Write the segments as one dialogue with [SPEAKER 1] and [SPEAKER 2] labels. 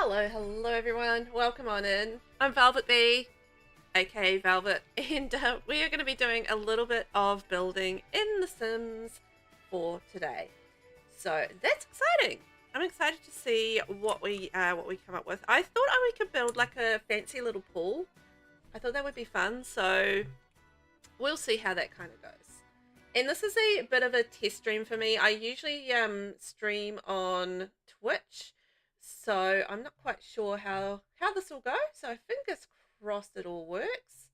[SPEAKER 1] Hello everyone. Welcome on in. I'm VelvettB, aka Velvet, and we are going to be doing a little bit of building in The Sims for today. So that's exciting. I'm excited to see what we come up with. I thought we could build like a fancy little pool. I thought that would be fun. So we'll see how that kind of goes. And this is a bit of a test stream for me. I usually stream on Twitch. So I'm not quite sure how this will go. So fingers crossed it all works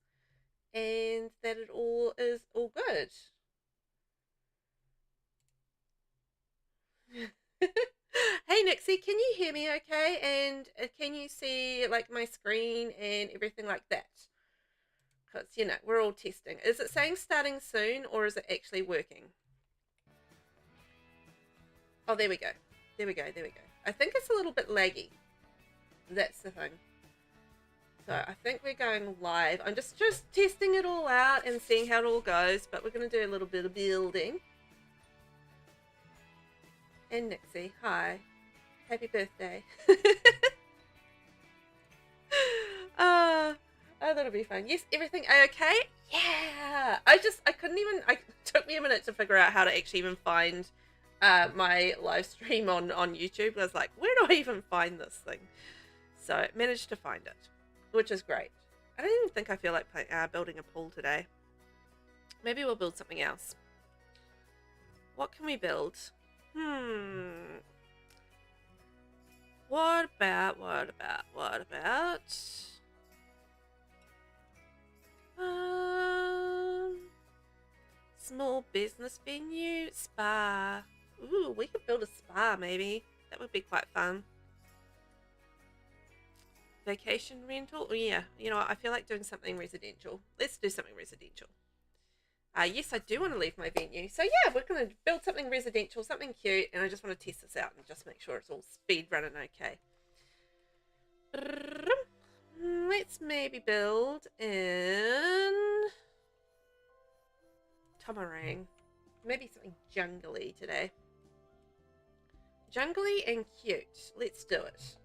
[SPEAKER 1] and that it all is all good. Hey Nixie, can you hear me okay? And can you see like my screen and everything like that? Because, you know, we're all testing. Is it saying starting soon or is it actually working? Oh, there we go. There we go. There we go. I think it's a little bit laggy. That's the thing. So I think we're going live. I'm just testing it all out and seeing how it all goes. But we're going to do a little bit of building. And Nixie, hi. Happy birthday. Oh, that'll be fun. Yes, everything okay? Yeah. I couldn't even, it took me a minute to figure out how to actually even find my live stream on YouTube. I was like, where do I even find this thing? So I managed to find it, which is great. I don't even think I feel like building a pool today. Maybe we'll build something else. What can we build? What about small business venue, spa. Ooh, we could build a spa maybe. That would be quite fun. Vacation rental? Oh, yeah, you know what? I feel like doing something residential. Let's do something residential. Yes, I do want to leave my venue. So yeah, we're going to build something residential, something cute, and I just want to test this out and just make sure it's all speed running okay. Let's maybe build in Tomarang. Maybe something jungly today. Jungly and cute. Let's do it.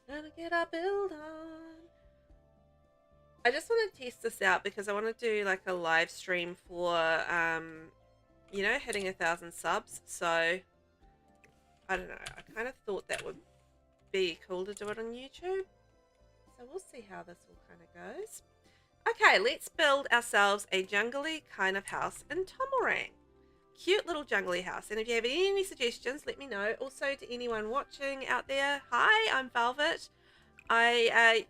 [SPEAKER 1] Gonna get our build on. I just want to test this out because I want to do like a live stream for, you know, hitting 1,000 subs. So, I don't know. I kind of thought that would be cool to do it on YouTube. So we'll see how this all kind of goes. Okay, let's build ourselves a jungly kind of house in Tomarang. Cute little jungly house. And if you have any suggestions, let me know. Also, to anyone watching out there, hi, I'm Velvet. I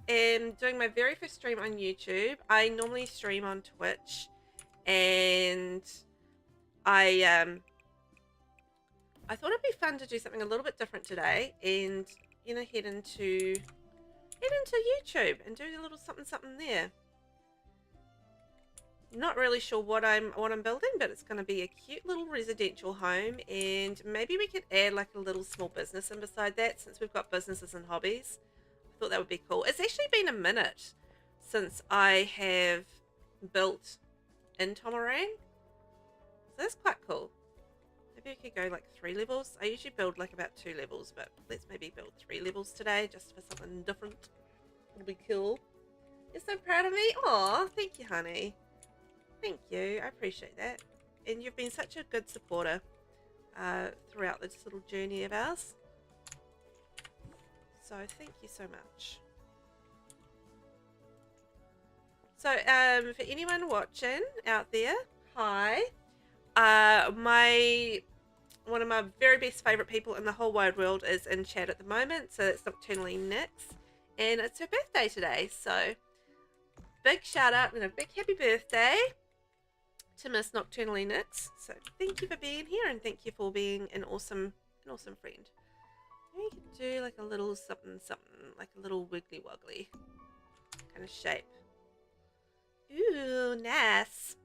[SPEAKER 1] am doing my very first stream on YouTube. I normally stream on Twitch, and I thought it'd be fun to do something a little bit different today, and you know, head into YouTube and do a little something there. Not really sure what I'm building, but it's going to be a cute little residential home, and maybe we could add like a little small business in beside that, since we've got businesses and hobbies. I thought that would be cool. It's actually been a minute since I have built in Tomarang, so that's quite cool. Maybe we could go like 3 levels. I usually build like about 2 levels, but let's maybe build 3 levels today just for something different. It'll be cool. You're so proud of me. Aw, thank you, honey. Thank you. I appreciate that. And you've been such a good supporter throughout this little journey of ours. So thank you so much. So for anyone watching out there, hi. One of my very best favorite people in the whole wide world is in chat at the moment, so it's Nocturnally Nix, and it's her birthday today, so big shout out and a big happy birthday to Miss Nocturnally Nix. So thank you for being here, and thank you for being an awesome friend. Maybe you could do like a little something, like a little wiggly woggly kind of shape. Ooh, nice.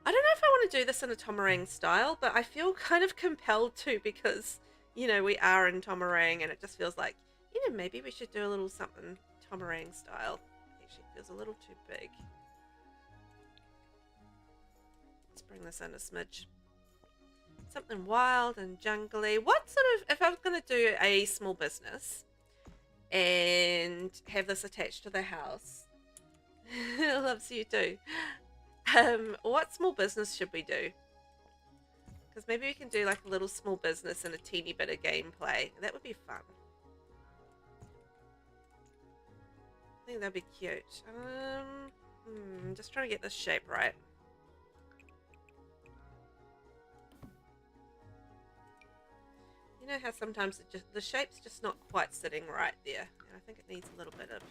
[SPEAKER 1] I don't know if I want to do this in a Tomarang style, but I feel kind of compelled to, because, you know, we are in Tomarang, and it just feels like, you know, maybe we should do a little something Tomarang style. Actually, it feels a little too big. Let's bring this in a smidge. Something wild and jungly. What sort of, if I was going to do a small business and have this attached to the house, loves you too. What small business should we do? Because maybe we can do like a little small business and a teeny bit of gameplay. That would be fun. I think that'd be cute. Just trying to get this shape right. You know how sometimes the shape's just not quite sitting right there. And I think it needs a little bit of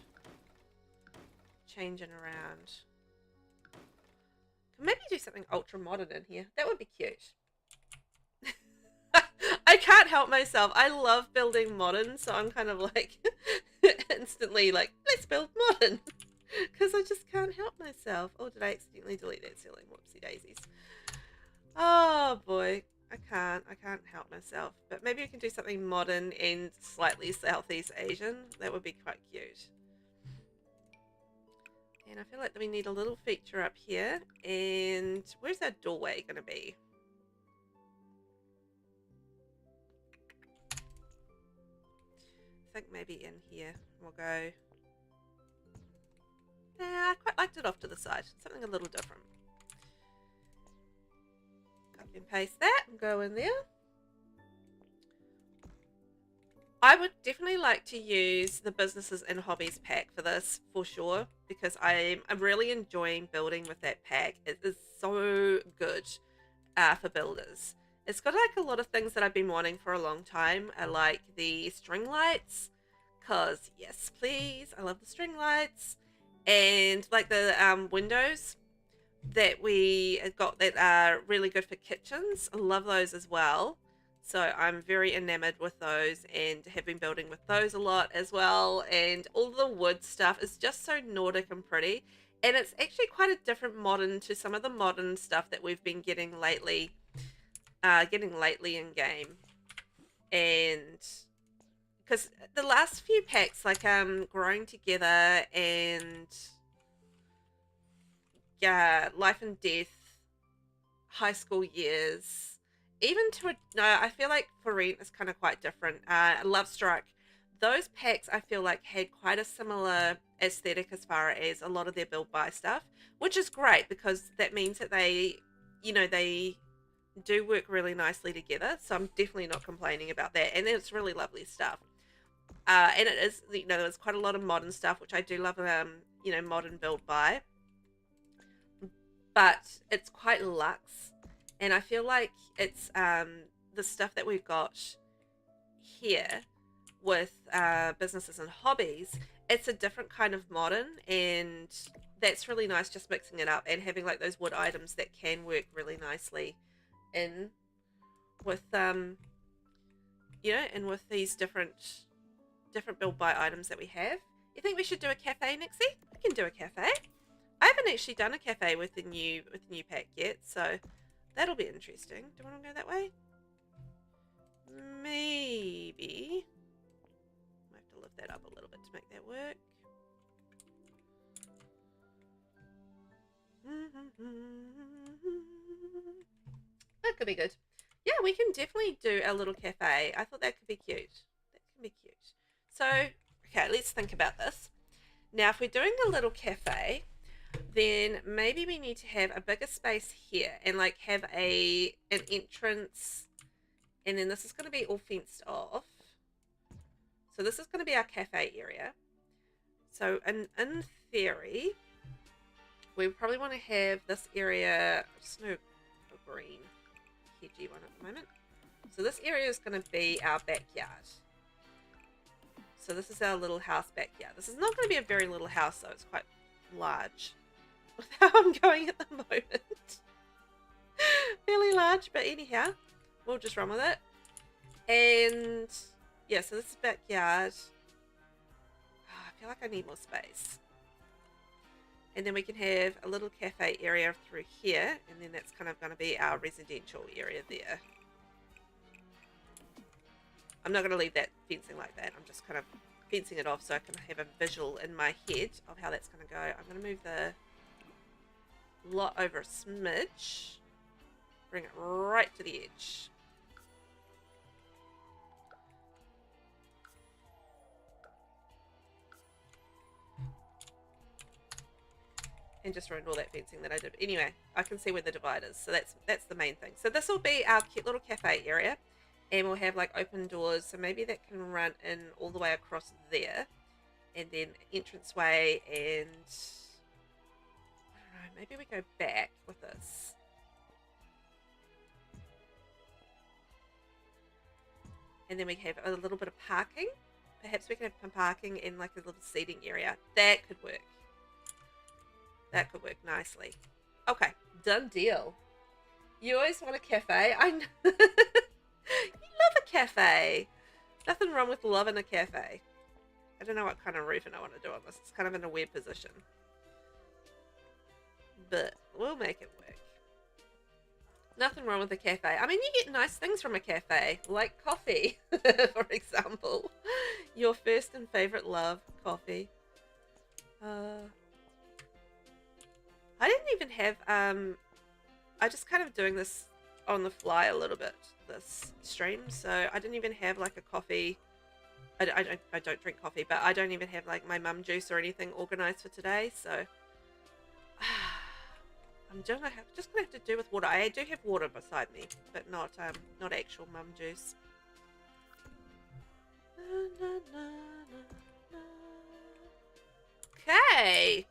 [SPEAKER 1] changing around. Can maybe do something ultra modern in here. That would be cute. I can't help myself. I love building modern, so I'm kind of like instantly like, let's build modern. Because I just can't help myself. Oh, did I accidentally delete that ceiling? Whoopsie daisies. Oh boy. I can't help myself. But maybe we can do something modern and slightly Southeast Asian. That would be quite cute. And I feel like we need a little feature up here. And where's our doorway going to be? I think maybe in here. We'll go... Nah, I quite liked it off to the side. Something a little different. Copy and paste that and go in there. I would definitely like to use the businesses and hobbies pack for this for sure, because I'm really enjoying building with that pack. It is so good for builders. It's got like a lot of things that I've been wanting for a long time. I like the string lights, because yes please, I love the string lights. And like the windows that we got that are really good for kitchens. I love those as well. So I'm very enamored with those and have been building with those a lot as well. And all the wood stuff is just so Nordic and pretty. And it's actually quite a different modern to some of the modern stuff that we've been getting lately. In game. And because the last few packs, like Growing Together and Life and Death, High School Years, even to I feel like For Rent is kind of quite different. Lovestruck, those packs I feel like had quite a similar aesthetic as far as a lot of their build buy stuff, which is great because that means that they do work really nicely together. So I'm definitely not complaining about that, and it's really lovely stuff. And it is, there's quite a lot of modern stuff, which I do love, modern build by. But it's quite luxe. And I feel like it's the stuff that we've got here with businesses and hobbies, it's a different kind of modern. And that's really nice, just mixing it up and having like those wood items that can work really nicely in with, and with these different build buy items that we have. You think we should do a cafe, Nixie? We can do a cafe. I haven't actually done a cafe with the new pack yet, so that'll be interesting. Do I want to go that way? Maybe. I have to lift that up a little bit to make that work. That could be good. Yeah, we can definitely do a little cafe. I thought that could be cute. That can be cute. So, okay, let's think about this. Now, if we're doing a little cafe, then maybe we need to have a bigger space here and like have an entrance, and then this is going to be all fenced off. So this is going to be our cafe area. So in theory, we probably want to have this area, just no green, hedgy one at the moment. So this area is going to be our backyard. So this is our little house backyard. This is not going to be a very little house though, it's quite large. With how I'm going at the moment. Fairly large, but anyhow, we'll just run with it. And yeah, so this is backyard. Oh, I feel like I need more space. And then we can have a little cafe area through here, and then that's kind of going to be our residential area there. I'm not going to leave that fencing like that. I'm just kind of fencing it off so I can have a visual in my head of how that's going to go. I'm going to move the lot over a smidge. Bring it right to the edge. And just ruined all that fencing that I did. Anyway, I can see where the divide is, so that's the main thing. So this will be our cute little cafe area, and we'll have like open doors, so maybe that can run in all the way across there, and then entranceway, and I don't know, maybe we go back with this. And then we have a little bit of parking. Perhaps we can have some parking in like a little seating area. That could work. That could work nicely. Okay, done deal. You always want a cafe. I know. You love a cafe. Nothing wrong with loving a cafe. I don't know what kind of roofing I want to do on this. It's kind of in a weird position. But we'll make it work. Nothing wrong with a cafe. I mean, you get nice things from a cafe, like coffee, for example. Your first and favorite love, coffee. I didn't even have, I just kind of doing this on the fly a little bit, this stream, so I didn't even have like a coffee. I don't drink coffee, but I don't even have like my mum juice or anything organized for today, so I'm just gonna have to do with water. I do have water beside me, but not actual mum juice. Okay.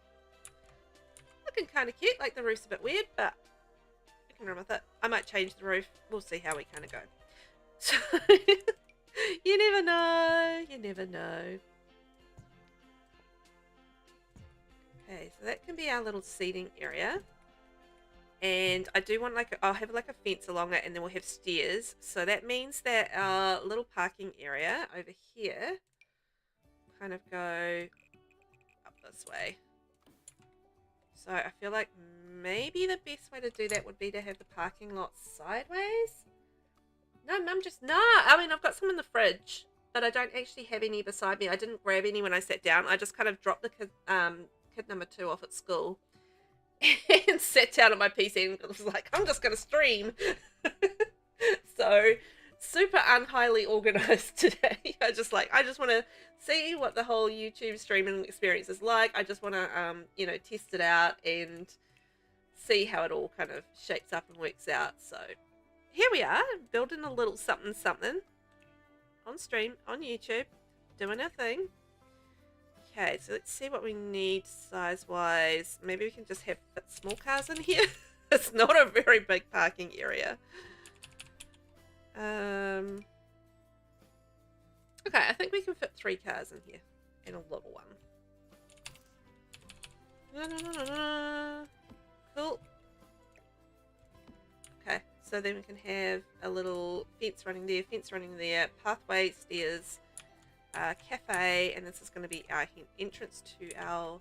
[SPEAKER 1] Looking kind of cute. Like the roof's a bit weird, but I can run with it. I might change the roof. We'll see how we kind of go. So, you never know. You never know. Okay, so that can be our little seating area. And I do want like, I'll have like a fence along it, and then we'll have stairs. So that means that our little parking area over here kind of go up this way. So I feel like maybe the best way to do that would be to have the parking lot sideways. No, Mum, just no. I mean, I've got some in the fridge, but I don't actually have any beside me. I didn't grab any when I sat down. I just kind of dropped the kid number 2 off at school and sat down at my PC and was like, I'm just going to stream. So super unhighly organized today. I just want to see what the whole YouTube streaming experience is like. I just want to, you know, test it out and see how it all kind of shapes up and works out. So here we are, building a little something on stream, on YouTube, doing our thing. Okay, so let's see what we need size-wise. Maybe we can just fit small cars in here. It's not a very big parking area. Okay, I think we can fit 3 cars in here, and a little one. Cool. Okay, so then we can have a little fence running there, pathway, stairs, cafe, and this is going to be our entrance to our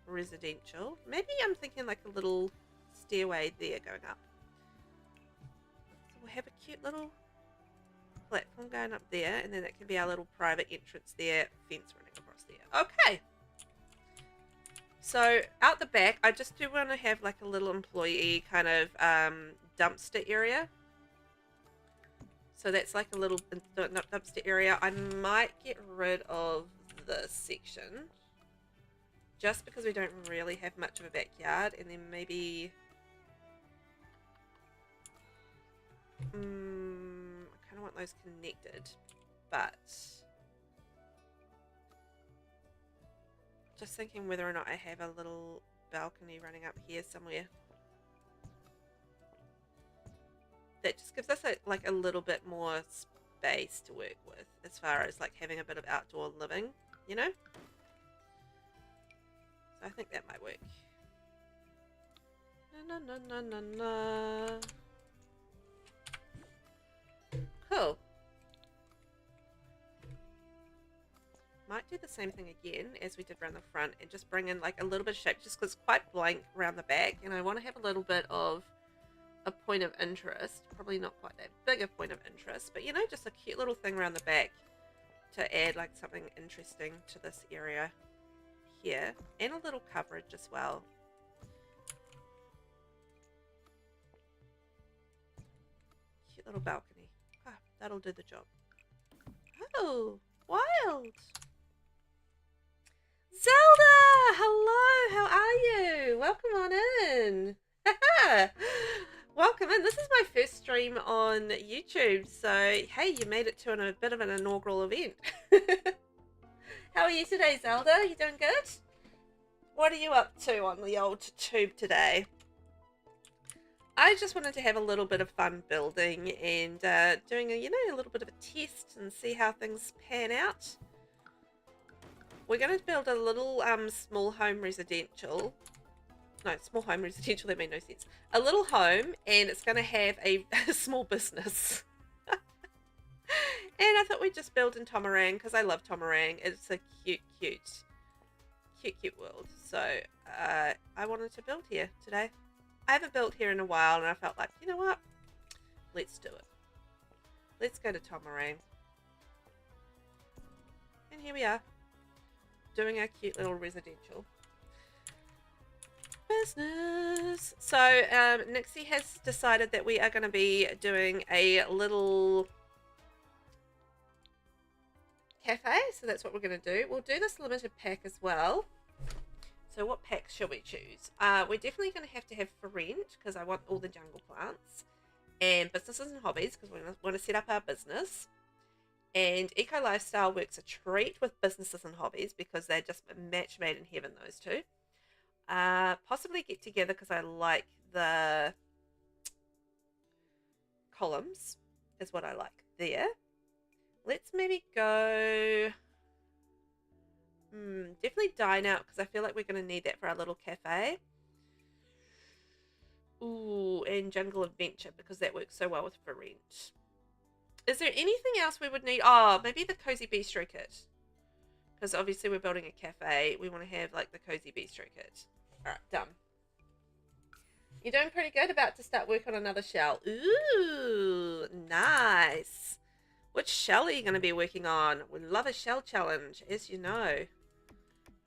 [SPEAKER 1] residential. Maybe I'm thinking like a little stairway there going up. So we'll have a cute little platform going up there, and then that can be our little private entrance there, fence running across there. Okay. So out the back, I just do want to have like a little employee kind of dumpster area. So that's like a little dumpster area. I might get rid of this section just because we don't really have much of a backyard, and then maybe I kind of want those connected, but just thinking whether or not I have a little balcony running up here somewhere. That just gives us like a little bit more space to work with as far as like having a bit of outdoor living, you know? So I think that might work. No. Cool. Might do the same thing again as we did around the front and just bring in like a little bit of shape, just because it's quite blank around the back, and I want to have a little bit of a point of interest. Probably not quite that big a point of interest, but you know, just a cute little thing around the back to add like something interesting to this area here, and a little coverage as well. little balcony. Ah, that'll do the job. Oh, wild. Zelda! Hello, how are you? Welcome on in. Welcome in. This is my first stream on YouTube, so hey, you made it to a bit of an inaugural event. How are you today, Zelda? You doing good? What are you up to on the old tube today? I just wanted to have a little bit of fun building and doing a little bit of a test and see how things pan out. We're going to build a little small home residential. No, small home residential, that made no sense. A little home, and it's going to have a small business. And I thought we'd just build in Tomarang because I love Tomarang. It's a cute world. So I wanted to build here today. I haven't built here in a while, and I felt like, you know what? Let's do it. Let's go to Tomarang. And here we are, doing our cute little residential business. So Nixie has decided that we are going to be doing a little cafe, so that's what we're going to do. We'll do this limited pack as well. So what packs shall we choose? We're definitely going to have for rent because I want all the jungle plants, and businesses and hobbies because we want to set up our business. And eco lifestyle works a treat with businesses and hobbies because they're just a match made in heaven, those two. Possibly get together because I like the columns is what I like there. Let's maybe go definitely Dine Out because I feel like we're going to need that for our little cafe. Ooh, and Jungle Adventure because that works so well with for rent. Is there anything else we would need? Oh, maybe the Cozy Bistro kit. Because obviously we're building a cafe. We want to have like the Cozy Bistro kit. Alright, done. You're doing pretty good. About to start work on another shell. Ooh, nice. Which shell are you going to be working on? We love a shell challenge, as you know.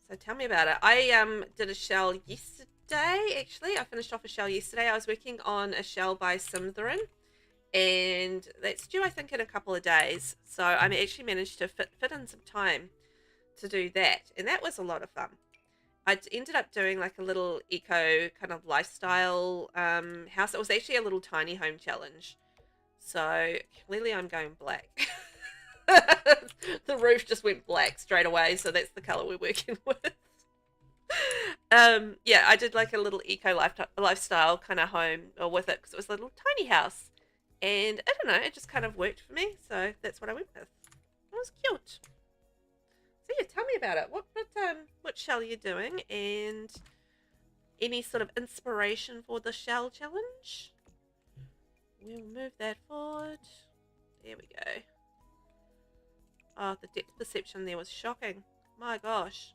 [SPEAKER 1] So tell me about it. I did a shell yesterday, actually. I finished off a shell yesterday. I was working on a shell by Simtherin. And that's due, I think, in a couple of days. So I actually managed to fit in some time to do that. And that was a lot of fun. I ended up doing like a little eco kind of lifestyle house. It was actually a little tiny home challenge. So clearly I'm going black. The roof just went black straight away. So that's the color we're working with. Yeah, I did like a little eco lifestyle kind of home with it because it was a little tiny house. And I don't know, it just kind of worked for me. So that's what I went with. It was cute. So yeah, tell me about it. What shell are you doing? And any sort of inspiration for the shell challenge? We'll move that forward. There we go. Oh, the depth perception there was shocking. My gosh.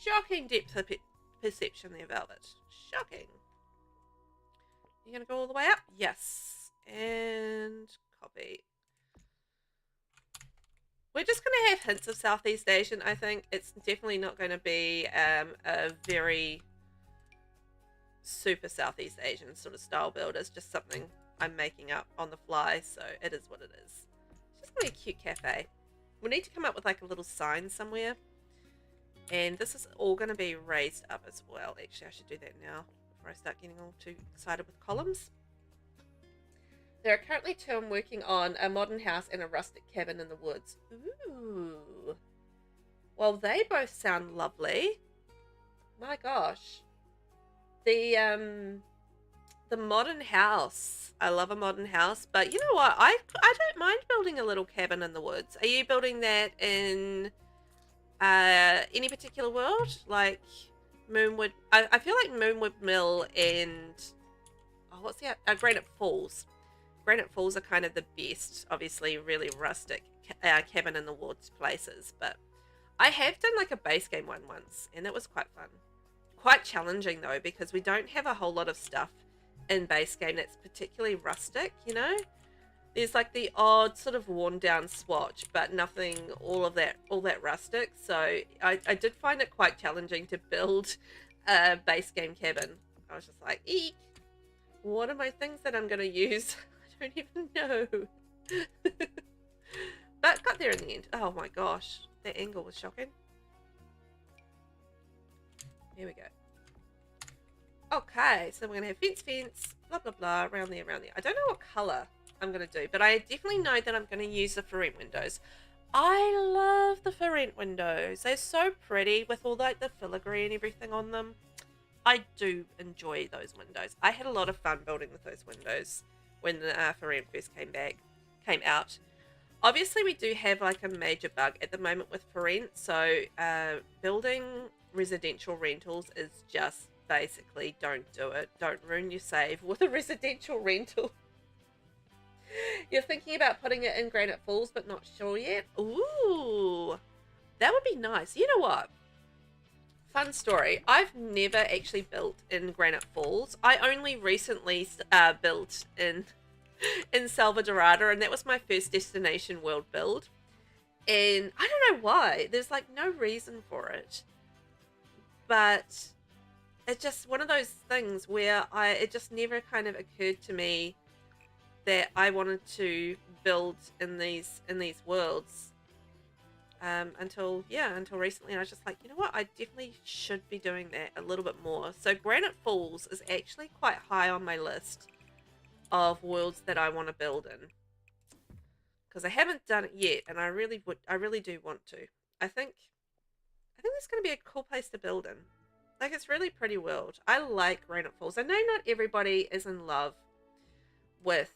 [SPEAKER 1] Shocking depth perception there, Velvet. Shocking. You're going to go all the way up? Yes. And copy. We're just going to have hints of Southeast Asian, I think. It's definitely not going to be a very super Southeast Asian sort of style build. It's just something I'm making up on the fly, so it is what it is. It's just going to be a cute cafe. We need to come up with like a little sign somewhere. And this is all going to be raised up as well. Actually, I should do that now before I start getting all too excited with columns. There are currently two I'm working on, a modern house and a rustic cabin in the woods. Ooh. Well, they both sound lovely. My gosh. The modern house. I love a modern house, but you know what? I don't mind building a little cabin in the woods. Are you building that in any particular world? Like Moonwood? I feel like Moonwood Mill and what's the Granite Falls. Granite Falls are kind of the best, obviously really rustic cabin in the woods places, but I have done like a base game one once and that was quite fun. Quite challenging though, because we don't have a whole lot of stuff in base game that's particularly rustic, you know? There's like the odd sort of worn down swatch, but nothing all that rustic. So I did find it quite challenging to build a base game cabin. I was just like, eek. What are my things that I'm going to use? I don't even know. But got there in the end. Oh my gosh. That angle was shocking. Here we go. Okay, so we're going to have fence, blah, blah, blah, around there. I don't know what colour I'm going to do, but I definitely know that I'm going to use the for rent windows. I love the for rent windows. They're so pretty with all like the filigree and everything on them. I do enjoy those windows. I had a lot of fun building with those windows when the for rent first came out. Obviously, we do have like a major bug at the moment with for rent. So building residential rentals is just basically don't do it. Don't ruin your save with a residential rental. You're thinking about putting it in Granite Falls, but not sure yet. Ooh, that would be nice. You know what? Fun story. I've never actually built in Granite Falls. I only recently built in Salvadorada, and that was my first destination world build. And I don't know why. There's like no reason for it. But it's just one of those things where it just never kind of occurred to me that I wanted to build in these worlds until recently. And I was just like, you know what, I definitely should be doing that a little bit more. So Granite Falls is actually quite high on my list of worlds that I want to build in, because I haven't done it yet, and I really do want to. I think it's going to be a cool place to build in. Like, it's really pretty world. I like Granite Falls. I know not everybody is in love with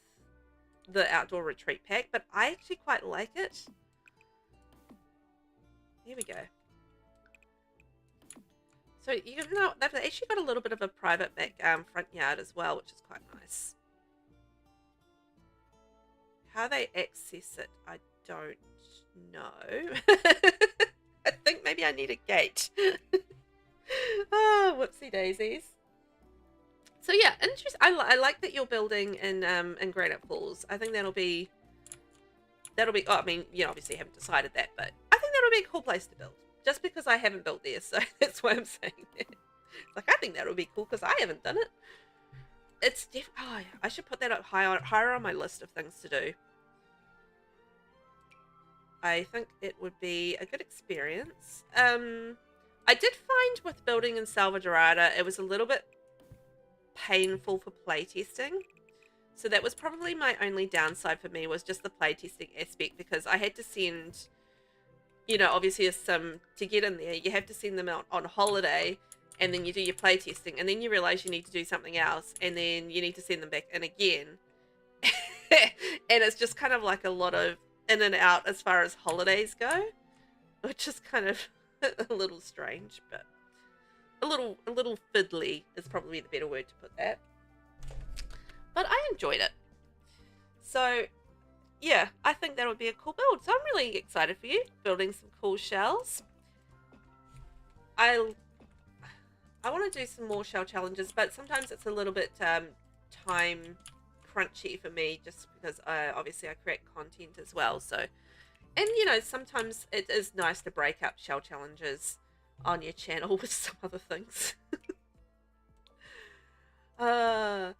[SPEAKER 1] the outdoor retreat pack, but I actually quite like it. Here we go. So you know, they've actually got a little bit of a private back front yard as well, which is quite nice. How they access it, I don't know. I think maybe I need a gate. Oh, whoopsie daisies. So yeah, interesting. I like that you're building in Granite Falls. I think that'll be. Oh, I mean, you know, obviously haven't decided that, but I think that'll be a cool place to build. Just because I haven't built there, so that's why I'm saying it. Like, I think that'll be cool because I haven't done it. It's oh yeah, I should put that up higher on my list of things to do. I think it would be a good experience. I did find with building in Salvadorada, it was a little bit painful for playtesting. So that was probably my only downside for me, was just the playtesting aspect, because I had to send, you know, obviously to get in there, you have to send them out on holiday, and then you do your playtesting, and then you realize you need to do something else, and then you need to send them back in again. And it's just kind of like a lot of in and out as far as holidays go, which is kind of a little strange, but a little fiddly is probably the better word to put that. But I enjoyed it. So yeah, I think that would be a cool build. So I'm really excited for you, building some cool shells. I want to do some more shell challenges, but sometimes it's a little bit time crunchy for me, just because obviously I create content as well. So, and you know, sometimes it is nice to break up shell challenges on your channel with some other things. It'll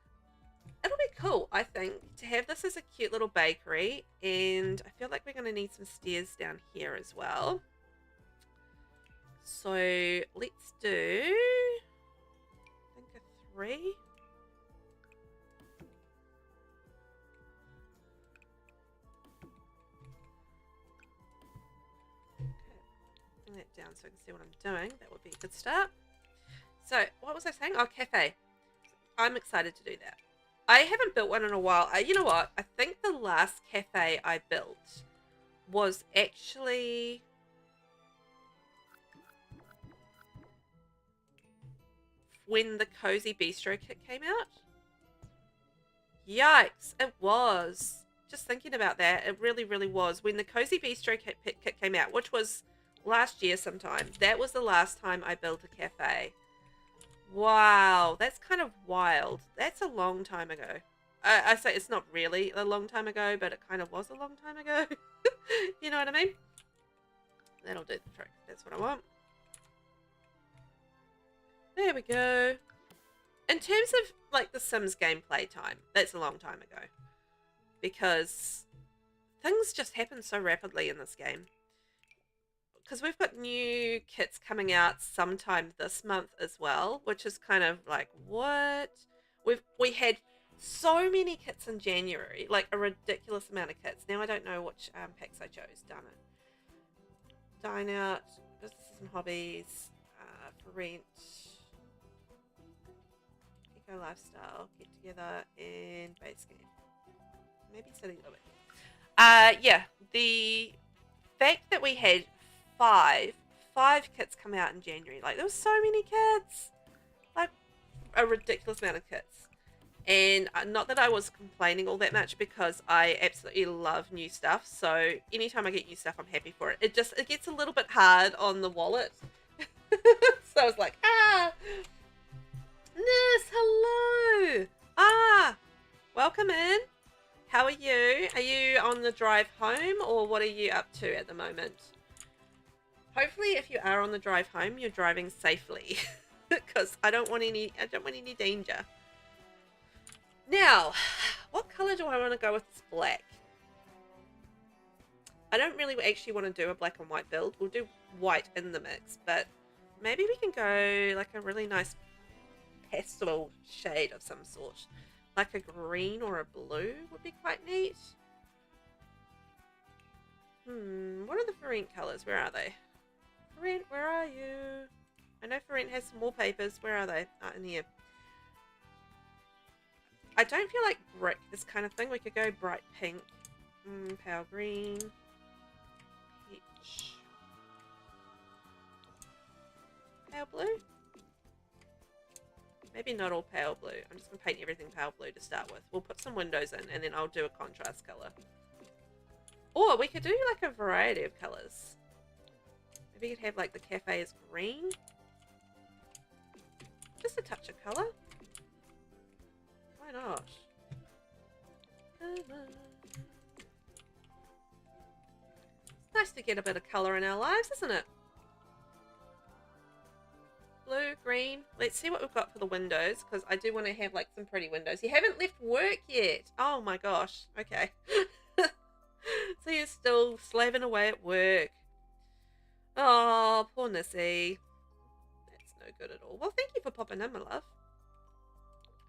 [SPEAKER 1] be cool, I think, to have this as a cute little bakery, and I feel like we're going to need some stairs down here as well. So let's do, I think, a 3. That down so I can see what I'm doing. That would be a good start. So what was I saying? Oh, cafe. I'm excited to do that. I haven't built one in a while. You know what? I think the last cafe I built was actually when the Cozy Bistro kit came out. Yikes, it was. Just thinking about that, it really, really was. When the Cozy Bistro kit came out, which was last year sometime, that was the last time I built a cafe. Wow, that's kind of wild. That's a long time ago. I say it's not really a long time ago, but it kind of was a long time ago. You know what I mean? That'll do the trick. That's what I want. There we go. in terms of like the Sims gameplay time, that's a long time ago because things just happen so rapidly in this game. Because we've got new kits coming out sometime this month as well, which is kind of like what we had so many kits in January, like a ridiculous amount of kits. Now I don't know which packs I chose. Darn it. Dine Out, Business and Hobbies, for rent, Eco Lifestyle, Get Together, and Base Game. Maybe City Living. Yeah, the fact that we had five kits come out in January, like there was so many kits, like a ridiculous amount of kits. And not that I was complaining all that much because I absolutely love new stuff. So anytime I get new stuff, I'm happy for it. It gets a little bit hard on the wallet. So I was like, Nurse, hello. Welcome in. How are you? Are you on the drive home or what are you up to at the moment? Hopefully if you are on the drive home, you're driving safely because I don't want any danger. Now, what color do I want to go with this black? I don't really actually want to do a black and white build. We'll do white in the mix, but maybe we can go like a really nice pastel shade of some sort. Like a green or a blue would be quite neat. What are the for rent colours? Where are they? For rent, where are you? I know for rent has some wallpapers. Where are they? In here. I don't feel like brick this kind of thing. We could go bright pink, pale green, peach, pale blue. Maybe not all pale blue. I'm just going to paint everything pale blue to start with. We'll put some windows in and then I'll do a contrast colour. Or we could do like a variety of colours. Maybe you could have like the cafe as green. Just a touch of colour. Why not? It's nice to get a bit of colour in our lives, isn't it? Blue, green. Let's see what we've got for the windows because I do want to have like some pretty windows. You haven't left work yet. Oh my gosh. Okay. So you're still slaving away at work. Oh, poor Nissy. That's no good at all. Well, thank you for popping in, my love.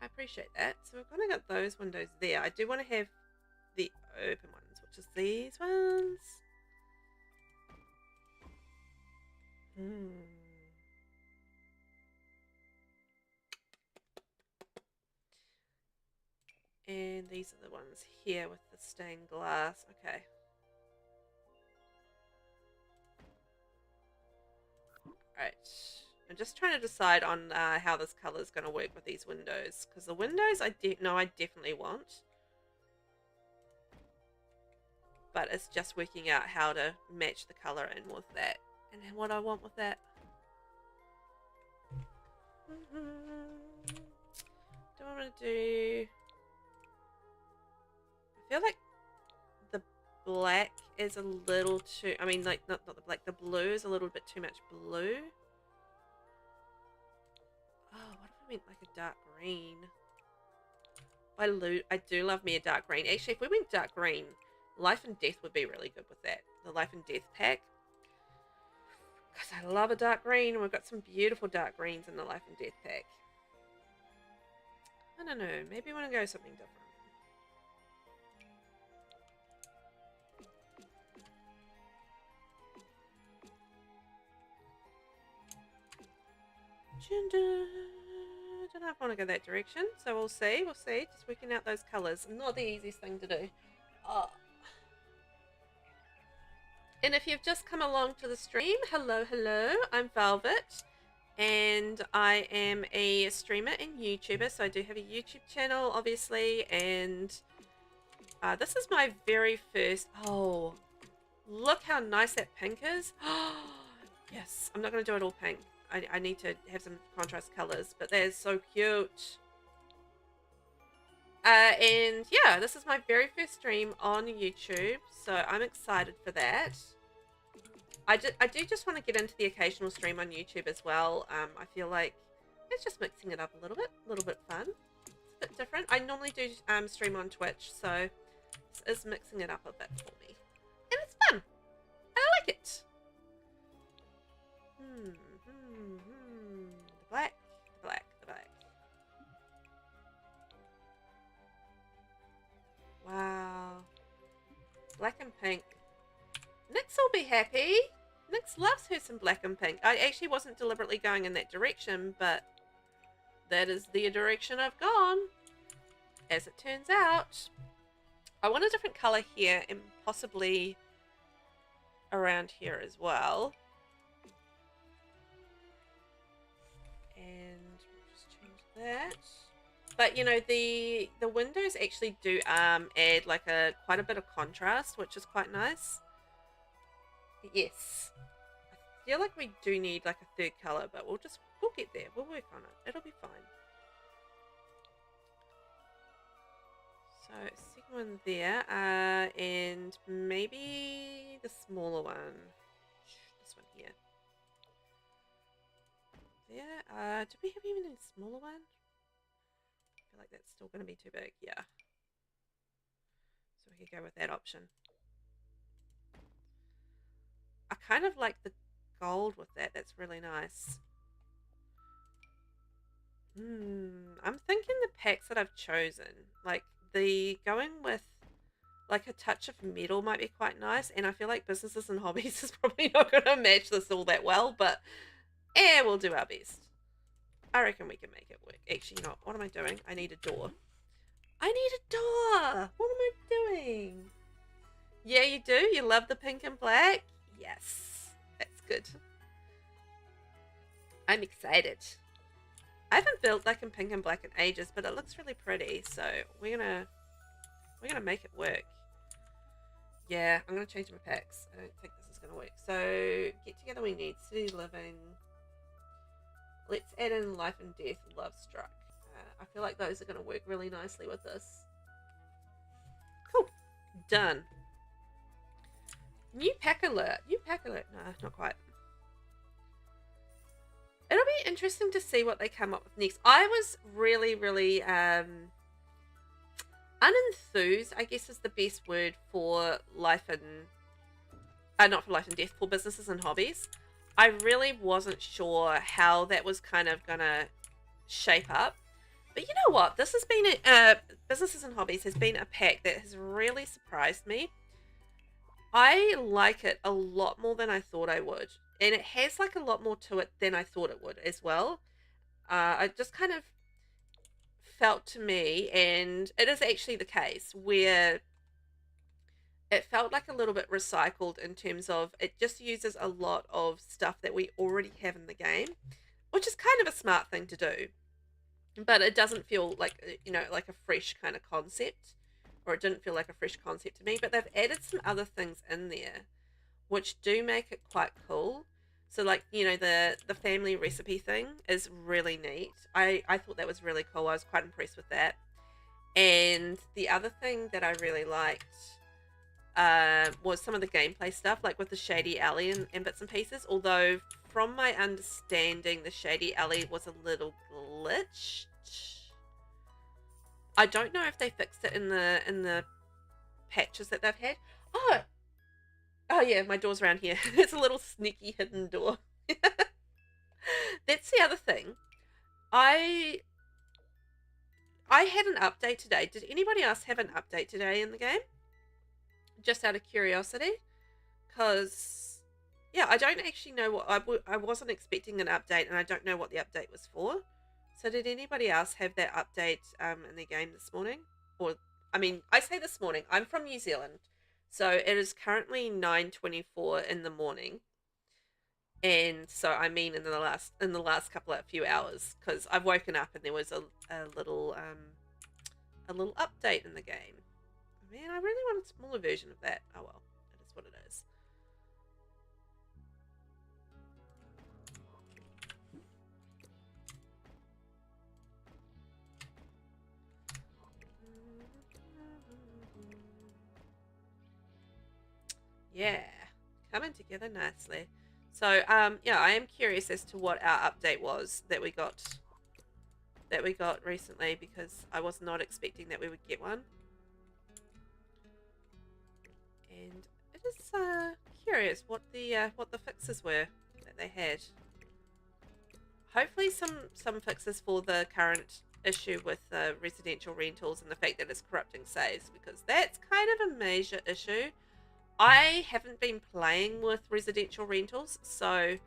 [SPEAKER 1] I appreciate that. So we've kind of got those windows there. I do want to have the open ones, which is these ones. And these are the ones here with the stained glass. Okay. Alright. I'm just trying to decide on how this colour is going to work with these windows. Because the windows I definitely want. But it's just working out how to match the colour in with that. And then what I want with that. Do I want to do... I feel like the black is a little too... I mean, like, not the black. The blue is a little bit too much blue. Oh, what if we went like a dark green? I do love me a dark green. Actually, if we went dark green, Life and Death would be really good with that. The Life and Death pack. Because I love a dark green. And we've got some beautiful dark greens in the Life and Death pack. I don't know. Maybe I want to go something different. Don't know if I want to go that direction, so we'll see. Just working out those colours. Not the easiest thing to do. Oh. And if you've just come along to the stream, hello. I'm Velvet, and I am a streamer and YouTuber. So I do have a YouTube channel, obviously, and this is my very first. Oh, look how nice that pink is. Yes, I'm not going to do it all pink. I need to have some contrast colors, but that is so cute. And yeah, this is my very first stream on YouTube, so I'm excited for that. I do just want to get into the occasional stream on YouTube as well. I feel like It's just mixing it up a little bit fun. It's a bit different. I normally do stream on Twitch, so this is mixing it up a bit for me. And it's fun. I like it. The black, the black, the black. Wow. Black and pink. Nyx will be happy. Nyx loves her some black and pink. I actually wasn't deliberately going in that direction, but that is the direction I've gone, as it turns out. I want a different color here and possibly around here as well. And we'll just change that. But you know, the windows actually do add like quite a bit of contrast, which is quite nice. Yes, I feel like we do need like a third color, but we'll get there. We'll work on it. It'll be fine. So second one there, and maybe the smaller one. This one here. There. Do we have even a smaller one? I feel like that's still going to be too big. Yeah. So we could go with that option. I kind of like the gold with that. That's really nice. I'm thinking the packs that I've chosen, like going with like a touch of metal might be quite nice. And I feel like businesses and hobbies is probably not going to match this all that well, but yeah, we'll do our best. I reckon we can make it work. Actually, not. What am I doing? I need a door. I need a door. What am I doing? Yeah, you do? You love the pink and black? Yes. That's good. I'm excited. I haven't built like in pink and black in ages, but it looks really pretty. So we're gonna make it work. Yeah, I'm gonna change my packs. I don't think this is gonna work. So get together we need city living. Let's add in life and death, Lovestruck. I feel like those are gonna work really nicely with this. Cool. Done. New pack alert. New pack alert. Nah, not quite. It'll be interesting to see what they come up with next. I was really, really unenthused, I guess is the best word for life and... not for life and death, for businesses and hobbies. I really wasn't sure how that was kind of going to shape up. But you know what? This has been... businesses and hobbies has been a pack that has really surprised me. I like it a lot more than I thought I would. And it has like a lot more to it than I thought it would as well. I just kind of felt to me, and it is actually the case, where it felt like a little bit recycled in terms of it just uses a lot of stuff that we already have in the game, which is kind of a smart thing to do. But it doesn't feel like, you know, like a fresh kind of concept, or it didn't feel like a fresh concept to me. But they've added some other things in there which do make it quite cool. So like, you know, the family recipe thing is really neat. I thought that was really cool. I was quite impressed with that. And the other thing that I really liked was some of the gameplay stuff, like with the Shady Alley and bits and pieces. Although, from my understanding, the Shady Alley was a little glitched. I don't know if they fixed it in the patches that they've had. Oh yeah, my door's around here. It's a little sneaky hidden door. That's the other thing. I had an update today. Did anybody else have an update today in the game? Just out of curiosity. Because, yeah, I don't actually know what... I wasn't expecting an update, and I don't know what the update was for. So did anybody else have that update in their game this morning? Or, I mean, I say this morning. I'm from New Zealand. So it is currently 9:24 in the morning, and so I mean in the last few hours, because I've woken up and there was a little update in the game. Man, I really want a smaller version of that. Oh well, it is what it is. Yeah, coming together nicely. So, yeah, I am curious as to what our update was that we got that we got recently because I was not expecting that we would get one. And it is curious what the fixes were that they had. Hopefully some fixes for the current issue with residential rentals and the fact that it's corrupting saves, because that's kind of a major issue. I haven't been playing with residential rentals, so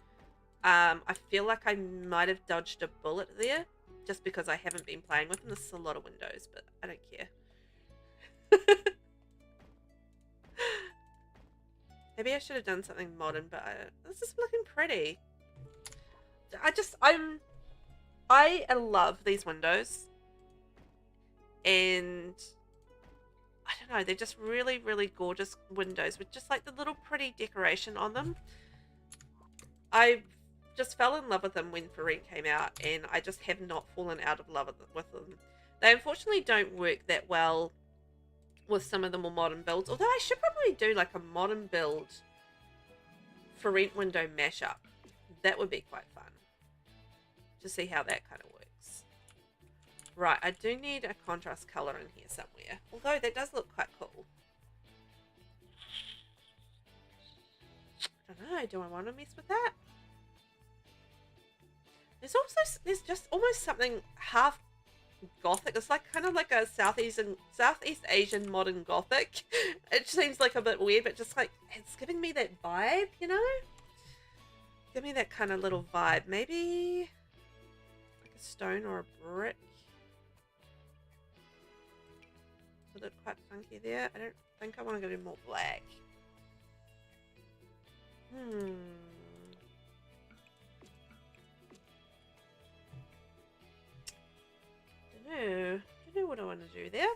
[SPEAKER 1] I feel like I might have dodged a bullet there just because I haven't been playing with them. This is a lot of windows, but I don't care. Maybe I should have done something modern, but this is looking pretty. I love these windows, and I don't know, they're just really, really gorgeous windows with just like the little pretty decoration on them. I just fell in love with them when For Rent came out, and I just have not fallen out of love with them. They unfortunately don't work that well with some of the more modern builds, although I should probably do like a modern build For Rent window mashup. That would be quite fun to see how that kind of works. Right, I do need a contrast color in here somewhere, although that does look quite cool. I don't know, do I want to mess with that? There's just almost something half Gothic. It's like kind of like a Southeast Asian modern Gothic. It seems like a bit weird, but just like it's giving me that vibe, you know? Give me that kind of little vibe. Maybe like a stone or a brick. It looked quite funky there. I don't think I want to go to more black. Don't know what I want to do there.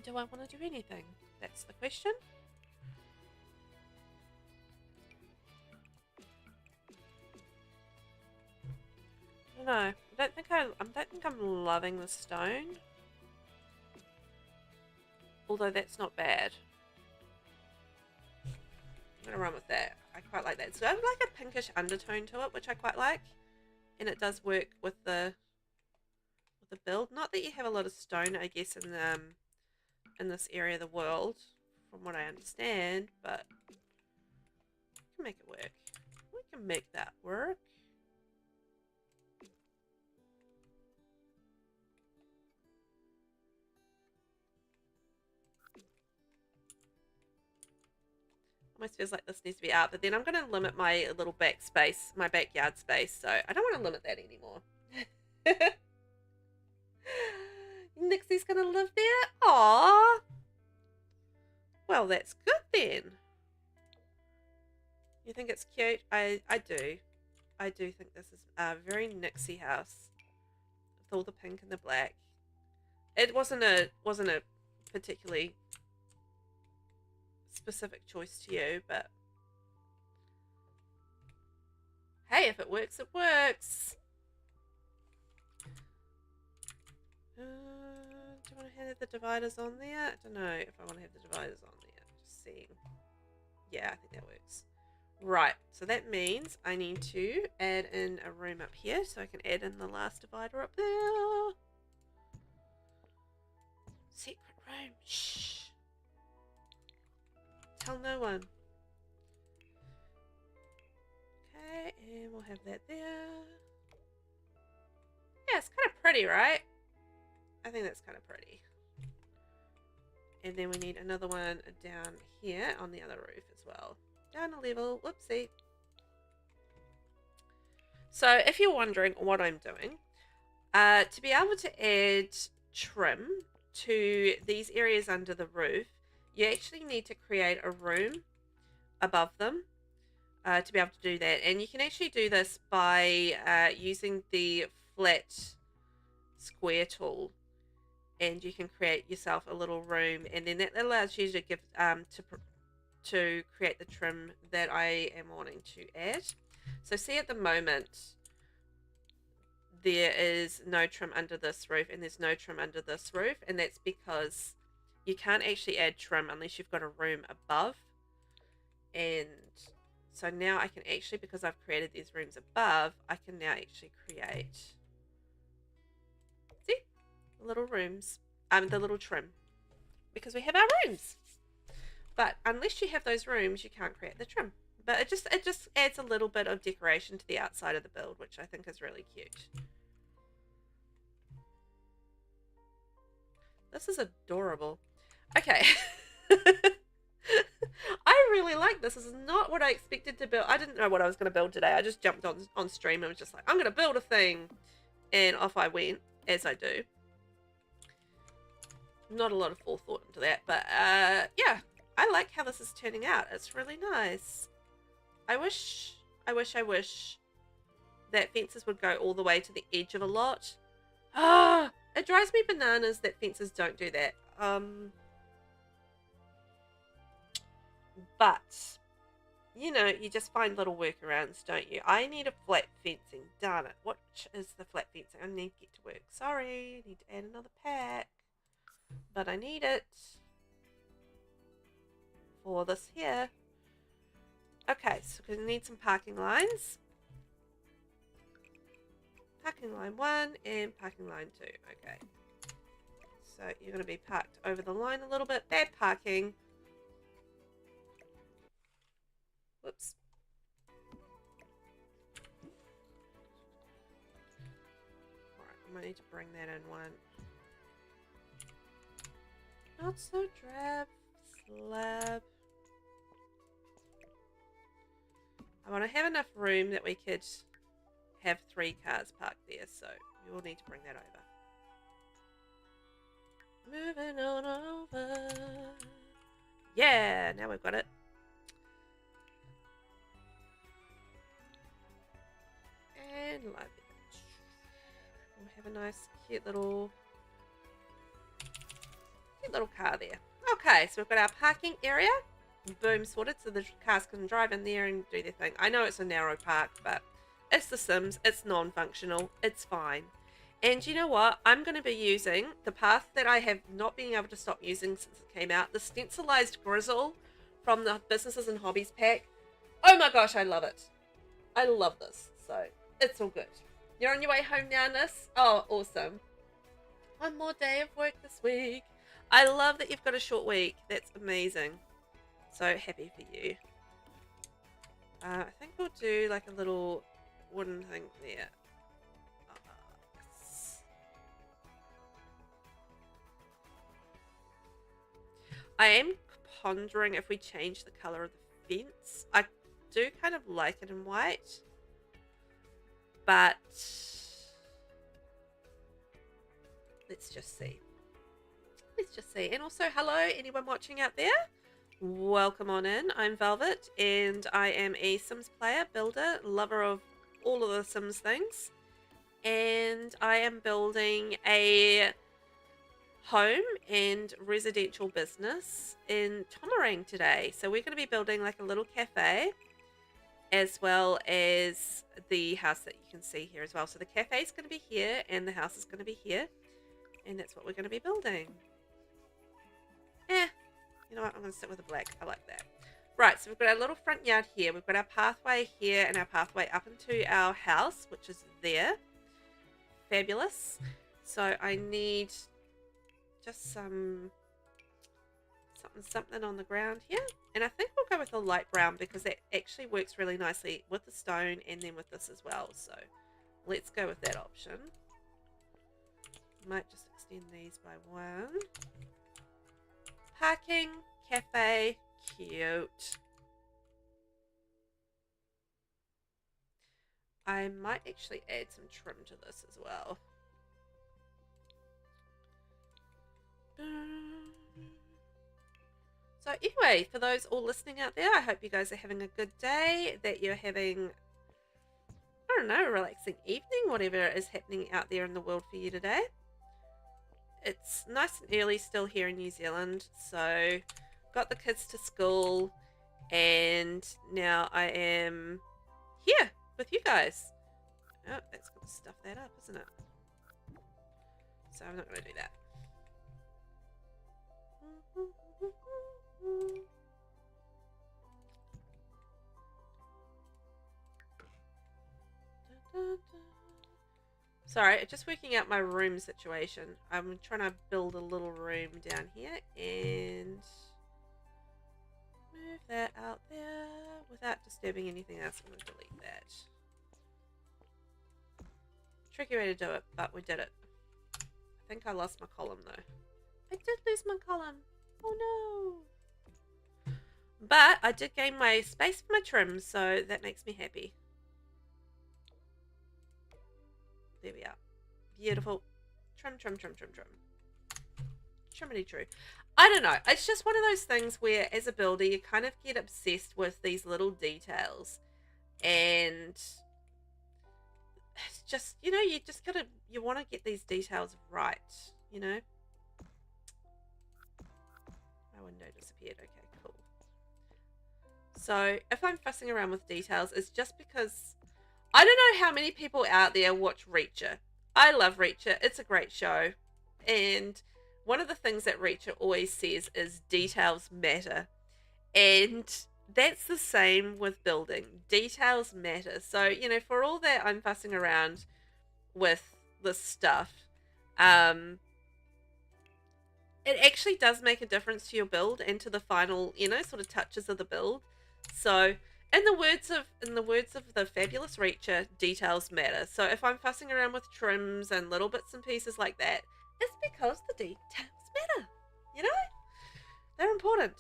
[SPEAKER 1] Do I want to do anything? That's the question. I don't know. I don't think I'm loving the stone. Although that's not bad. I'm gonna run with that. I quite like that. So I have like a pinkish undertone to it, which I quite like, and it does work with the build. Not that you have a lot of stone, I guess, in this area of the world, from what I understand, but we can make it work. We can make that work. Almost feels like this needs to be out, but then I'm going to limit my little back space, my backyard space, so I don't want to limit that anymore. Nixie's going to live there? Aww. Well, that's good then. You think it's cute? I do. I do think this is a very Nixie house with all the pink and the black. It wasn't a particularly specific choice to you, but hey, if it works, it works. Do you want to have the dividers on there? I don't know if I want to have the dividers on there. Just seeing. Yeah, I think that works. Right, so that means I need to add in a room up here, so I can add in the last divider up there. Secret room. Shh. Tell no one. Okay, and we'll have that there. Yeah, it's kind of pretty, right? I think that's kind of pretty. And then we need another one down here on the other roof as well. Down a level. Whoopsie. So if you're wondering what I'm doing, to be able to add trim to these areas under the roof, you actually need to create a room above them to be able to do that. And you can actually do this by using the flat square tool. And you can create yourself a little room, and then that allows you to give to create the trim that I am wanting to add. So see, at the moment there is no trim under this roof, and there's no trim under this roof, and that's because you can't actually add trim unless you've got a room above. And so now I can actually, because I've created these rooms above, I can now actually create little rooms, the little trim, because we have our rooms. But unless you have those rooms, you can't create the trim. But it just adds a little bit of decoration to the outside of the build, which I think is really cute. This is adorable. Okay. I really like this. This is not what I expected to build. I didn't know what I was going to build today. I just jumped on stream and was just like, I'm going to build a thing. And off I went, as I do. Not a lot of forethought into that. But yeah, I like how this is turning out. It's really nice. I wish that fences would go all the way to the edge of a lot. Ah, it drives me bananas that fences don't do that. But, you know, you just find little workarounds, don't you? I need a flat fencing. Darn it. What is the flat fencing? I need to get to work. Sorry, I need to add another pack. But I need it for this here. Okay, so we need some parking lines. Parking line 1 and parking line 2. Okay. So you're going to be parked over the line a little bit. Bad parking. Whoops. Alright, I might need to bring that in one. Not so drab slab. I want to have enough room that we could have 3 cars parked there, so we will need to bring that over. Moving on over. Yeah, now we've got it. And like that. We'll have a nice cute little car there. Okay, so we've got our parking area. Boom, sorted, so the cars can drive in there and do their thing. I know it's a narrow park, but it's The Sims. It's non-functional. It's fine. And you know what? I'm going to be using the path that I have not been able to stop using since it came out. The stencilized grizzle from the Businesses and Hobbies pack. Oh my gosh, I love it. I love this. So, it's all good. You're on your way home now, Nis? Oh, awesome. One more day of work this week. I love that you've got a short week. That's amazing. So happy for you. I think we'll do like a little wooden thing there. Yes. I am pondering if we change the color of the fence. I do kind of like it in white, but let's just see. Let's just see. And also, hello, anyone watching out there? Welcome on in. I'm Velvet, and I am a Sims player, builder, lover of all of the Sims things. And I am building a home and residential business in Tomarang today. So we're going to be building like a little cafe, as well as the house that you can see here as well. So the cafe is going to be here, and the house is going to be here. And that's what we're going to be building. You know what? I'm going to stick with the black. I like that. Right, so we've got our little front yard here. We've got our pathway here and our pathway up into our house, which is there. Fabulous. So I need just something on the ground here. And I think we'll go with a light brown because that actually works really nicely with the stone and then with this as well. So let's go with that option. Might just extend these by 1. Parking, cafe, cute. I might actually add some trim to this as well. So anyway, for those all listening out there, I hope you guys are having a good day, that you're having, I don't know, a relaxing evening, whatever is happening out there in the world for you today. It's nice and early still here in New Zealand, so got the kids to school, and now I am here with you guys. Oh, that's going to stuff that up, isn't it? So I'm not going to do that. Sorry, just working out my room situation. I'm trying to build a little room down here and move that out there without disturbing anything else. I'm going to delete that. Tricky way to do it, but we did it. I think I lost my column though. I did lose my column. Oh no. But I did gain my space for my trim, so that makes me happy. There we are. Beautiful. Trim, trim, trim, trim, trim. Trimity true. I don't know. It's just one of those things where, as a builder, you kind of get obsessed with these little details. And it's just, you know, you want to get these details right, you know? My window disappeared. Okay, cool. So, if I'm fussing around with details, it's just because I don't know how many people out there watch Reacher. I love Reacher. It's a great show. And one of the things that Reacher always says is details matter. And that's the same with building. Details matter. So, you know, for all that I'm fussing around with this stuff, it actually does make a difference to your build and to the final, you know, sort of touches of the build. So, in the words of the fabulous Reacher, details matter. So if I'm fussing around with trims and little bits and pieces like that, it's because the details matter. You know? They're important.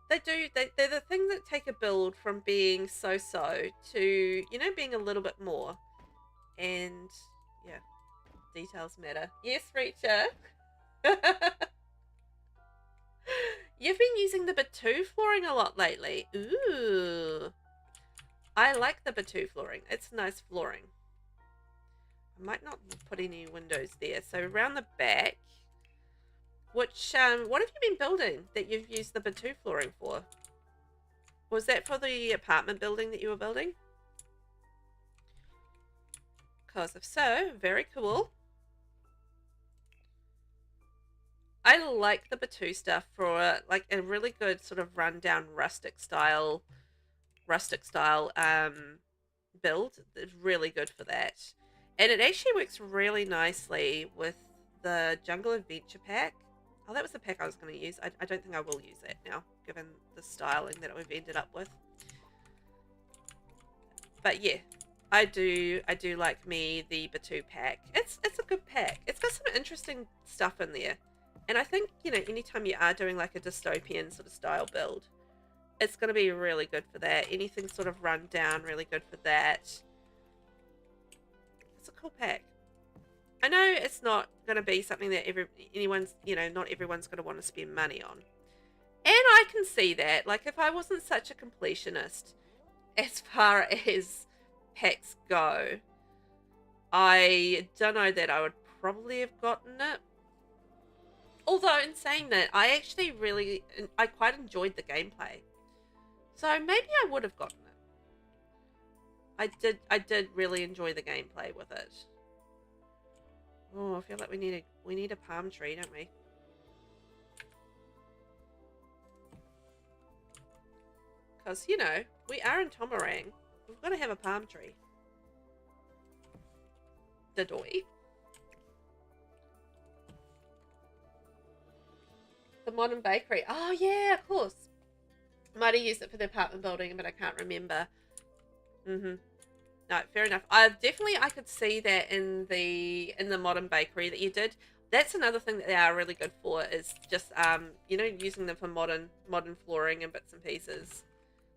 [SPEAKER 1] They do. They're the thing that take a build from being so-so to, you know, being a little bit more. And, yeah, details matter. Yes, Reacher. You've been using the Bistro flooring a lot lately. Ooh. I like the Bistro flooring. It's nice flooring. I might not put any windows there. So around the back, what have you been building that you've used the Bistro flooring for? Was that for the apartment building that you were building? Because if so, very cool. I like the Bistro stuff for like a really good sort of rundown rustic style build. It's really good for that. And it actually works really nicely with the Jungle Adventure pack. Oh, that was the pack I was going to use. I don't think I will use that now, given the styling that we've ended up with. But yeah, I do like me the Bistro pack. It's a good pack. It's got some interesting stuff in there. And I think, you know, anytime you are doing like a dystopian sort of style build, it's going to be really good for that. Anything sort of run down, really good for that. It's a cool pack. I know it's not going to be something that anyone's, you know, not everyone's going to want to spend money on. And I can see that. Like, if I wasn't such a completionist as far as packs go, I don't know that I would probably have gotten it. Although, in saying that, I quite enjoyed the gameplay. So maybe I would have gotten it. I did really enjoy the gameplay with it. Oh, I feel like we need a palm tree, don't we? Because, you know, we are in Tomarang. We've got to have a palm tree. Dadoy. The modern bakery. Oh, yeah, of course. Might have used it for the apartment building, but I can't remember. No, fair enough. I could see that in the modern bakery that you did. That's another thing that they are really good for, is just you know, using them for modern flooring and bits and pieces.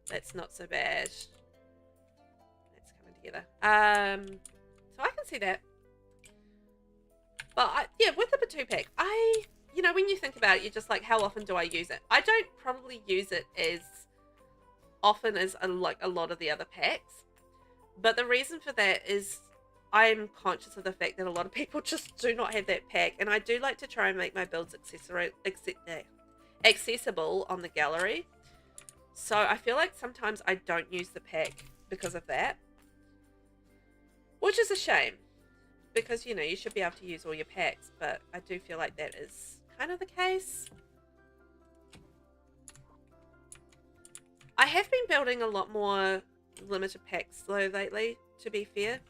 [SPEAKER 1] That's not so bad. That's coming together. So I can see that. But yeah, with the Bistro pack, you know, when you think about it, you're just like, how often do I use it? I don't probably use it as often as like a lot of the other packs. But the reason for that is I'm conscious of the fact that a lot of people just do not have that pack. And I do like to try and make my builds accessible on the gallery. So I feel like sometimes I don't use the pack because of that. Which is a shame. Because, you know, you should be able to use all your packs. But I do feel like that is kind of the case. I have been building a lot more limited packs though lately, to be fair.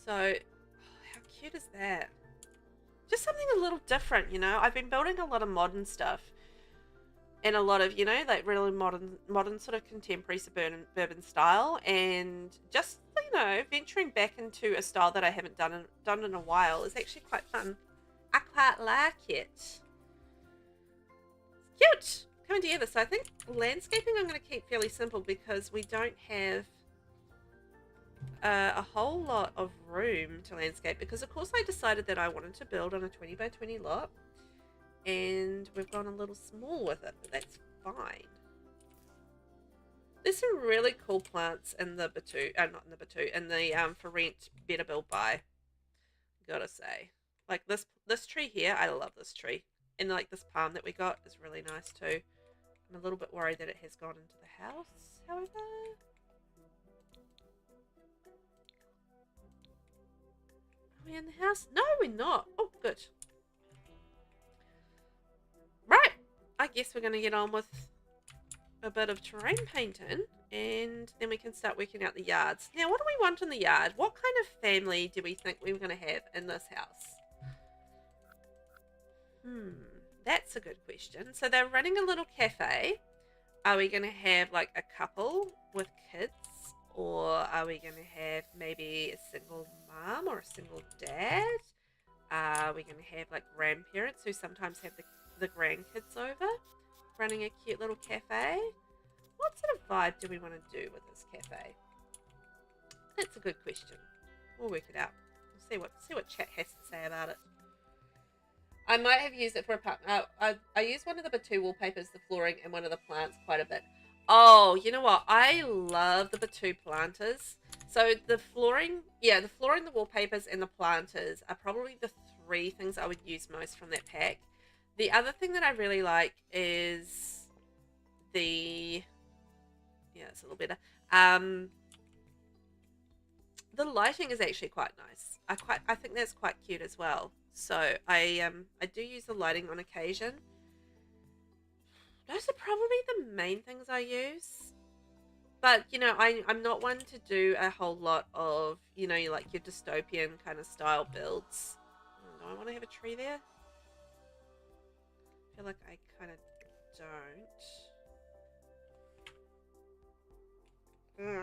[SPEAKER 1] So, how cute is that? Just something a little different, you know? I've been building a lot of modern stuff. And a lot of, you know, like really modern sort of contemporary suburban style. And just, you know, venturing back into a style that I haven't done in a while is actually quite fun. I quite like it. It's cute. Coming together. So I think landscaping I'm going to keep fairly simple because we don't have a whole lot of room to landscape, because of course I decided that I wanted to build on a 20 by 20 lot, and we've gone a little small with it, but that's fine. There's some really cool plants in the Batu, not in the Batu, in the for rent better build buy. Gotta say, like this tree here, I love this tree, and like this palm that we got is really nice too. I'm a little bit worried that it has gone into the house, however. Are we in the house? No, we're not. Oh, good. Right. I guess we're going to get on with a bit of terrain painting, and then we can start working out the yards. Now, what do we want in the yard? What kind of family do we think we're going to have in this house? That's a good question. So they're running a little cafe. Are we going to have like a couple with kids? Or are we going to have maybe a single mom or a single dad? Are we going to have like grandparents who sometimes have the grandkids over, running a cute little cafe? What sort of vibe do we want to do with this cafe? That's a good question. We'll work it out. We'll see what chat has to say about it. I might have used it for a partner. I used one of the Batu wallpapers, the flooring, and one of the plants quite a bit. Oh, you know what? I love the Batu planters. So the flooring, the flooring, the wallpapers, and the planters are probably the three things I would use most from that pack. The other thing that I really like is the, it's a little better. The lighting is actually quite nice. I think that's quite cute as well. So I do use the lighting on occasion. Those are probably the main things I use. But, you know, I'm not one to do a whole lot of, you know, like your dystopian kind of style builds. Do I want to have a tree there? I feel like I kind of don't.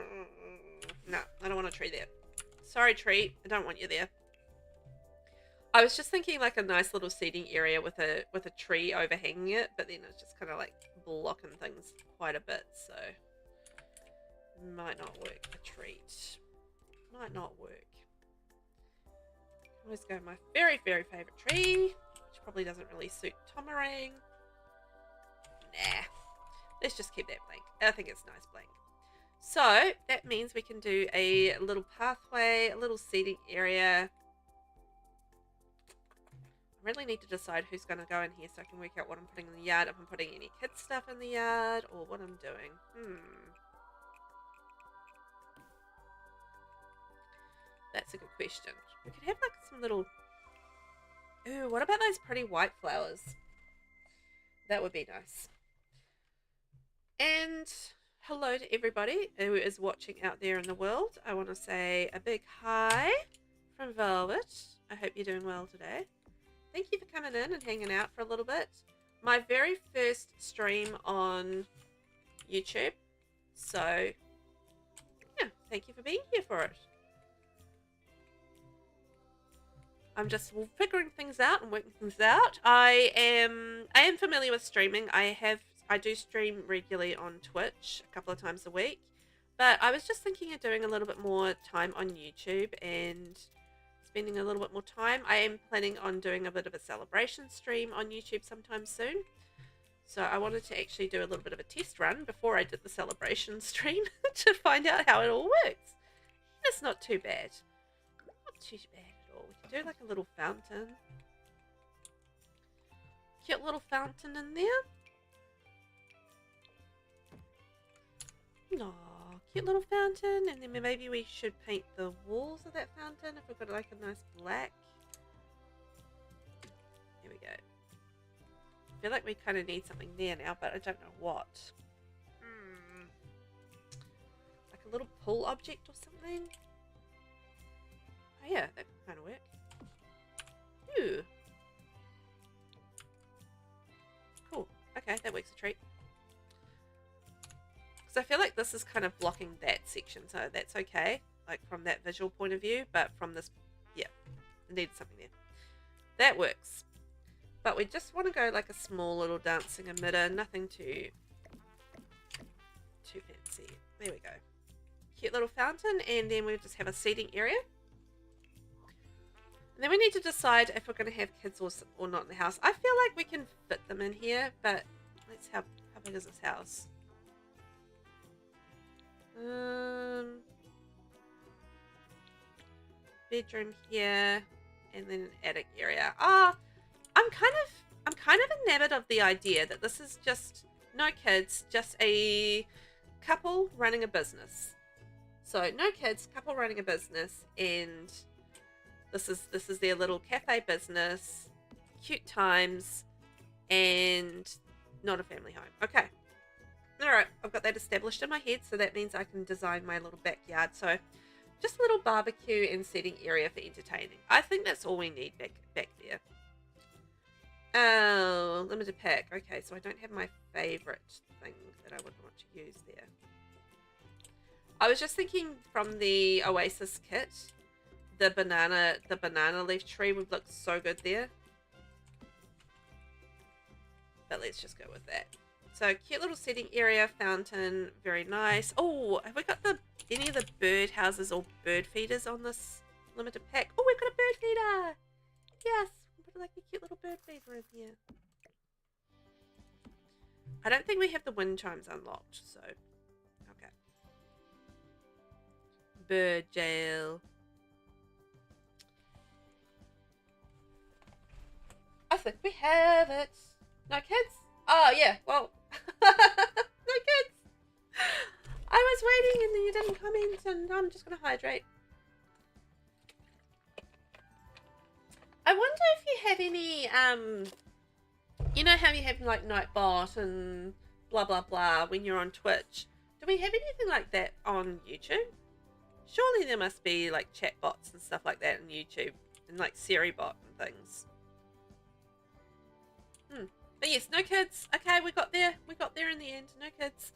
[SPEAKER 1] No, I don't want a tree there. Sorry, tree. I don't want you there. I was just thinking like a nice little seating area with a tree overhanging it, but then it's just kind of like blocking things quite a bit, so might not work. A treat might not work. Always go my very, very favorite tree, which probably doesn't really suit Tomarang. Nah, let's just keep that blank. I think it's nice blank. So that means we can do a little pathway, a little seating area. I really need to decide who's going to go in here so I can work out what I'm putting in the yard, if I'm putting any kids stuff in the yard, or what I'm doing. That's a good question. We could have like some little... Ooh, what about those pretty white flowers? That would be nice. And hello to everybody who is watching out there in the world. I want to say a big hi from Velvet. I hope you're doing well today. Thank you for coming in and hanging out for a little bit. My very first stream on YouTube. So, yeah, thank you for being here for it. I'm just figuring things out and working things out. I am familiar with streaming. I do stream regularly on Twitch a couple of times a week. But I was just thinking of doing a little bit more time on YouTube and spending a little bit more time. I am planning on doing a bit of a celebration stream on YouTube sometime soon. So I wanted to actually do a little bit of a test run before I did the celebration stream to find out how it all works. It's not too bad. Not too bad at all. We can do like a little fountain. Cute little fountain in there. Aww. Cute little fountain, and then maybe we should paint the walls of that fountain if we've got like a nice black. Here we go. I feel like we kind of need something there now, but I don't know what. Like a little pool object or something? Oh yeah, that could kind of work. Ooh. Cool. Okay, that works a treat. Because I feel like this is kind of blocking that section, so that's okay, like from that visual point of view, but from this, yeah, it needs something there. That works. But we just want to go like a small little dancing emitter, nothing too fancy. There we go. Cute little fountain, and then we'll just have a seating area. And then we need to decide if we're going to have kids or not in the house. I feel like we can fit them in here, but let's how big is this house? Bedroom here, and then an attic area. I'm kind of enamored of the idea that this is just no kids, just a couple running a business. So no kids, couple running a business, and this is their little cafe business, cute times, and not a family home. Okay. Alright, I've got that established in my head, so that means I can design my little backyard. So just a little barbecue and seating area for entertaining. I think that's all we need back there. Oh, limited pack. Okay, so I don't have my favorite thing that I would want to use there. I was just thinking from the Oasis kit, the banana leaf tree would look so good there. But let's just go with that. So cute little seating area, fountain, very nice. Oh, have we got any of the bird houses or bird feeders on this limited pack? Oh, we've got a bird feeder. Yes, put like a cute little bird feeder in here. I don't think we have the wind chimes unlocked, so okay. Bird jail. I think we have it. No kids? Oh yeah, well, no kids. I was waiting and then you didn't comment, and I'm just gonna hydrate. I wonder if you have any, you know how you have like Nightbot and blah blah blah when you're on Twitch. Do we have anything like that on YouTube? Surely there must be like chatbots and stuff like that on YouTube, and like SiriBot and things. But yes, no kids. Okay, we got there. We got there in the end. No kids.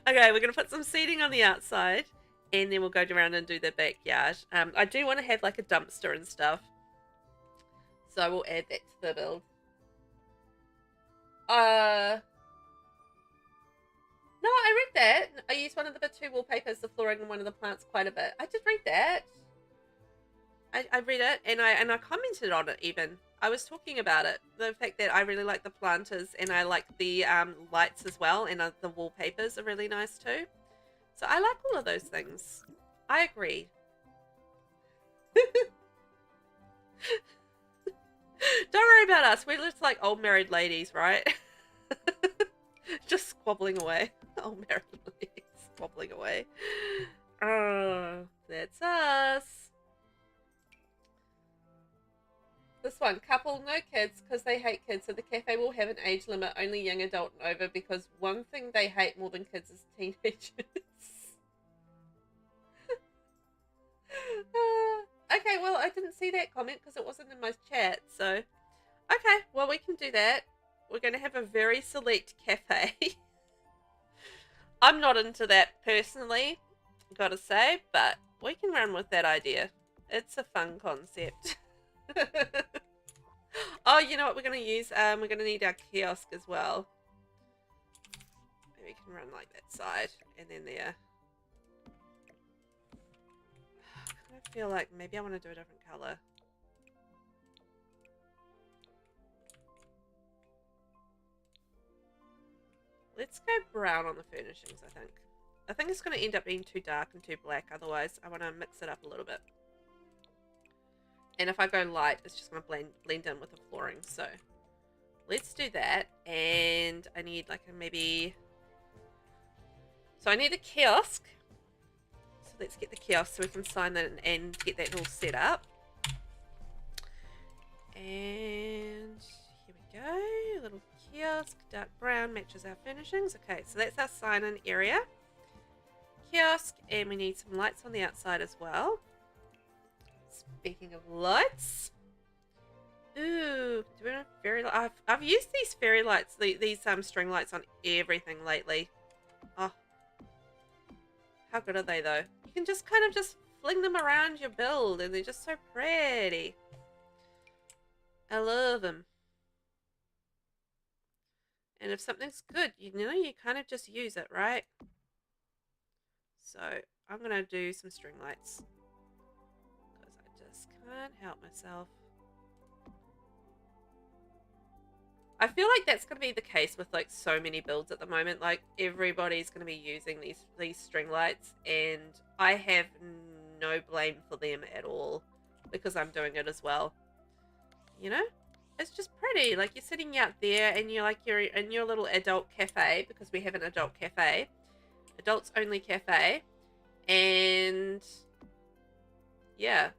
[SPEAKER 1] Okay, we're going to put some seating on the outside, and then we'll go around and do the backyard. I do want to have like a dumpster and stuff, so we'll add that to the build. No, I read that. I used one of the two wallpapers, the flooring, and one of the plants quite a bit. I did read that. I read it, and I commented on it even. I was talking about it. The fact that I really like the planters, and I like the lights as well, and the wallpapers are really nice too. So I like all of those things. I agree. Don't worry about us. We're just like old married ladies, right? Just squabbling away. Old married ladies squabbling away. That's us. This one, couple, no kids, because they hate kids, so the cafe will have an age limit, only young adult and over, because one thing they hate more than kids is teenagers. Okay, well, I didn't see that comment because it wasn't in my chat, so... Okay, well, we can do that. We're going to have a very select cafe. I'm not into that, personally, gotta say, but we can run with that idea. It's a fun concept. Oh, you know what we're going to use? We're going to need our kiosk as well. Maybe we can run like that side and then there. I kind of feel like maybe I want to do a different color. Let's go brown on the furnishings, I think. I think it's going to end up being too dark and too black, otherwise I want to mix it up a little bit. And if I go light, it's just going to blend in with the flooring. So let's do that. And I need like a maybe... So I need a kiosk. So let's get the kiosk so we can sign that and get that all set up. And here we go. A little kiosk. Dark brown matches our furnishings. Okay, so that's our sign-in area. kiosk, and we need some lights on the outside as well. Speaking of lights, ooh, do we have fairy lights? I've used these fairy lights, these string lights on everything lately. Oh, how good are they though? You can just kind of just fling them around your build, and they're just so pretty. I love them. And if something's good, you know, you kind of just use it, right? So I'm going to do some string lights because I just can't help myself. I feel like that's going to be the case with like so many builds at the moment. Like everybody's going to be using these string lights, and I have no blame for them at all because I'm doing it as well. You know? It's just pretty. Like you're sitting out there and you're in your little adult cafe, because we have an adult cafe, adults only cafe, and yeah,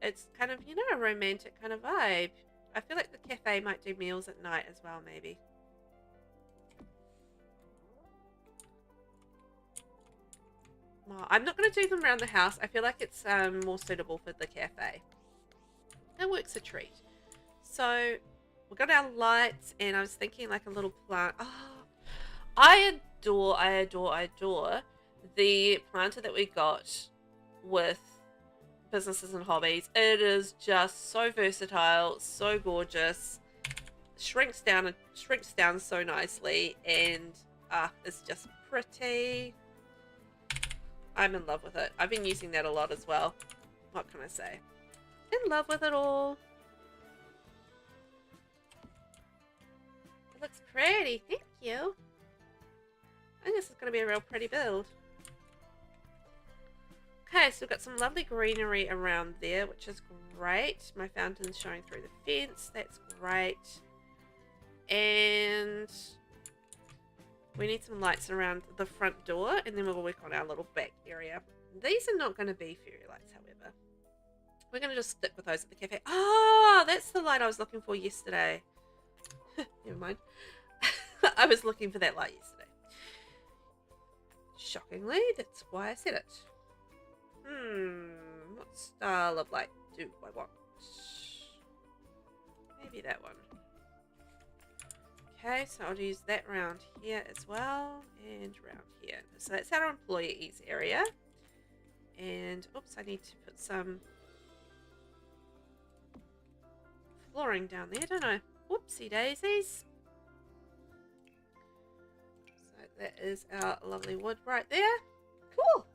[SPEAKER 1] it's kind of, you know, a romantic kind of vibe. I feel like the cafe might do meals at night as well, maybe. Well, I'm not going to do them around the house. I feel like it's more suitable for the cafe. That works a treat. So we got our lights, and I was thinking like a little plant. Oh, I adore the planter that we got with Businesses and Hobbies. It is just so versatile, so gorgeous, shrinks down so nicely, and it's just pretty. I'm in love with it. I've been using that a lot as well. What can I say? In love with it all. It looks pretty. Thank you. I think this is going to be a real pretty build. Okay, so we've got some lovely greenery around there, which is great. My fountain's showing through the fence. That's great. And we need some lights around the front door, and then we'll work on our little back area. These are not going to be fairy lights, however. We're going to just stick with those at the cafe. Oh, that's the light I was looking for yesterday. Never mind. I was looking for that light yesterday. Shockingly, that's why I said it. What style of light do I want? Maybe that one. Okay, so I'll use that round here as well, and round here. So that's our employees area. And oops, I need to put some flooring down there, don't I? Whoopsie daisies. So that is our lovely wood right there. Cool.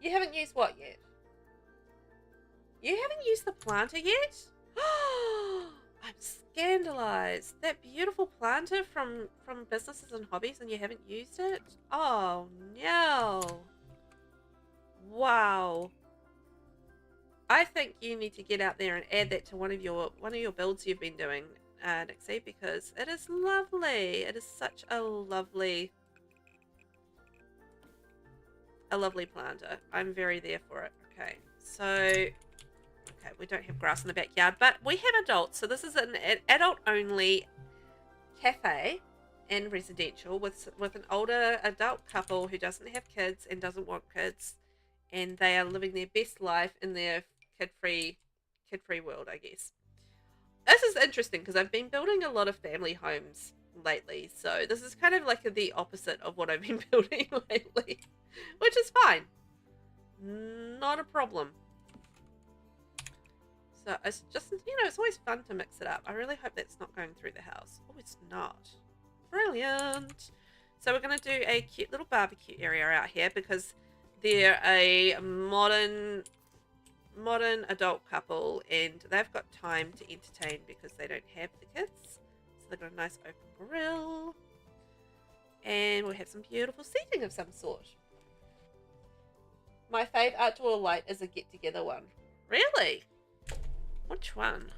[SPEAKER 1] You haven't used what yet? You haven't used the planter yet? I'm scandalized. That beautiful planter from Businesses and Hobbies, and you haven't used it? Oh no. Wow. I think you need to get out there and add that to one of your builds you've been doing, Nixie, because it is lovely. It is such a lovely planter. I'm very there for it. Okay, so okay, we don't have grass in the backyard, but we have adults. So this is an adult-only cafe and residential with an older adult couple who doesn't have kids and doesn't want kids, and they are living their best life in their kid-free world, I guess. This is interesting because I've been building a lot of family homes lately, so this is kind of like the opposite of what I've been building lately, which is fine. Not a problem. So it's just, you know, it's always fun to mix it up. I really hope that's not going through the house. Oh, it's not. Brilliant. So we're going to do a cute little barbecue area out here because they're a modern adult couple, and they've got time to entertain because they don't have the kids. So they've got a nice open grill, and we'll have some beautiful seating of some sort. My fave outdoor light is a get-together one. Really? Which one?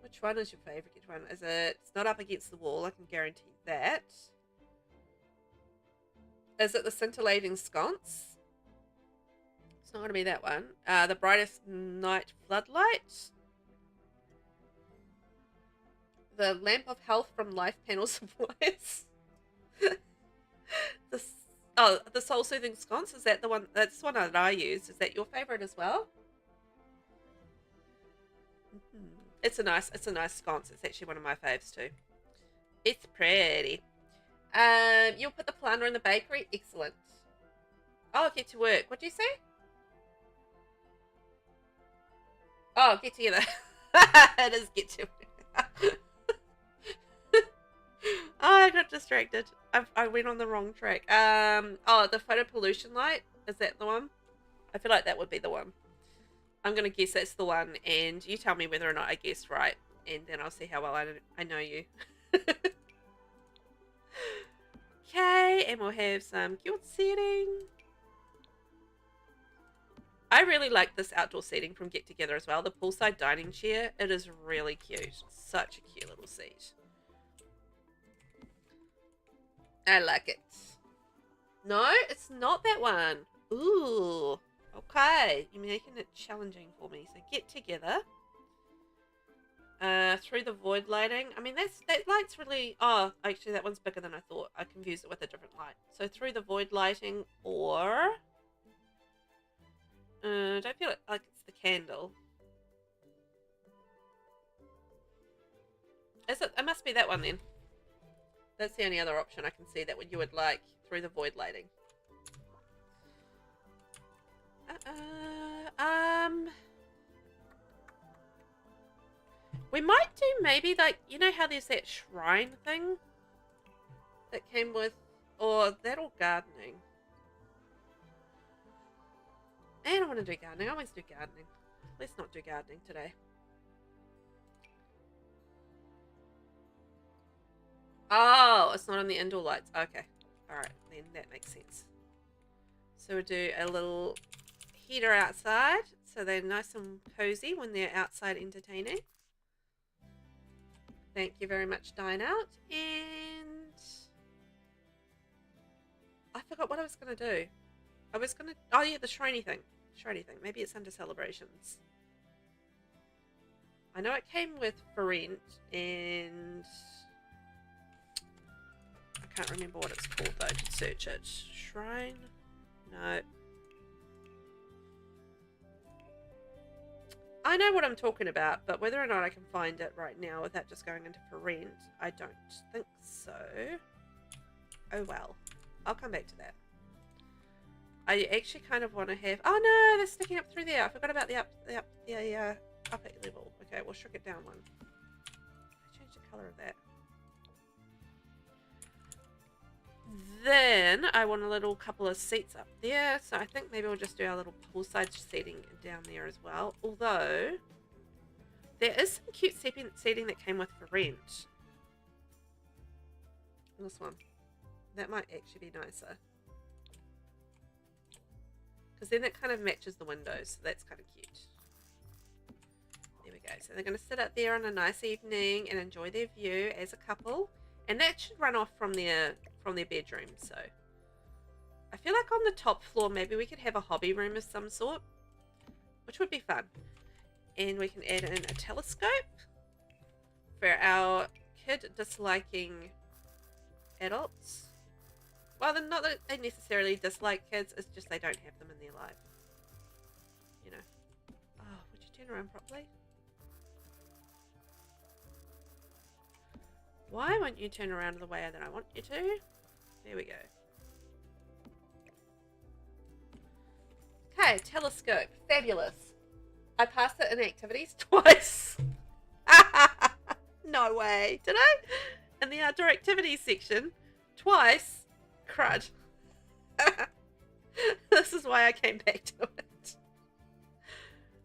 [SPEAKER 1] Which one is your favorite one? Is it? It's not up against the wall, I can guarantee that. Is it the scintillating sconce? It's not going to be that one. The brightest night floodlight. The lamp of health from Life Panel Supplies. The, oh, the Soul Soothing Sconce, is that the one? That's the one that I used. Is that your favorite as well? It's a nice sconce. It's actually one of my faves too. It's pretty. You'll put the planter in the bakery. Excellent. Oh, get to work. What do you say? Oh, get together. It is get to work. Oh, I got distracted. I went on the wrong track. Oh, the photo pollution light. Is that the one? I feel like that would be the one. I'm going to guess that's the one, and you tell me whether or not I guessed right, and then I'll see how well I know you. Okay, and we'll have some guild seating. I really like this outdoor seating from Get Together as well. The poolside dining chair, it is really cute. Such a cute little seat. I like it. No, it's not that one. Ooh, okay. You're making it challenging for me. So Get Together. Through the void lighting. I mean, that light's really... Oh, actually, that one's bigger than I thought. I confused it with a different light. So through the void lighting, or... don't feel like it's the candle. Is it? It must be that one then. That's the only other option I can see that you would like, through the void lighting. We might do maybe like, you know how there's that shrine thing that came with, or that or gardening. I don't want to do gardening. I always do gardening. Let's not do gardening today. Oh, it's not on the indoor lights. Okay. Alright, then that makes sense. So we'll do a little heater outside, so they're nice and cozy when they're outside entertaining. Thank you very much, Dine Out. And I forgot what I was going to do. I was going to... Oh, yeah, the shriney thing. Shriney thing. Maybe it's under celebrations. I know it came with for rent, and... I can't remember what it's called, though. I could search it. Shrine? No. I know what I'm talking about, but whether or not I can find it right now without just going into for rent, I don't think so. Oh well. I'll come back to that. I actually kind of want to have... Oh no, they're sticking up through there. I forgot about the upper level. Okay, we'll shrink it down one. Change the colour of that. Then I want a little couple of seats up there, so I think maybe we'll just do our little poolside seating down there as well. Although there is some cute seating that came with for rent. This one, that might actually be nicer because then it kind of matches the windows, so that's kind of cute. There we go. So they're going to sit up there on a nice evening and enjoy their view as a couple, and that should run off from their bedroom. So I feel like on the top floor maybe we could have a hobby room of some sort, which would be fun. And we can add in a telescope for our kid disliking adults. Well, they're not that they necessarily dislike kids, it's just they don't have them in their life, you know. Oh, would you turn around properly? Why won't you turn around the way that I want you to? There we go. Okay, telescope. Fabulous. I passed it in activities twice. No way. Did I? In the outdoor activities section. Twice. Crud. This is why I came back to it.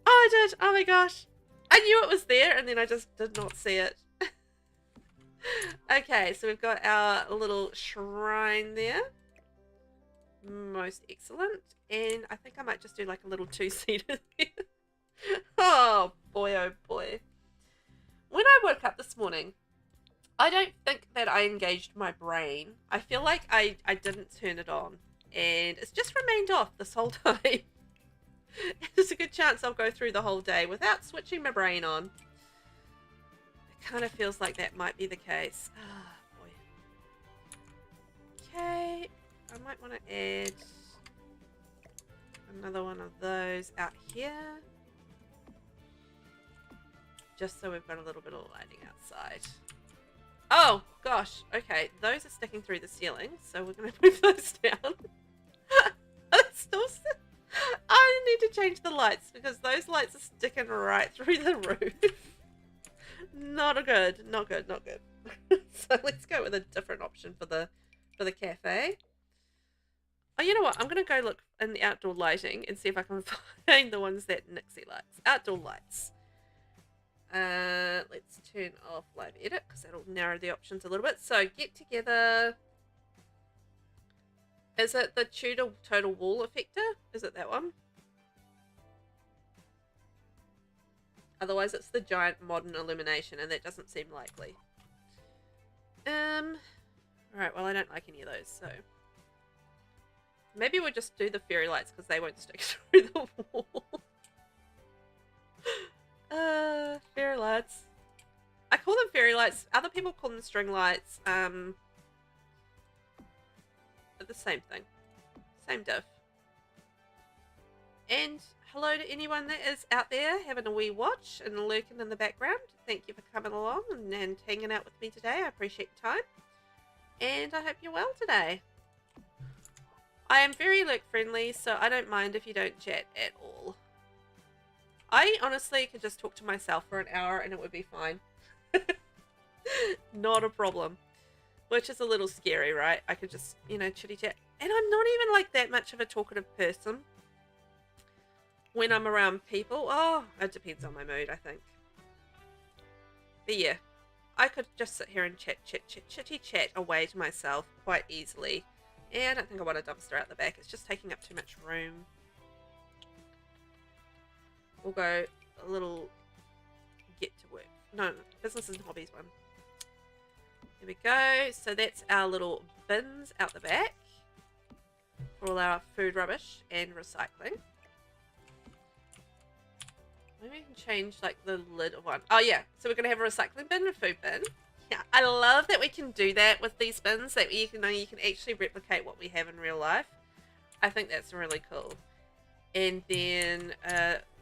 [SPEAKER 1] Oh, I did. Oh my gosh. I knew it was there and then I just did not see it. Okay, so we've got our little shrine there. Most excellent. And I think I might just do like a little two-seater there. Oh boy, oh boy. When I woke up this morning, I don't think that I engaged my brain. I feel like I didn't turn it on. And it's just remained off this whole time. There's a good chance I'll go through the whole day without switching my brain on. Kind of feels like that might be the case. Oh boy. Okay, I might want to add another one of those out here. Just so we've got a little bit of lighting outside. Oh, gosh. Okay, those are sticking through the ceiling, so we're going to move those down. I need to change the lights because those lights are sticking right through the roof. Not good. Not good. Not good. So let's go with a different option for the cafe. Oh, you know what? I'm going to go look in the outdoor lighting and see if I can find the ones that Nixie likes. Outdoor lights. Let's turn off live edit because that'll narrow the options a little bit. So get together. Is it the Tudor total wall effector? Is it that one? Otherwise it's the giant modern illumination and that doesn't seem likely. Alright, well I don't like any of those, so maybe we'll just do the fairy lights because they won't stick through the wall. Fairy lights. I call them fairy lights. Other people call them string lights. But the same thing. Same diff. And hello to anyone that is out there having a wee watch and lurking in the background. Thank you for coming along and hanging out with me today. I appreciate your time. And I hope you're well today. I am very lurk friendly, so I don't mind if you don't chat at all. I honestly could just talk to myself for an hour and it would be fine. Not a problem. Which is a little scary, right? I could just, you know, chitty chat. And I'm not even like that much of a talkative person when I'm around people. Oh, it depends on my mood, I think. But yeah, I could just sit here and chitty chat away to myself quite easily. And I don't think I want a dumpster out the back. It's just taking up too much room. We'll go a little get to work. No, business and hobbies one. There we go. So that's our little bins out the back for all our food rubbish and recycling. Maybe we can change like the lid of one. Oh yeah, so we're going to have a recycling bin and a food bin. Yeah, I love that we can do that with these bins, that you can actually replicate what we have in real life. I think that's really cool. And then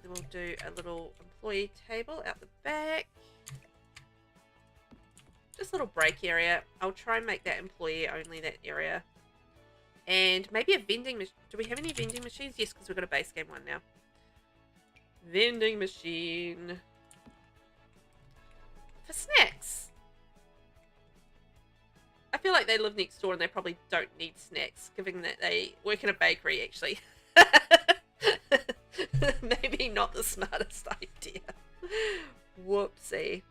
[SPEAKER 1] we'll do a little employee table out the back. Just a little break area. I'll try and make that employee only, that area. And maybe a vending machine. Do we have any vending machines? Yes, because we've got a base game one now. Vending machine. For snacks. I feel like they live next door and they probably don't need snacks, given that they work in a bakery, actually. Maybe not the smartest idea. Whoopsie.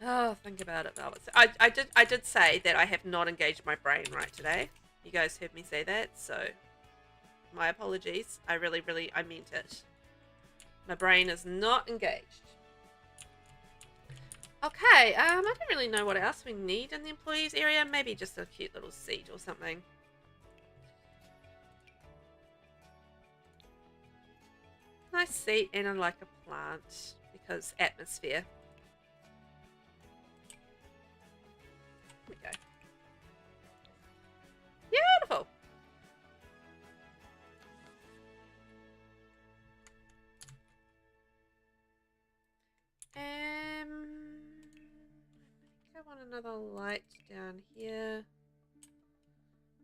[SPEAKER 1] Oh, think about it, Velvet. I did say that I have not engaged my brain right today. You guys heard me say that, so my apologies. I meant it. My brain is not engaged. Okay, I don't really know what else we need in the employees area. Maybe just a cute little seat or something. Nice seat, and I like a plant because atmosphere. There we go. Beautiful. I want another light down here,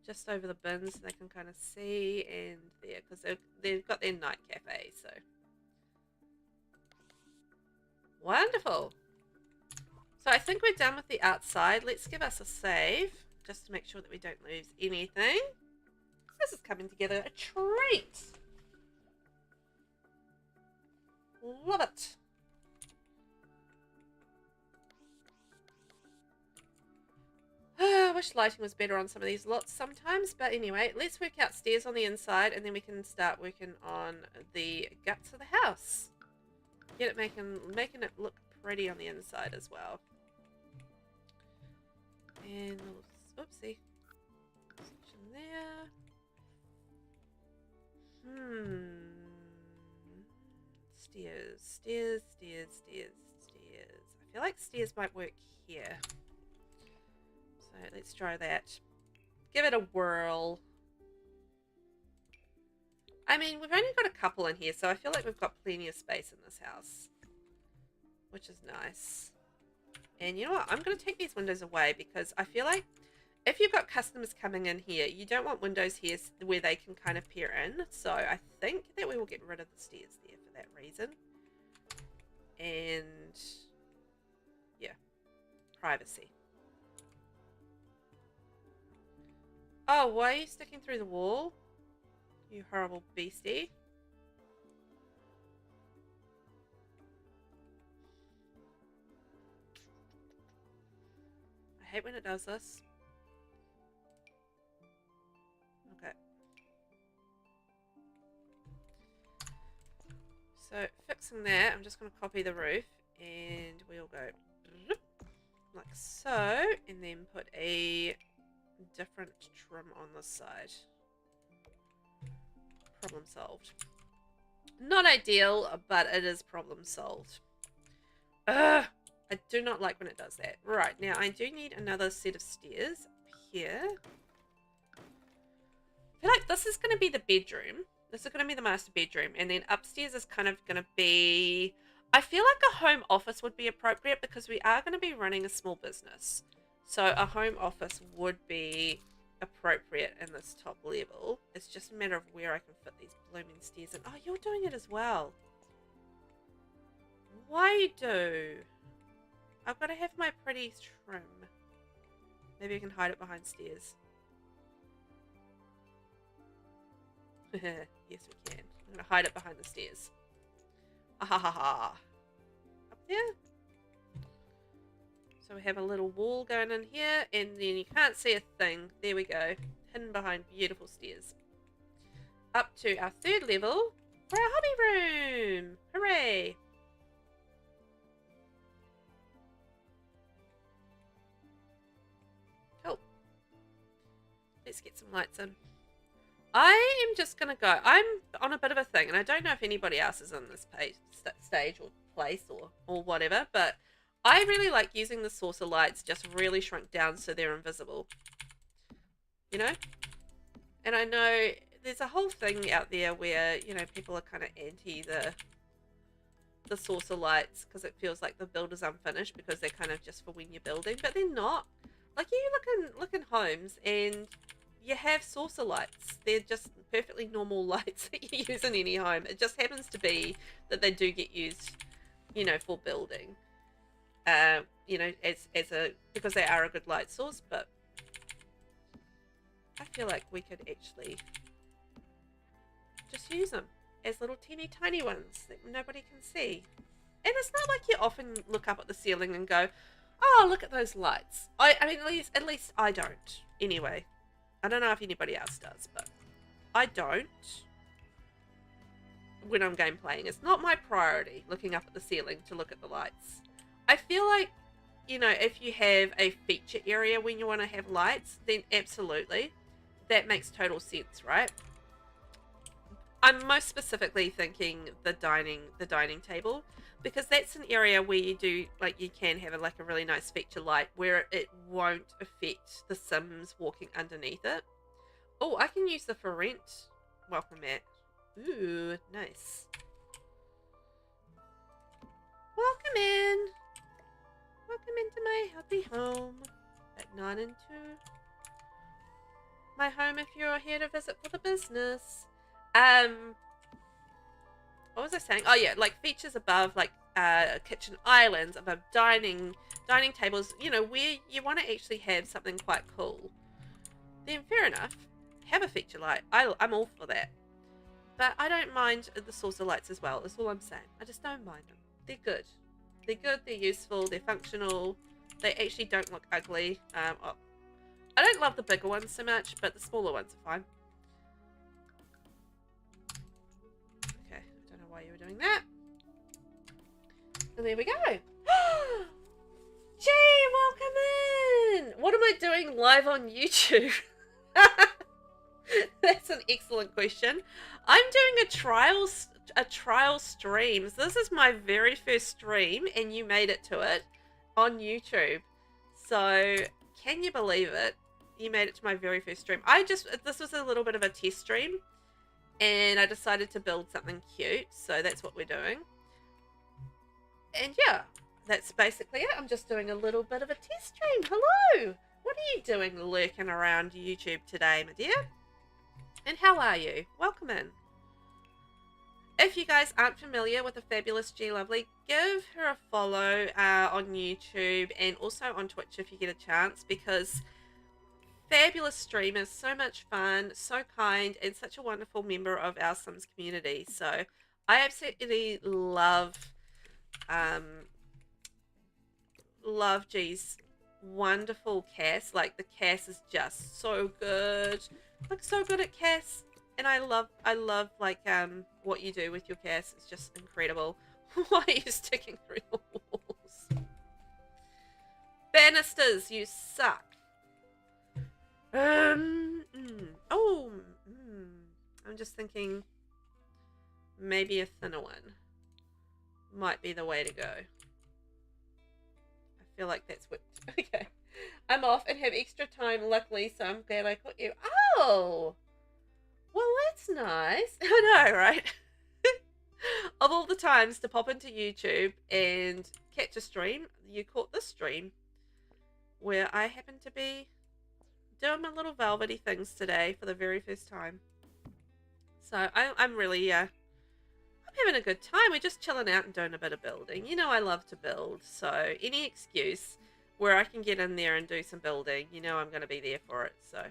[SPEAKER 1] just over the bins so they can kind of see, and there, because they've got their night cafe, so. Wonderful. So I think we're done with the outside. Let's give us a save, just to make sure that we don't lose anything. This is coming together a treat. Love it. I wish lighting was better on some of these lots sometimes, but anyway, let's work out stairs on the inside and then we can start working on the guts of the house. Get it making it look pretty on the inside as well. And oopsie. Section there. Stairs. I feel like stairs might work here. So let's try that. Give it a whirl. I mean, we've only got a couple in here, so I feel like we've got plenty of space in this house, which is nice. And you know what? I'm going to take these windows away because I feel like if you've got customers coming in here, you don't want windows here where they can kind of peer in. So I think that we will get rid of the stairs there for that reason. And yeah, privacy. Oh, why are you sticking through the wall? You horrible beastie. I hate when it does this. Okay. So, fixing that, I'm just going to copy the roof. And we'll go like so. And then put a different trim on this side. Problem solved. Not ideal, but it is problem solved. Ugh, I do not like when it does that. Right, now I do need another set of stairs up here. I feel like this is going to be the bedroom. This is going to be the master bedroom. And then upstairs is kind of going to be... I feel like a home office would be appropriate because we are going to be running a small business. So a home office would be appropriate in this top level. It's just a matter of where I can fit these blooming stairs in. Oh, you're doing it as well. Why you do? I've got to have my pretty trim. Maybe I can hide it behind stairs. Yes, we can. I'm going to hide it behind the stairs. Ah ha ha ha. Up there. So we have a little wall going in here, and then you can't see a thing. There we go. Hidden behind beautiful stairs. Up to our third level for our hobby room. Hooray! Cool. Let's get some lights in. I am just going to go. I'm on a bit of a thing, and I don't know if anybody else is in this stage or place or whatever, but I really like using the saucer lights just really shrunk down so they're invisible. You know? And I know there's a whole thing out there where, you know, people are kind of anti the saucer lights because it feels like the build is unfinished because they're kind of just for when you're building, but they're not. Like, you look in homes and you have saucer lights. They're just perfectly normal lights that you use in any home. It just happens to be that they do get used, you know, for building. You know, because they are a good light source, but I feel like we could actually just use them as little teeny tiny ones that nobody can see. And it's not like you often look up at the ceiling and go, oh, look at those lights. I mean, at least I don't. Anyway, I don't know if anybody else does, but I don't when I'm game playing. It's not my priority looking up at the ceiling to look at the lights. I feel like, you know, if you have a feature area when you want to have lights, then absolutely. That makes total sense, right? I'm most specifically thinking the dining table, because that's an area where you do, like, you can have a really nice feature light where it won't affect the Sims walking underneath it. Oh, I can use the for rent welcome mat. Ooh, nice. Welcome in. Welcome into my happy home at 9 and 2. My home if you're here to visit for the business. What was I saying? Oh yeah, like features above, like kitchen islands, above dining tables, you know, where you want to actually have something quite cool. Then fair enough. Have a feature light. I'm all for that. But I don't mind the saucer lights as well, is all I'm saying. I just don't mind them. They're good. They're good, they're useful, they're functional, they actually don't look ugly. I don't love the bigger ones so much, but the smaller ones are fine. Okay, I don't know why you were doing that. And there we go. Gee, welcome in! What am I doing live on YouTube? That's an excellent question. I'm doing a trial stream. So this is my very first stream and you made it to it on YouTube. So can you believe it? You made it to my very first stream. This was a little bit of a test stream, and I decided to build something cute, so that's what we're doing. And yeah, that's basically it. I'm just doing a little bit of a test stream. Hello! What are you doing lurking around YouTube today, my dear? And how are you? Welcome in. If you guys aren't familiar with the fabulous G Lovely, give her a follow on YouTube and also on Twitch if you get a chance, because fabulous streamer, so much fun, so kind, and such a wonderful member of our Sims community. So I absolutely love G's wonderful cast. Like, the cast is just so good, like so good at cast. And I love like what you do with your cast. It's just incredible. Why are you sticking through the walls? Banisters, you suck. I'm just thinking maybe a thinner one might be the way to go. I feel like that's what. Okay, I'm off and have extra time, luckily, so I'm glad I caught you. Oh. Well, that's nice. I know, right? Of all the times to pop into YouTube and catch a stream, you caught this stream where I happen to be doing my little velvety things today for the very first time. So I'm really, I'm having a good time. We're just chilling out and doing a bit of building. You know I love to build, so any excuse where I can get in there and do some building, you know I'm going to be there for it, so...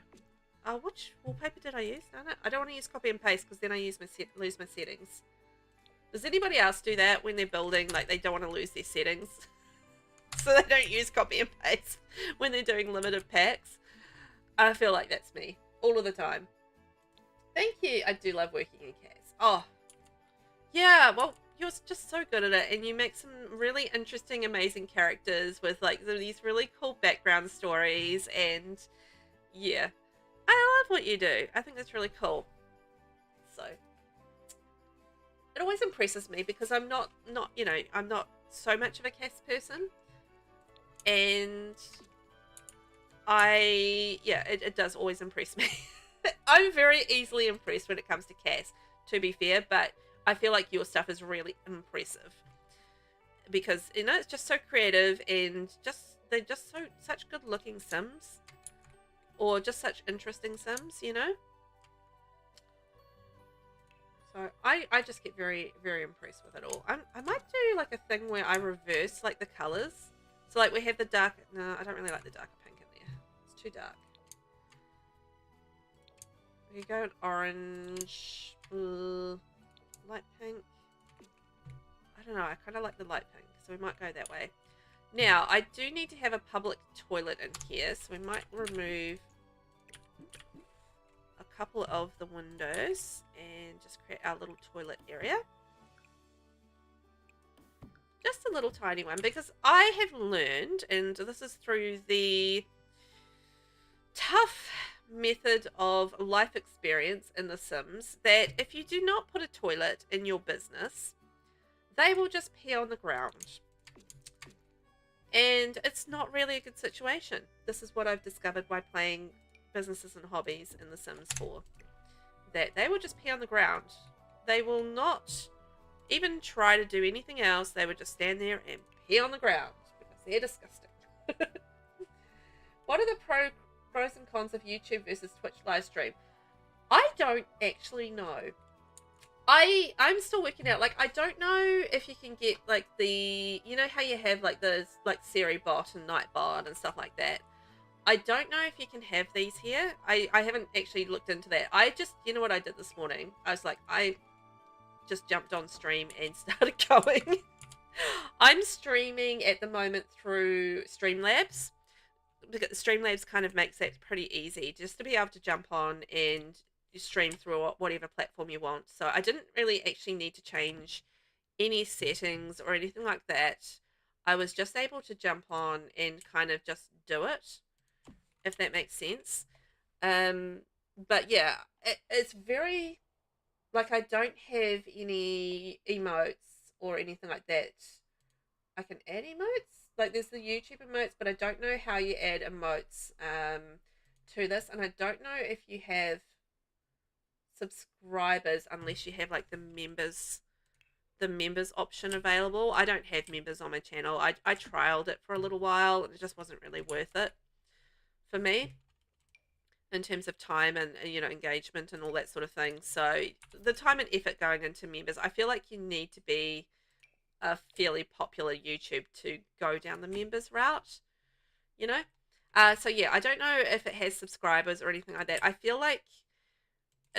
[SPEAKER 1] which wallpaper did I use? I don't want to use copy and paste because then I lose my settings. Does anybody else do that when they're building? Like, they don't want to lose their settings, so they don't use copy and paste when they're doing limited packs. I feel like that's me all of the time. Thank you. I do love working in CAS. Oh, yeah. Well, you're just so good at it, and you make some really interesting, amazing characters with like these really cool background stories, and yeah. I love what you do. I think that's really cool. So it always impresses me because I'm not you know, I'm not so much of a CAS person, and it does always impress me. I'm very easily impressed when it comes to CAS, to be fair, but I feel like your stuff is really impressive because, you know, it's just so creative, and they're just such good looking Sims. Or just such interesting Sims, you know? So I just get very, very impressed with it all. I might do like a thing where I reverse like the colours. So like we have the dark... No, I don't really like the darker pink in there. It's too dark. We go an orange, light pink. I don't know, I kind of like the light pink, so we might go that way. Now, I do need to have a public toilet in here, so we might remove a couple of the windows and just create our little toilet area. Just a little tiny one, because I have learned, and this is through the tough method of life experience in The Sims, that if you do not put a toilet in your business, they will just pee on the ground. And it's not really a good situation. This is what I've discovered by playing businesses and hobbies in The Sims 4. That they will just pee on the ground. They will not even try to do anything else. They would just stand there and pee on the ground because they're disgusting. What are the pros and cons of YouTube versus Twitch live stream? I don't actually know. I'm still working out, like, I don't know if you can get, like, the, you know how you have, like, those, like, Siri bot and Nightbot and stuff like that. I don't know if you can have these here. I haven't actually looked into that. I just, you know what I did this morning? I was like, I just jumped on stream and started going. I'm streaming at the moment through Streamlabs, because Streamlabs kind of makes that pretty easy, just to be able to jump on and you stream through whatever platform you want. So I didn't really actually need to change any settings or anything like that. I was just able to jump on and kind of just do it, if that makes sense. But yeah, it's very, like, I don't have any emotes or anything like that. I can add emotes? like there's the YouTube emotes, but I don't know how you add emotes to this, and I don't know if you have subscribers unless you have like the members option available. I don't have members on my channel. I trialed it for a little while and it just wasn't really worth it for me in terms of time and you know, engagement and all that sort of thing. So the time and effort going into members, I feel like you need to be a fairly popular YouTube to go down the members route, you know. So yeah, I don't know if it has subscribers or anything like that. I feel like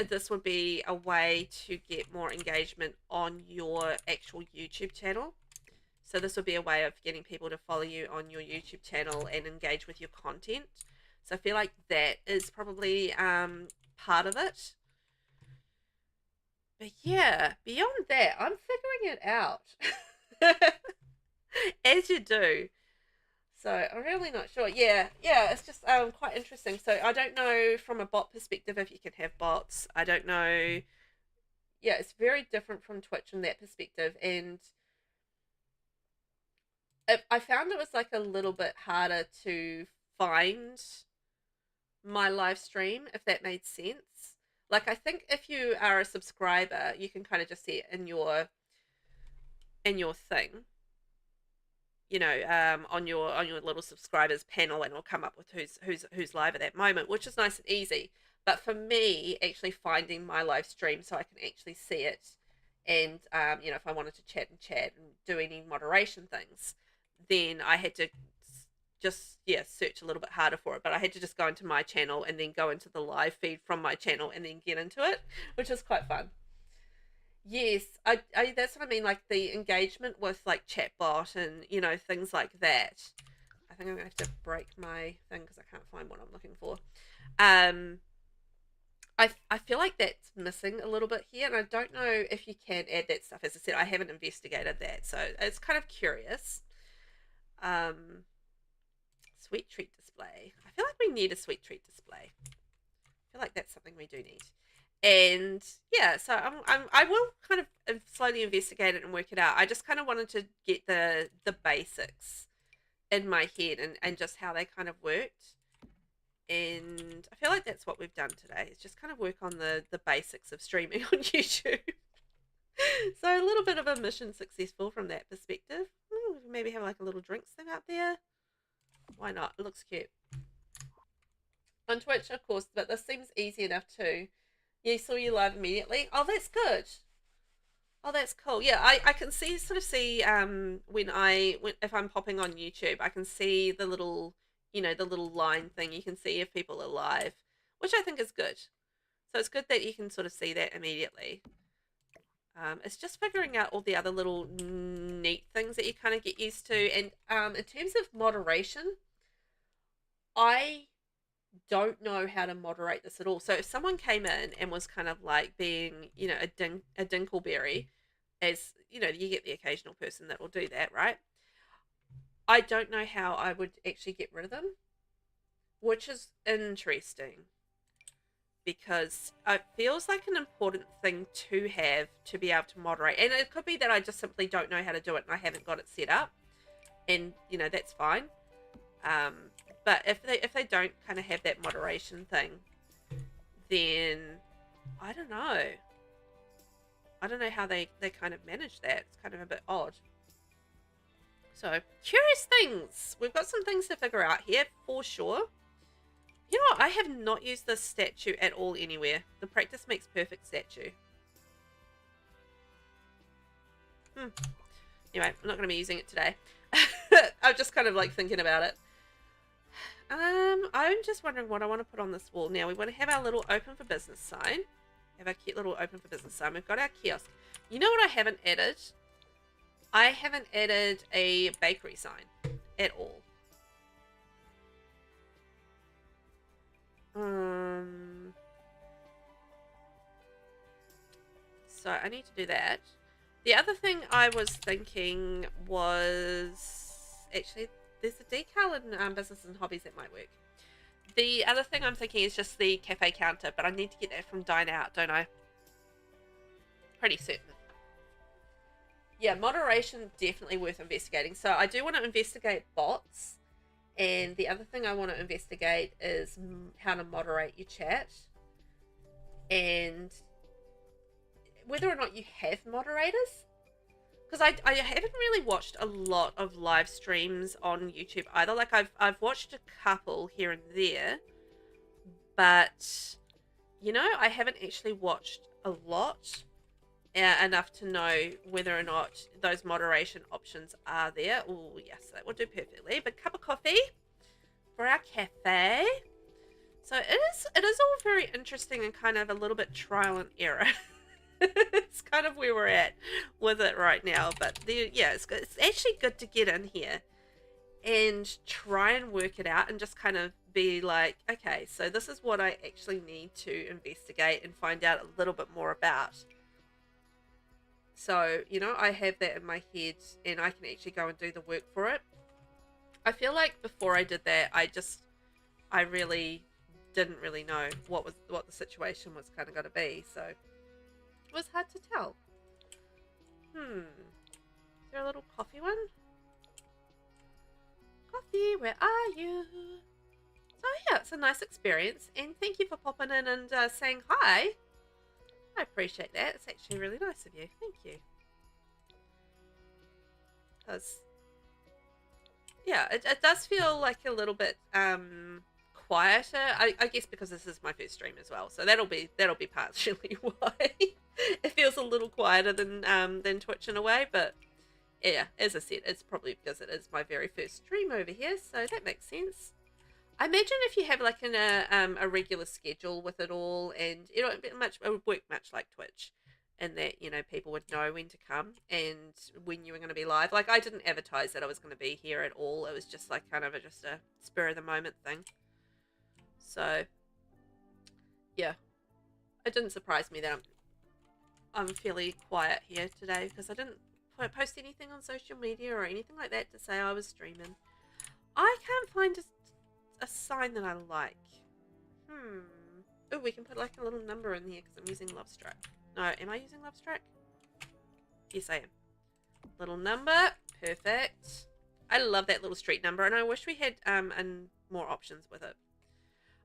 [SPEAKER 1] this would be a way to get more engagement on your actual YouTube channel. So this would be a way of getting people to follow you on your YouTube channel and engage with your content. So I feel like that is probably part of it. But yeah, beyond that, I'm figuring it out. As you do. So I'm really not sure. Yeah, it's just quite interesting. So I don't know from a bot perspective if you can have bots. I don't know. Yeah, it's very different from Twitch in that perspective. And I found it was like a little bit harder to find my live stream, if that made sense. Like, I think if you are a subscriber, you can kind of just see it in your thing, you know, on your little subscribers panel, and it'll come up with who's live at that moment, which is nice and easy. But for me, actually finding my live stream so I can actually see it, and you know, if I wanted to chat and do any moderation things, then I had to just search a little bit harder for it. But I had to just go into my channel and then go into the live feed from my channel and then get into it, which was quite fun. Yes, I that's what I mean, like the engagement with like chatbot and you know, things like that. I think I'm gonna have to break my thing because I can't find what I'm looking for. I feel like that's missing a little bit here, and I don't know if you can add that stuff. As I said, I haven't investigated that, so it's kind of curious. Sweet treat display. I feel like we need a sweet treat display. I feel like that's something we do need. And yeah, so I will kind of slowly investigate it and work it out. I just kind of wanted to get the basics in my head and just how they kind of worked. And I feel like that's what we've done today. It's just kind of work on the basics of streaming on YouTube. So a little bit of a mission successful from that perspective. Maybe have like a little drinks thing up there. Why not? It looks cute. On Twitch, of course, but this seems easy enough too. Yeah, saw you live immediately. Oh, that's good. Oh, that's cool. Yeah, I can sort of see if I'm popping on YouTube, I can see the little, you know, the little line thing. You can see if people are live, which I think is good. So it's good that you can sort of see that immediately. It's just figuring out all the other little neat things that you kind of get used to. And in terms of moderation, I don't know how to moderate this at all. So if someone came in and was kind of like being, you know, a dinkleberry, as you know, you get the occasional person that will do that, right? I don't know how I would actually get rid of them, which is interesting because it feels like an important thing to have to be able to moderate. And it could be that I just simply don't know how to do it and I haven't got it set up, and you know, that's fine. But if they don't kind of have that moderation thing, then I don't know. I don't know how they kind of manage that. It's kind of a bit odd. So, curious things. We've got some things to figure out here for sure. You know what? I have not used this statue at all anywhere. The practice makes perfect statue. Anyway, I'm not going to be using it today. I'm just kind of like thinking about it. I'm just wondering what I want to put on this wall. Now, we want to have our little open for business sign. Have our cute little open for business sign. We've got our kiosk. You know what I haven't added? I haven't added a bakery sign at all. So I need to do that. The other thing I was thinking was actually there's a decal in business and hobbies that might work. The other thing I'm thinking is just the cafe counter, but I need to get that from Dine Out, don't I? Pretty certain. Yeah, moderation definitely worth investigating. So I do want to investigate bots, and the other thing I want to investigate is how to moderate your chat, and whether or not you have moderators. Because I haven't really watched a lot of live streams on YouTube either. Like I've watched a couple here and there, but you know, I haven't actually watched a lot enough to know whether or not those moderation options are there. Oh yes, that would do perfectly. But cup of coffee for our cafe. So it is all very interesting and kind of a little bit trial and error. It's kind of where we're at with it right now. But yeah, it's actually good to get in here and try and work it out and just kind of be like, okay, so this is what I actually need to investigate and find out a little bit more about. So, you know, I have that in my head and I can actually go and do the work for it. I feel like before I did that, I really didn't really know what the situation was kind of going to be. So it was hard to tell. Is there a little coffee one? Coffee, where are you? So yeah, it's a nice experience, and thank you for popping in and saying hi. I appreciate that. It's actually really nice of you. Thank you. Because yeah, it does feel like a little bit quieter. I guess because this is my first stream as well, so that'll be partially why it feels a little quieter than Twitch in a way. But yeah, as I said, it's probably because it is my very first stream over here, so that makes sense. I imagine if you have like a regular schedule with it all, and you know, it would work much like Twitch, and that, you know, people would know when to come and when you were going to be live. Like I didn't advertise that I was going to be here at all. It was just like kind of just a spur of the moment thing. So yeah, it didn't surprise me that I'm fairly quiet here today because I didn't post anything on social media or anything like that to say I was streaming. I can't find a sign that I like. Oh, we can put like a little number in here because I'm using Lovestruck. No, am I using Lovestruck? Yes, I am. Little number. Perfect. I love that little street number, and I wish we had and more options with it.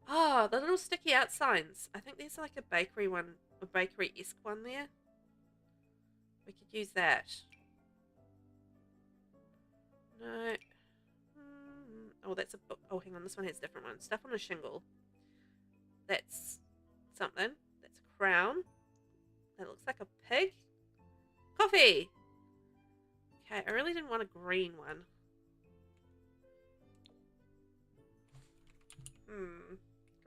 [SPEAKER 1] Oh, the little sticky out signs. I think there's like a bakery one, a bakery-esque one there. We could use that. No. Oh, that's a book. Oh, hang on. This one has different ones. Stuff on a shingle. That's something. That's a crown. That looks like a pig. Coffee. Okay, I really didn't want a green one.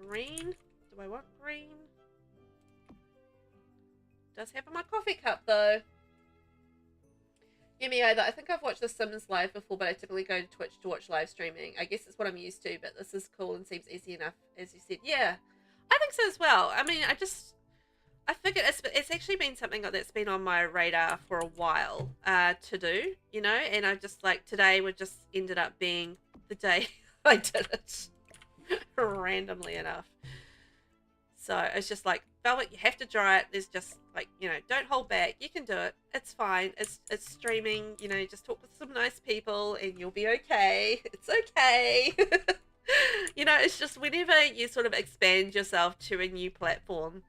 [SPEAKER 1] Green? Do I want green? Does have in my coffee cup though. Yeah, me either. I think I've watched The Sims live before, but I typically go to Twitch to watch live streaming. I guess it's what I'm used to, but this is cool and seems easy enough, as you said. Yeah, I think so as well. I mean, I figured it's actually been something that's been on my radar for a while to do, you know, and I just like today would just ended up being the day I did it randomly enough. So it's just like, Velvet, you have to try it. There's just like, you know, don't hold back. You can do it. It's fine. It's streaming, you know, just talk with some nice people and you'll be okay. It's okay. You know, it's just whenever you sort of expand yourself to a new platform,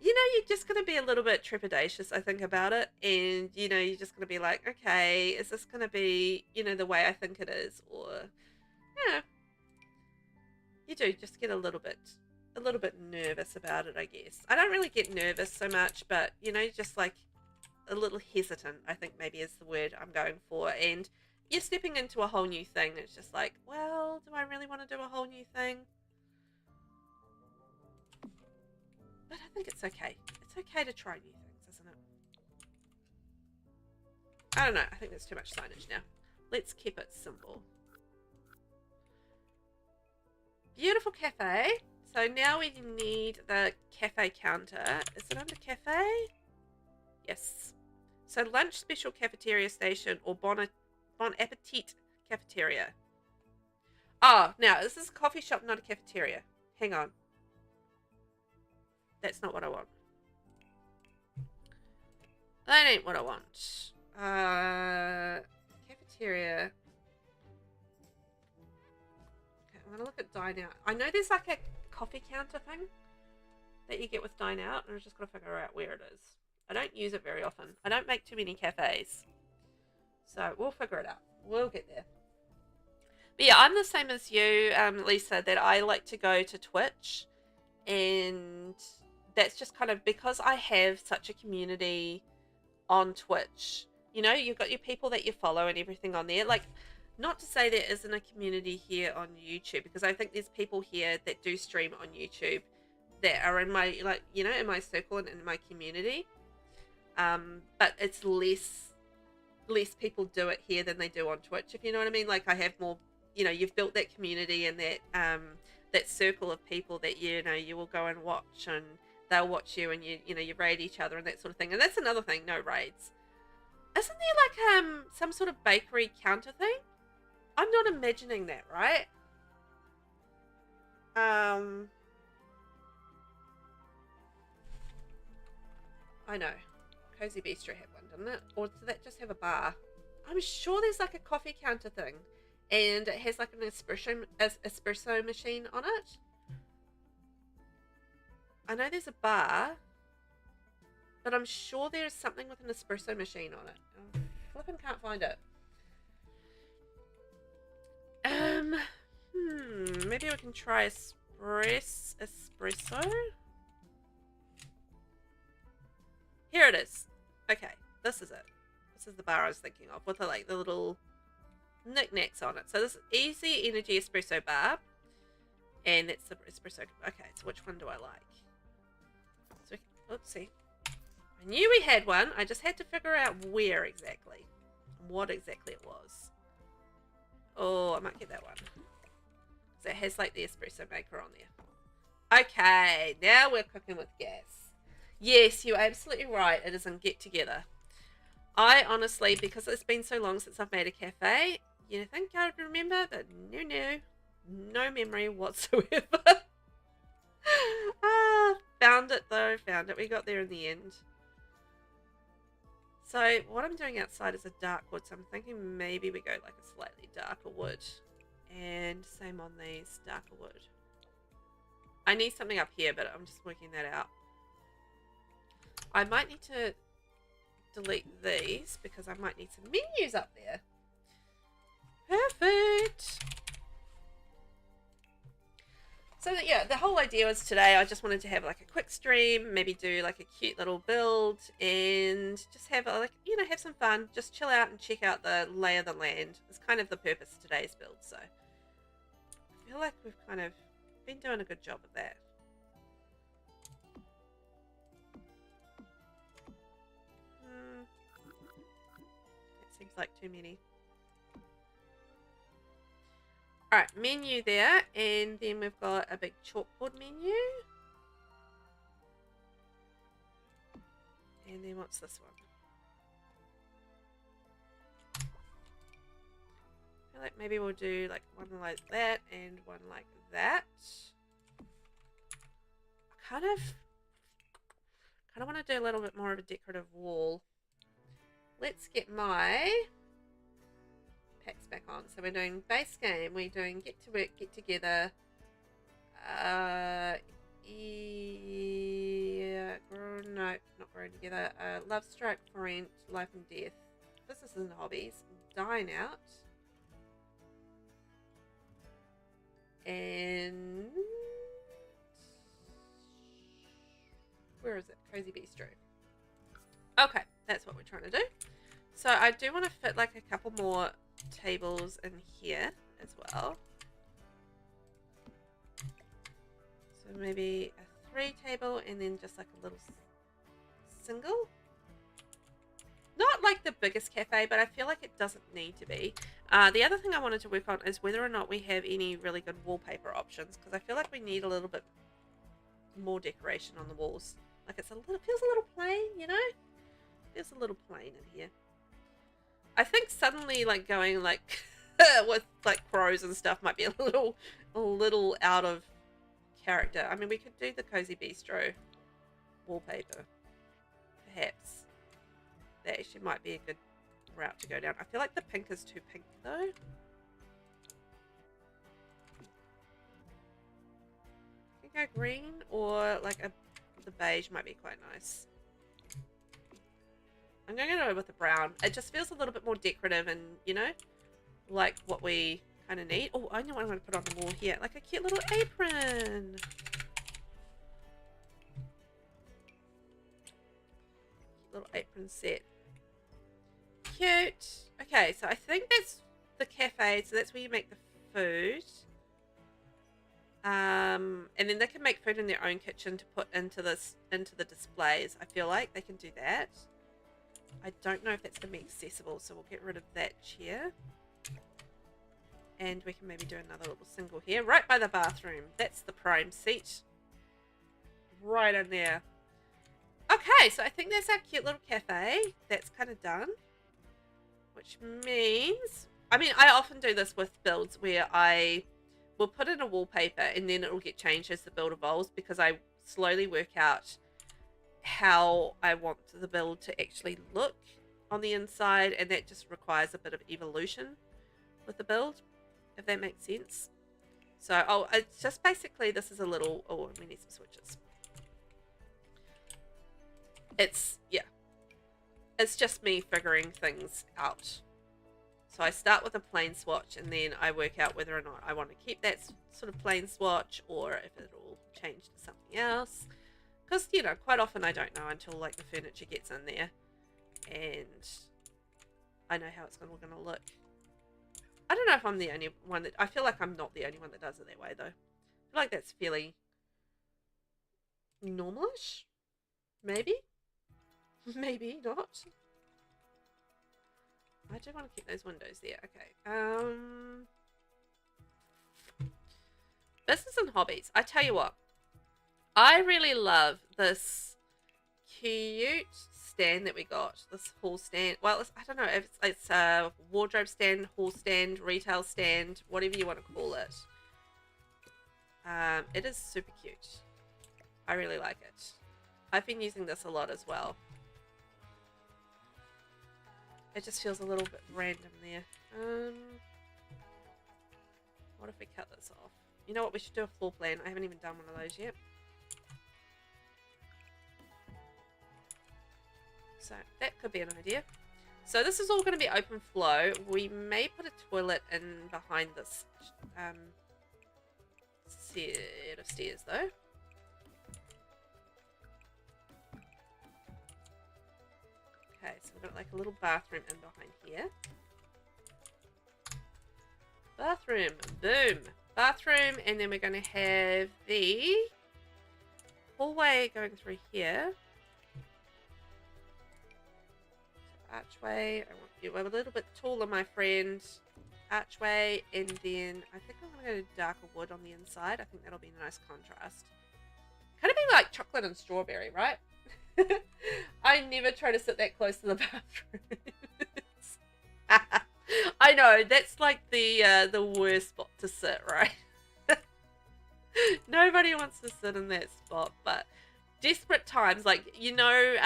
[SPEAKER 1] you know, you're just going to be a little bit trepidatious, I think, about it. And, you know, you're just going to be like, okay, is this going to be, you know, the way I think it is? Or, you know, you do just get a little bit nervous about it, I guess. I don't really get nervous so much, but, you know, just like a little hesitant, I think maybe is the word I'm going for. And you're stepping into a whole new thing. It's just like, well, do I really want to do a whole new thing? But I think it's okay. It's okay to try new things, isn't it? I don't know. I think there's too much signage now. Let's keep it simple. Beautiful cafe. So now we need the cafe counter. Is it under cafe? Yes. So lunch special cafeteria station or bon appetit cafeteria. Oh, now this is a coffee shop, not a cafeteria. Hang on. That's not what I want. That ain't what I want. Cafeteria. Okay, I'm gonna look at Dine Out. I know there's like a coffee counter thing that you get with Dine Out, and I've just got to figure out where it is. I don't use it very often. I don't make too many cafes. So we'll figure it out. We'll get there. But yeah, I'm the same as you, Lisa, that I like to go to Twitch. And that's just kind of because I have such a community on Twitch. You know, you've got your people that you follow and everything on there. Like, not to say there isn't a community here on YouTube, because I think there's people here that do stream on YouTube that are in my, like, you know, in my circle and in my community. But it's less people do it here than they do on Twitch, if you know what I mean. Like, I have more, you know, you've built that community and that circle of people that, you know, you will go and watch, and they'll watch you, and you know, you raid each other and that sort of thing. And that's another thing, no raids. Isn't there like some sort of bakery counter thing? I'm not imagining that, right? I know. Cozy Bistro had one, didn't it? Or did that just have a bar? I'm sure there's like a coffee counter thing, and it has like an espresso machine on it. I know there's a bar, but I'm sure there's something with an espresso machine on it. I flipping can't find it. Maybe we can try espresso. Here it is. Okay, this is it. This is the bar I was thinking of with the, like, the little knickknacks on it. So this is Easy Energy Espresso Bar, and it's the espresso. Okay, so which one do I like? So, oopsie. I knew we had one. I just had to figure out where exactly, what exactly it was. Oh, I might get that one. So it has like the espresso maker on there. Okay, now we're cooking with gas. Yes, you're absolutely right. It is in Get Together. I honestly, because it's been so long since I've made a cafe, you think I would remember, but no memory whatsoever. Found it though, found it. We got there in the end. So what I'm doing outside is a dark wood, so I'm thinking maybe we go like a slightly darker wood. And same on these, darker wood. I need something up here, but I'm just working that out. I might need to delete these because I might need some menus up there. Perfect. So yeah, the whole idea was today I just wanted to have like a quick stream, maybe do like a cute little build, and just have like, you know, have some fun, just chill out and check out the lay of the land. It's kind of the purpose of today's build. So I feel like we've kind of been doing a good job of that. That seems like too many. Alright, menu there, and then we've got a big chalkboard menu. And then what's this one? I feel like maybe we'll do like one like that and one like that. I kind of want to do a little bit more of a decorative wall. Let's get my packs back on. So we're doing base game, we're doing get to work, get together, no, not growing together, Lovestruck, for rent, life and death, businesses and hobbies, dine out, and where is it? Cozy Bistro. Okay, that's what we're trying to do. So I do want to fit like a couple more tables in here as well. So maybe a 3 table and then just like a little single. Not like the biggest cafe, but I feel like it doesn't need to be. The other thing I wanted to work on is whether or not we have any really good wallpaper options, because I feel like we need a little bit more decoration on the walls. Like it's a little, feels a little plain, you know? Feels a little plain in here. I think suddenly like going like with like crows and stuff might be a little out of character. I mean, we could do the Cozy Bistro wallpaper, perhaps. That actually might be a route to go down. I feel like the pink is too pink though. I think go green or like the beige might be quite nice. I'm going to go with the brown. It just feels a little bit more decorative and, you know, like what we kind of need. Oh, I know what I'm going to put on the wall here. Like a cute little apron. Little apron set. Cute. Okay, so I think that's the cafe. So that's where you make the food. And then they can make food in their own kitchen to put into the displays. I feel like they can do that. I don't know if that's going to be accessible, so we'll get rid of that chair. And we can maybe do another little single here, right by the bathroom. That's the prime seat. Right in there. Okay, so I think that's our cute little cafe. That's kind of done. Which means... I mean, I often do this with builds where I will put in a wallpaper and then it will get changed as the build evolves because I slowly work out how I want the build to actually look on the inside, and that just requires a bit of evolution with the build, if that makes sense. So, it's just basically, this is a little, we need some switches. It's just me figuring things out. So I start with a plain swatch and then I work out whether or not I want to keep that sort of plain swatch or if it'll change to something else. Because, you know, quite often I don't know until, like, the furniture gets in there. And I know how it's going to look. I don't know if I'm the only one that... I feel like I'm not the only one that does it that way, though. I feel like that's fairly normalish. Maybe. Maybe not. I do want to keep those windows there. Okay. Business and hobbies. I tell you what. I really love this cute stand that we got. This hall stand. Well, I don't know if it's a wardrobe stand, hall stand, retail stand, whatever you want to call it. It is super cute. I really like it. I've been using this a lot as well. It just feels a little bit random there. What if we cut this off? You know what? We should do a floor plan. I haven't even done one of those yet. So that could be an idea. So this is all going to be open flow. We may put a toilet in behind this set of stairs though. Okay, so we've got like a little bathroom in behind here. Bathroom, boom. Bathroom, and then we're going to have the hallway going through here. Archway. I want you a little bit taller, my friend. Archway, and then I think I'm going to go darker wood on the inside. I think that'll be a nice contrast. Kind of be like chocolate and strawberry, right? I never try to sit that close to the bathroom. I know, that's like the worst spot to sit, right? Nobody wants to sit in that spot, but desperate times, like, you know,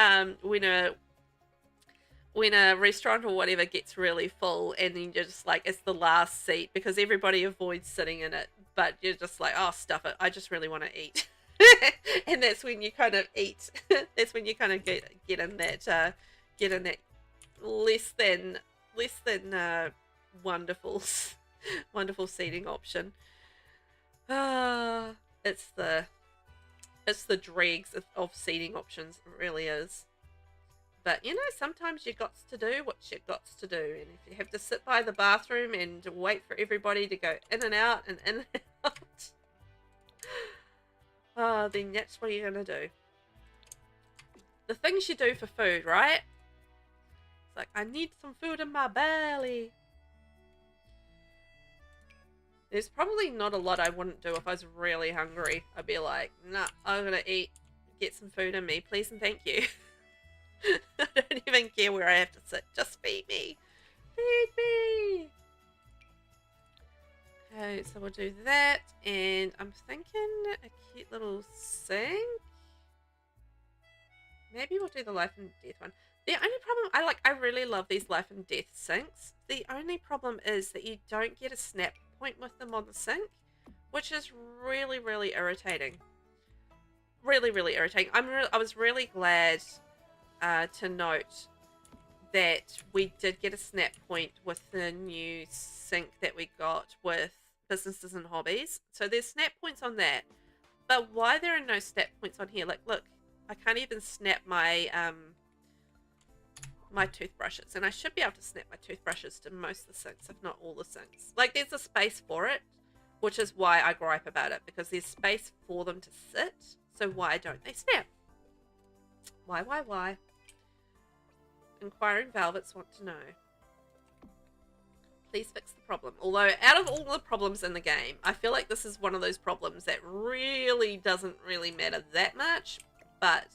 [SPEAKER 1] when a restaurant or whatever gets really full and then you're just like, it's the last seat because everybody avoids sitting in it, but you're just like, oh, stuff it, I just really want to eat. And that's when you kind of eat. That's when you kind of get in that less than wonderful seating option. It's the dregs of seating options. It really is. But you know, sometimes you got to do what you got to do, and if you have to sit by the bathroom and wait for everybody to go in and out and in and out, then that's what you're gonna do. The things you do for food, right? It's like, I need some food in my belly. There's probably not a lot I wouldn't do if I was really hungry. I'd be like, nah, I'm gonna eat, get some food in me, please and thank you. I don't even care where I have to sit, just feed me. Feed me! Okay, so we'll do that, and I'm thinking a cute little sink. Maybe we'll do the life and death one. The only problem, I really love these life and death sinks. The only problem is that you don't get a snap point with them on the sink, which is really, really irritating. Really, really irritating. I was really glad to note that we did get a snap point with the new sink that we got with businesses and hobbies. So there's snap points on that. But why there are no snap points on here? Like, look, I can't even snap my my toothbrushes, and I should be able to snap my toothbrushes to most of the sinks, if not all the sinks. Like, there's a space for it, which is why I gripe about it, because there's space for them to sit. So why don't they snap? Why? Inquiring Velvets want to know. Please fix the problem. Although, out of all the problems in the game, I feel like this is one of those problems that really doesn't really matter that much. But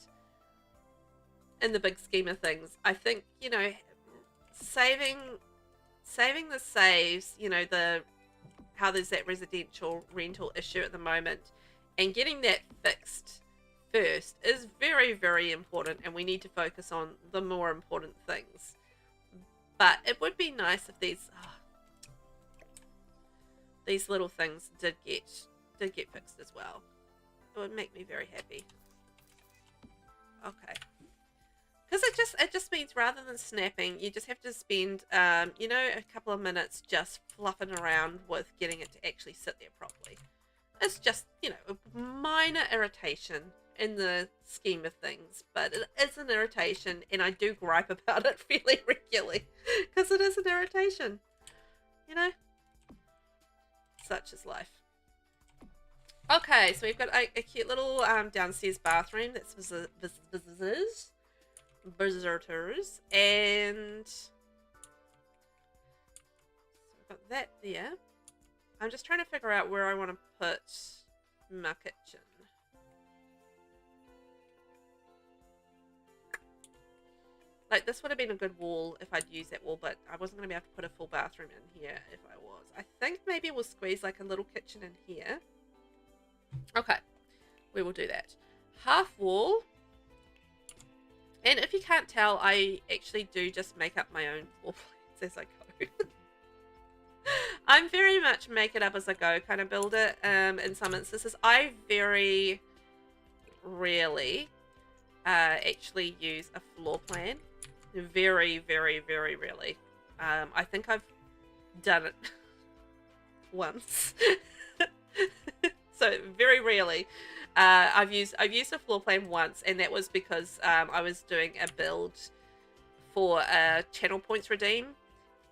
[SPEAKER 1] in the big scheme of things, I think, you know, saving the saves, you know, how there's that residential rental issue at the moment, and getting that fixed first is very, very important, and we need to focus on the more important things. But it would be nice if these little things did get fixed as well. It would make me very happy. Okay. Because it just means rather than snapping, you just have to spend, you know, a couple of minutes just fluffing around with getting it to actually sit there properly. It's just, you know, a minor irritation in the scheme of things, but it is an irritation, and I do gripe about it fairly regularly because it is an irritation, you know. Such is life. Okay, so we've got a cute little downstairs bathroom that's visitors, and so we've got that there. I'm just trying to figure out where I want to put my kitchen. Like, this would have been a good wall if I'd used that wall, but I wasn't going to be able to put a full bathroom in here if I was. I think maybe we'll squeeze like a little kitchen in here. Okay, we will do that. Half wall. And if you can't tell, I actually do just make up my own floor plans as I go. I'm very much make it up as I go kind of builder. In some instances, I very rarely actually use a floor plan. Very, very, very rarely. I think I've done it once. So very rarely. I've used a floor plan once, and that was because I was doing a build for a channel points redeem,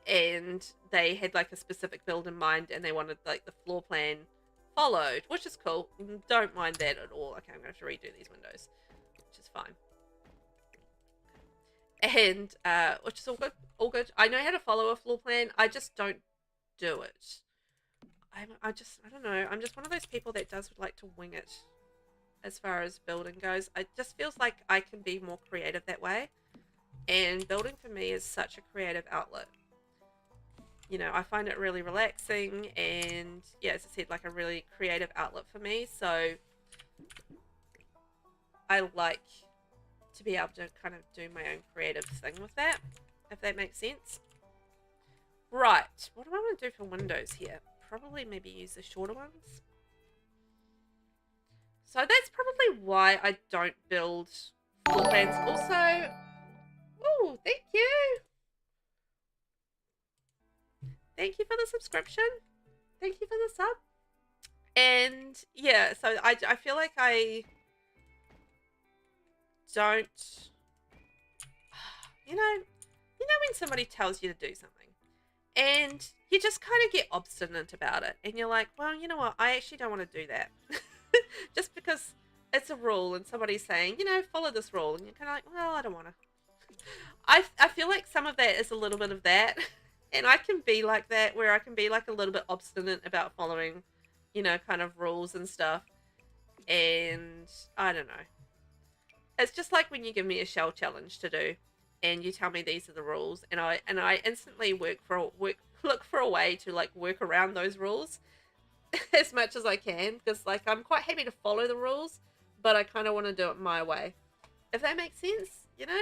[SPEAKER 1] and they had like a specific build in mind, and they wanted like the floor plan followed, which is cool. Don't mind that at all. Okay, I'm gonna have to redo these windows, which is fine. And which is all good. All good. I know how to follow a floor plan. I just don't do it. I don't know. I'm just one of those people that does like to wing it as far as building goes. It just feels like I can be more creative that way. And building for me is such a creative outlet. You know, I find it really relaxing, and yeah, as I said, like a really creative outlet for me. So I like to be able to kind of do my own creative thing with that, if that makes sense. Right, what do I want to do for windows here? Probably maybe use the shorter ones. So that's probably why I don't build floor plans. Also, oh, thank you. Thank you for the subscription. Thank you for the sub. And yeah, so I feel like I don't, you know when somebody tells you to do something and you just kind of get obstinate about it, and you're like, well, you know what, I actually don't want to do that. Just because it's a rule and somebody's saying, you know, follow this rule, and you're kind of like, well, I don't want to. I feel like some of that is a little bit of that, and I can be like that, where I can be like a little bit obstinate about following, you know, kind of rules and stuff. And I don't know. It's just like when you give me a shell challenge to do, and you tell me these are the rules, and I instantly look for a way to like work around those rules as much as I can, because like I'm quite happy to follow the rules, but I kind of want to do it my way. If that makes sense, you know?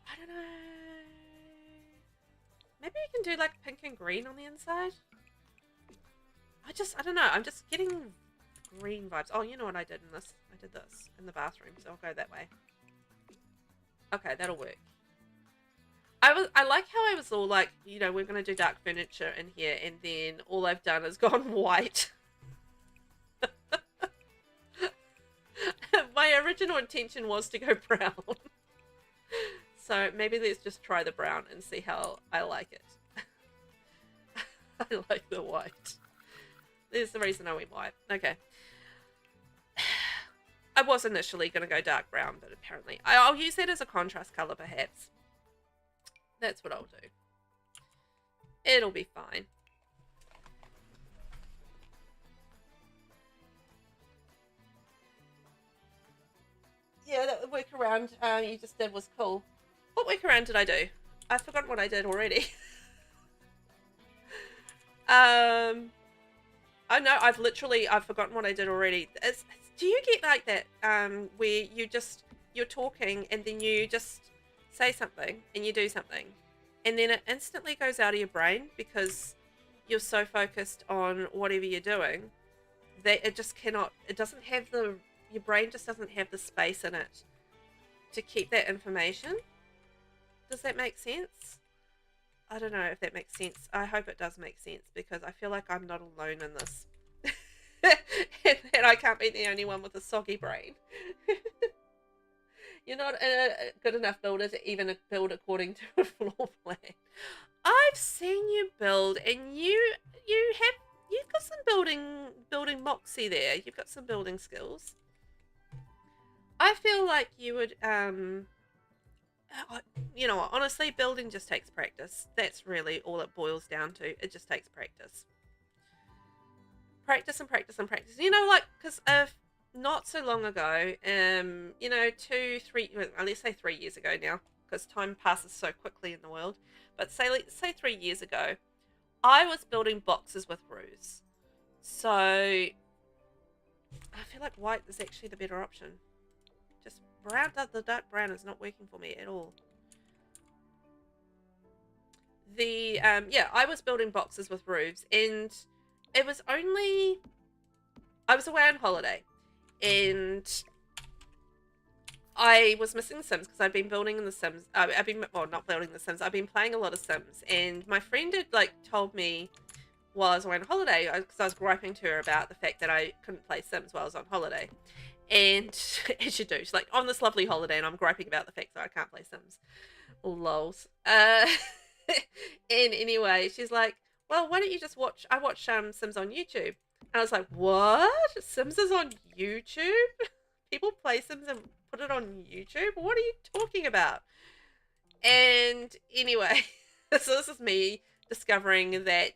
[SPEAKER 1] I don't know. Maybe we can do like pink and green on the inside. I don't know. I'm just getting green vibes. Oh, you know what I did in this? I did this in the bathroom, so I'll go that way. Okay, that'll work. I like how I was all like, you know, we're gonna do dark furniture in here, and then all I've done is gone white. My original intention was to go brown. So maybe let's just try the brown and see how I like it. I like the white. There's the reason I went white. Okay. I was initially going to go dark brown, but apparently I'll use that as a contrast color perhaps. That's what I'll do. It'll be fine. Yeah, that workaround you just did was cool. What workaround did I do? I've forgotten what I did already. I know I've forgotten what I did already. Do you get like that where you're talking and then you just say something and you do something and then it instantly goes out of your brain because you're so focused on whatever you're doing that your brain just doesn't have the space in it to keep that information. Does that make sense? I don't know if that makes sense. I hope it does make sense because I feel like I'm not alone in this. And I can't be the only one with a soggy brain. You're not a good enough builder to even build according to a floor plan. I've seen you build and you've got some building moxie there. You've got some building skills. I feel like you would you know what, honestly, building just takes practice. That's really all it boils down to. It just takes practice. Practice and practice and practice. You know, like, because not so long ago, you know, let's say 3 years ago now, because time passes so quickly in the world, but let's say 3 years ago, I was building boxes with roofs. So, I feel like white is actually the better option. Just brown, the dark brown is not working for me at all. Yeah, I was building boxes with roofs, and it was only, I was away on holiday, and I was missing Sims because I've been building in the Sims. Not building the Sims. I've been playing a lot of Sims, and my friend had like told me while I was away on holiday, because I was griping to her about the fact that I couldn't play Sims while I was on holiday. And as you do, she's like, on this lovely holiday, and I'm griping about the fact that I can't play Sims. Lols. And anyway, she's like, well, why don't you just watch, I watch Sims on YouTube. And I was like, what? Sims is on YouTube? People play Sims and put it on YouTube? What are you talking about? And anyway, so this is me discovering that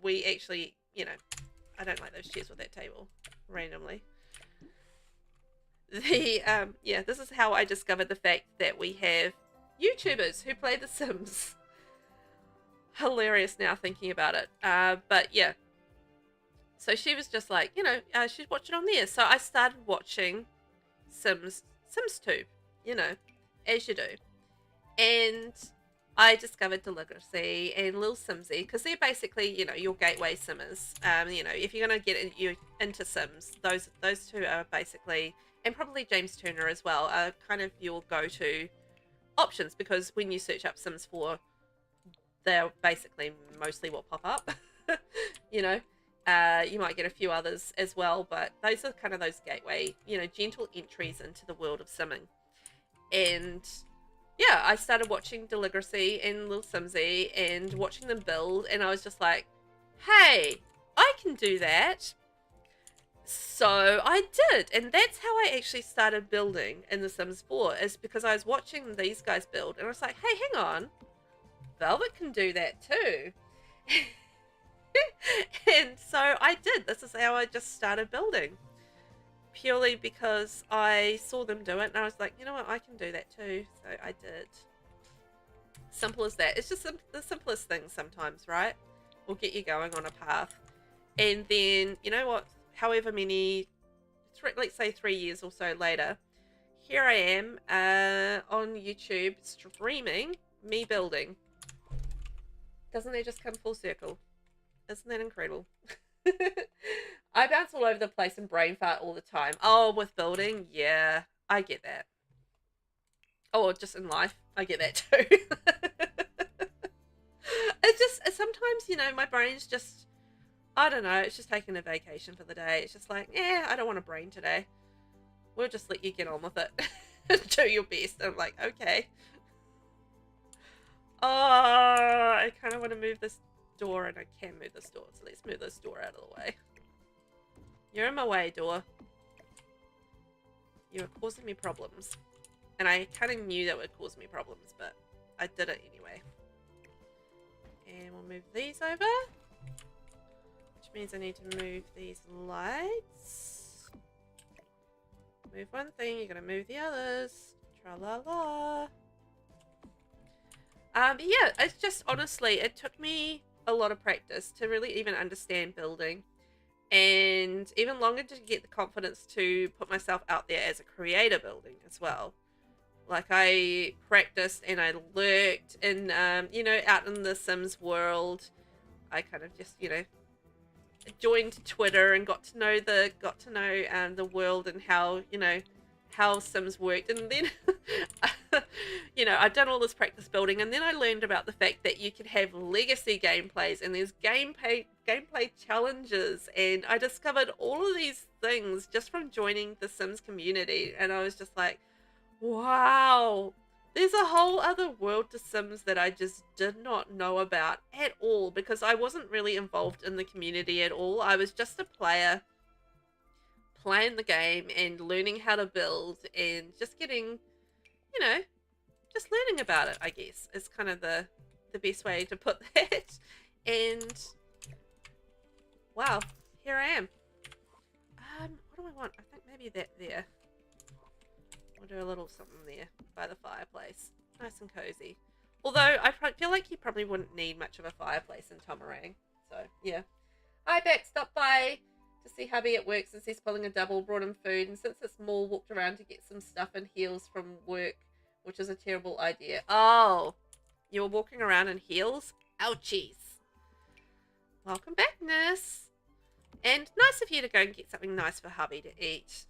[SPEAKER 1] we actually, you know, I don't like those chairs with that table randomly. Yeah, this is how I discovered the fact that we have YouTubers who play The Sims. Hilarious now thinking about it. But yeah. So she was just like, you know, she'd watch it on there. So I started watching Sims 2, you know, as you do. And I discovered Delicacy and Lil Simsy, because they're basically, you know, your gateway simmers. You know, if you're going to get into Sims, those two are basically, and probably James Turner as well, are kind of your go-to options, because when you search up Sims 4, they're basically mostly what pop up. You know, you might get a few others as well, but those are kind of those gateway, you know, gentle entries into the world of simming. And yeah, I started watching Delicacy and Lil Simsy and watching them build, and I was just like, hey, I can do that. So I did, and that's how I actually started building in The Sims 4, is because I was watching these guys build, and I was like, hey, hang on, Velvet can do that too. And so I did. This is how I just started building, purely because I saw them do it, and I was like, you know what, I can do that too. So I did. Simple as that. It's just the simplest things sometimes, right? Will get you going on a path. And then, you know what, however many let's say 3 years or so later, here I am on YouTube streaming me building. Doesn't that just come full circle? Isn't that incredible? I bounce all over the place and brain fart all the time. Oh, with building? Yeah, I get that. Oh, just in life, I get that too. It's just, sometimes, you know, my brain's just, I don't know, it's just taking a vacation for the day. It's just like, I don't want a brain today. We'll just let you get on with it. Do your best. I'm like, okay. Oh, I kind of want to move this door, and I can move this door. So let's move this door out of the way. You're in my way, door. You are causing me problems. And I kind of knew that would cause me problems, but I did it anyway. And we'll move these over. Which means I need to move these lights. Move one thing, you're going to move the others. Tra-la-la. But yeah, it's just, honestly, it took me a lot of practice to really even understand building. And even longer to get the confidence to put myself out there as a creator building as well. Like, I practiced and I lurked and, you know, out in the Sims world. I kind of just, you know, joined Twitter and got to know the world and how, you know, how Sims worked. And then, you know, I've done all this practice building, and then I learned about the fact that you can have legacy gameplays and there's gameplay challenges, and I discovered all of these things just from joining the Sims community, and I was just like, wow, there's a whole other world to Sims that I just did not know about at all, because I wasn't really involved in the community at all. I was just a player playing the game and learning how to build and just getting, you know, just learning about it, I guess, is kind of the best way to put that. And wow, here I am. What do I want? I think maybe that there. We'll do a little something there by the fireplace. Nice and cozy. Although I feel like you probably wouldn't need much of a fireplace in Tomarang. So yeah. Hi Beck, stopped by to see hubby at work since he's pulling a double, brought him food, and since it's more, walked around to get some stuff and heels from work, which is a terrible idea. Oh, you were walking around in heels? Ouchies. Welcome back, nurse. And nice of you to go and get something nice for hubby to eat.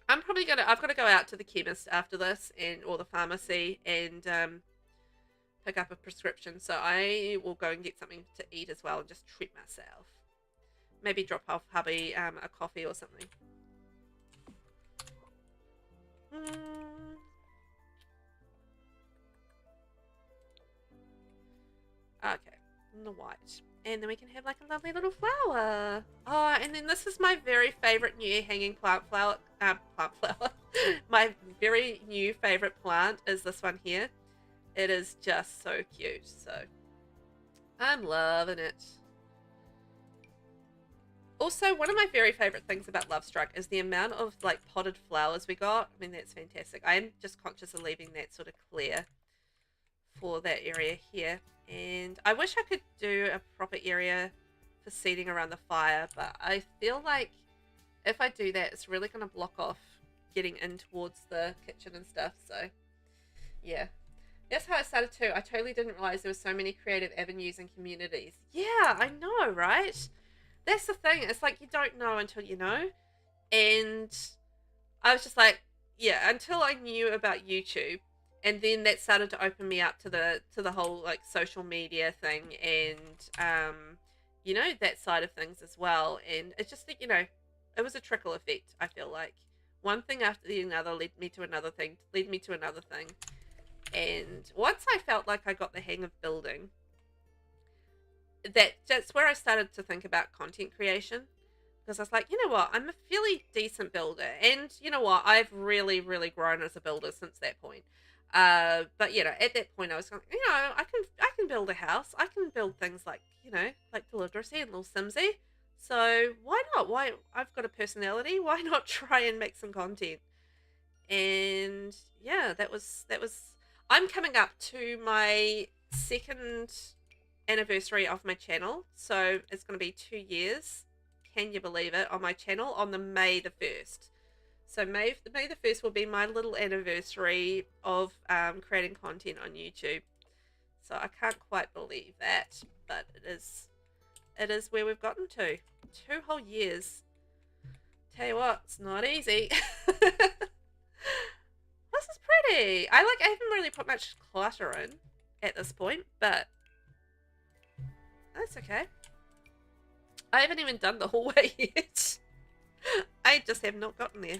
[SPEAKER 1] I've got to go out to the chemist after this, or the pharmacy, and pick up a prescription. So I will go and get something to eat as well and just treat myself. Maybe drop off hubby a coffee or something. Okay, and the white. And then we can have like a lovely little flower. Oh, and then this is my very favorite new hanging plant flower. My very new favorite plant is this one here. It is just so cute. So I'm loving it. Also, one of my very favorite things about Lovestruck is the amount of like potted flowers we got. I mean, that's fantastic. I am just conscious of leaving that sort of clear for that area here. And I wish I could do a proper area for seating around the fire, but I feel like if I do that, it's really going to block off getting in towards the kitchen and stuff. So yeah, that's how I started too. I totally didn't realize there were so many creative avenues and communities. Yeah, I know, right? That's the thing. It's like you don't know until you know. And I was just like, yeah, until I knew about YouTube. And then that started to open me up to the whole like social media thing and you know, that side of things as well. And it's just that, you know, it was a trickle effect. I feel like one thing after the another led me to another thing, and once I felt like I got the hang of building, that's where I started to think about content creation. Because I was like, you know what, I'm a fairly decent builder, and you know what, I've really grown as a builder since that point. But you know, at that point I was going, you know, I can build a house. I can build things like, you know, like Delideracy and Little Simsy. So why not? Why, I've got a personality. Why not try and make some content? And yeah, that was. I'm coming up to my 2nd anniversary of my channel, so it's going to be 2 years can you believe it, on my channel on the May the 1st. So May the 1st will be my little anniversary of creating content on YouTube. So I can't quite believe that, but it is where we've gotten to. 2 whole years. Tell you what, it's not easy. This is pretty. I haven't really put much clutter in at this point, but that's okay. I haven't even done the hallway yet. I just have not gotten there.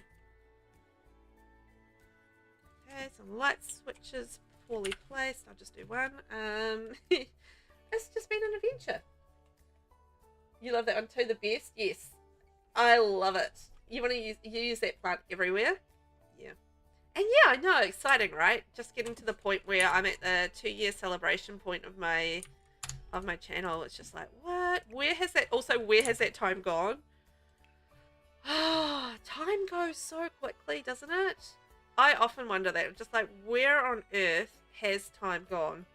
[SPEAKER 1] Okay, some light switches poorly placed. I'll just do one. It's just been an adventure. You love that one too, the best? Yes. I love it. You want to use that plant everywhere? Yeah. And yeah, I know, exciting, right? Just getting to the point where I'm at the 2-year celebration point of my channel. It's just like, what? Where has that time gone? Oh, time goes so quickly, doesn't it? I often wonder that. I'm just like, where on earth has time gone?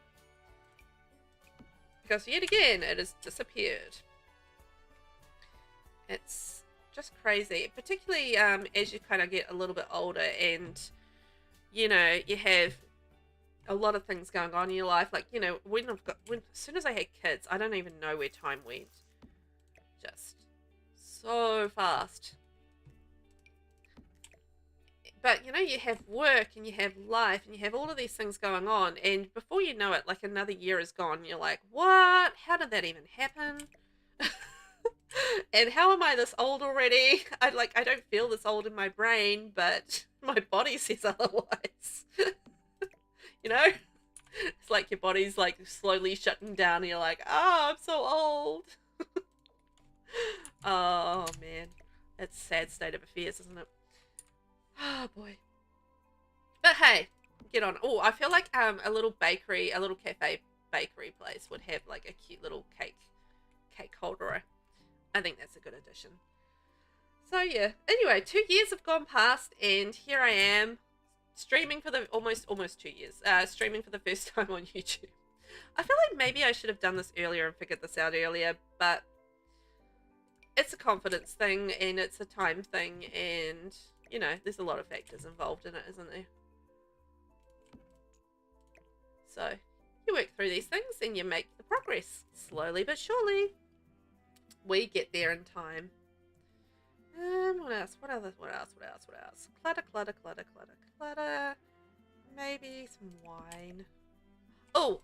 [SPEAKER 1] Because yet again, it has disappeared. It's just crazy, particularly as you kind of get a little bit older and, you know, you have a lot of things going on in your life. Like, you know, as soon as I had kids, I don't even know where time went. Just so fast. But, you know, you have work and you have life and you have all of these things going on. And before you know it, like another year is gone. And you're like, what? How did that even happen? And how am I this old already? I don't feel this old in my brain, but my body says otherwise. You know? It's like your body's like slowly shutting down and you're like, oh, I'm so old. Oh, man. It's a sad state of affairs, isn't it? Oh, boy. But hey, get on. Oh, I feel like a little cafe bakery place would have like a cute little cake holder. I think that's a good addition. So yeah. Anyway, 2 years have gone past, and here I am, streaming for the almost 2 years. Streaming for the first time on YouTube. I feel like maybe I should have done this earlier and figured this out earlier, but it's a confidence thing and it's a time thing, and you know, there's a lot of factors involved in it, isn't there? So you work through these things and you make the progress slowly but surely. We get there in time. What else? What else? Clutter. Maybe some wine. Oh,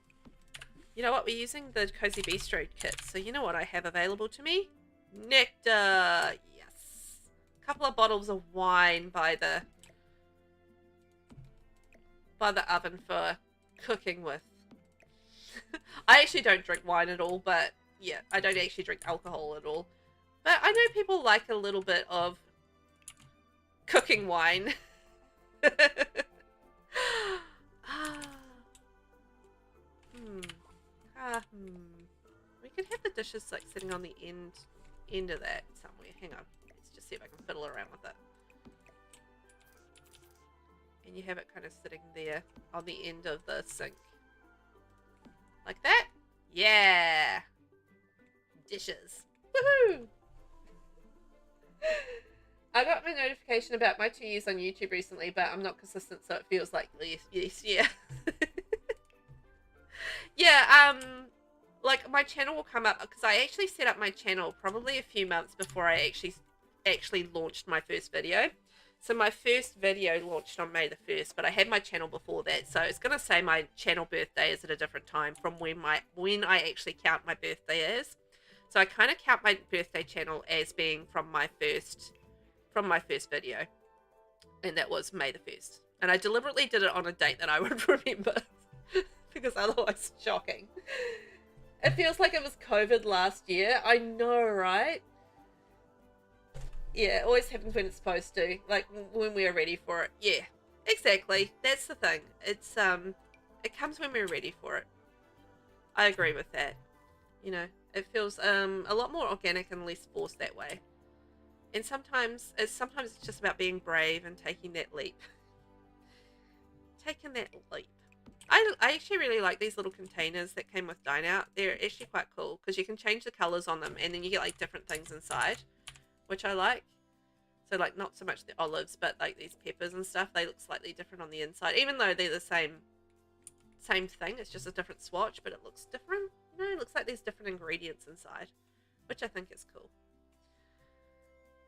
[SPEAKER 1] you know what? We're using the Cozy Bistro kit. So you know what I have available to me? Nectar. Yes. A couple of bottles of wine by the oven for cooking with. I actually don't drink wine at all, but yeah, I don't actually drink alcohol at all. But I know people like a little bit of cooking wine. We could have the dishes like sitting on the end of that somewhere. Hang on. Let's just see if I can fiddle around with it. And you have it kind of sitting there on the end of the sink. Like that? Yeah! Dishes. Woohoo! I got my notification about my 2 years on YouTube recently, but I'm not consistent, so it feels like yes, yeah. Yeah, like my channel will come up, because I actually set up my channel probably a few months before I actually launched my first video. So my first video launched on May the 1st, but I had my channel before that, so it's going to say my channel birthday is at a different time from when I actually count my birthday as. So I kind of count my birthday channel as being from my first video, and that was May the 1st. And I deliberately did it on a date that I would remember, because otherwise it's shocking. It feels like it was COVID last year. I know, right? Yeah, it always happens when it's supposed to, like when we're ready for it. Yeah, exactly. That's the thing. It's it comes when we're ready for it. I agree with that. You know, it feels a lot more organic and less forced that way. And sometimes it's just about being brave and taking that leap. Taking that leap. I actually really like these little containers that came with Dine Out. They're actually quite cool because you can change the colors on them and then you get like different things inside, which I like. So like not so much the olives, but like these peppers and stuff, they look slightly different on the inside, even though they're the same thing. It's just a different swatch, but it looks different. You know, it looks like there's different ingredients inside, which I think is cool.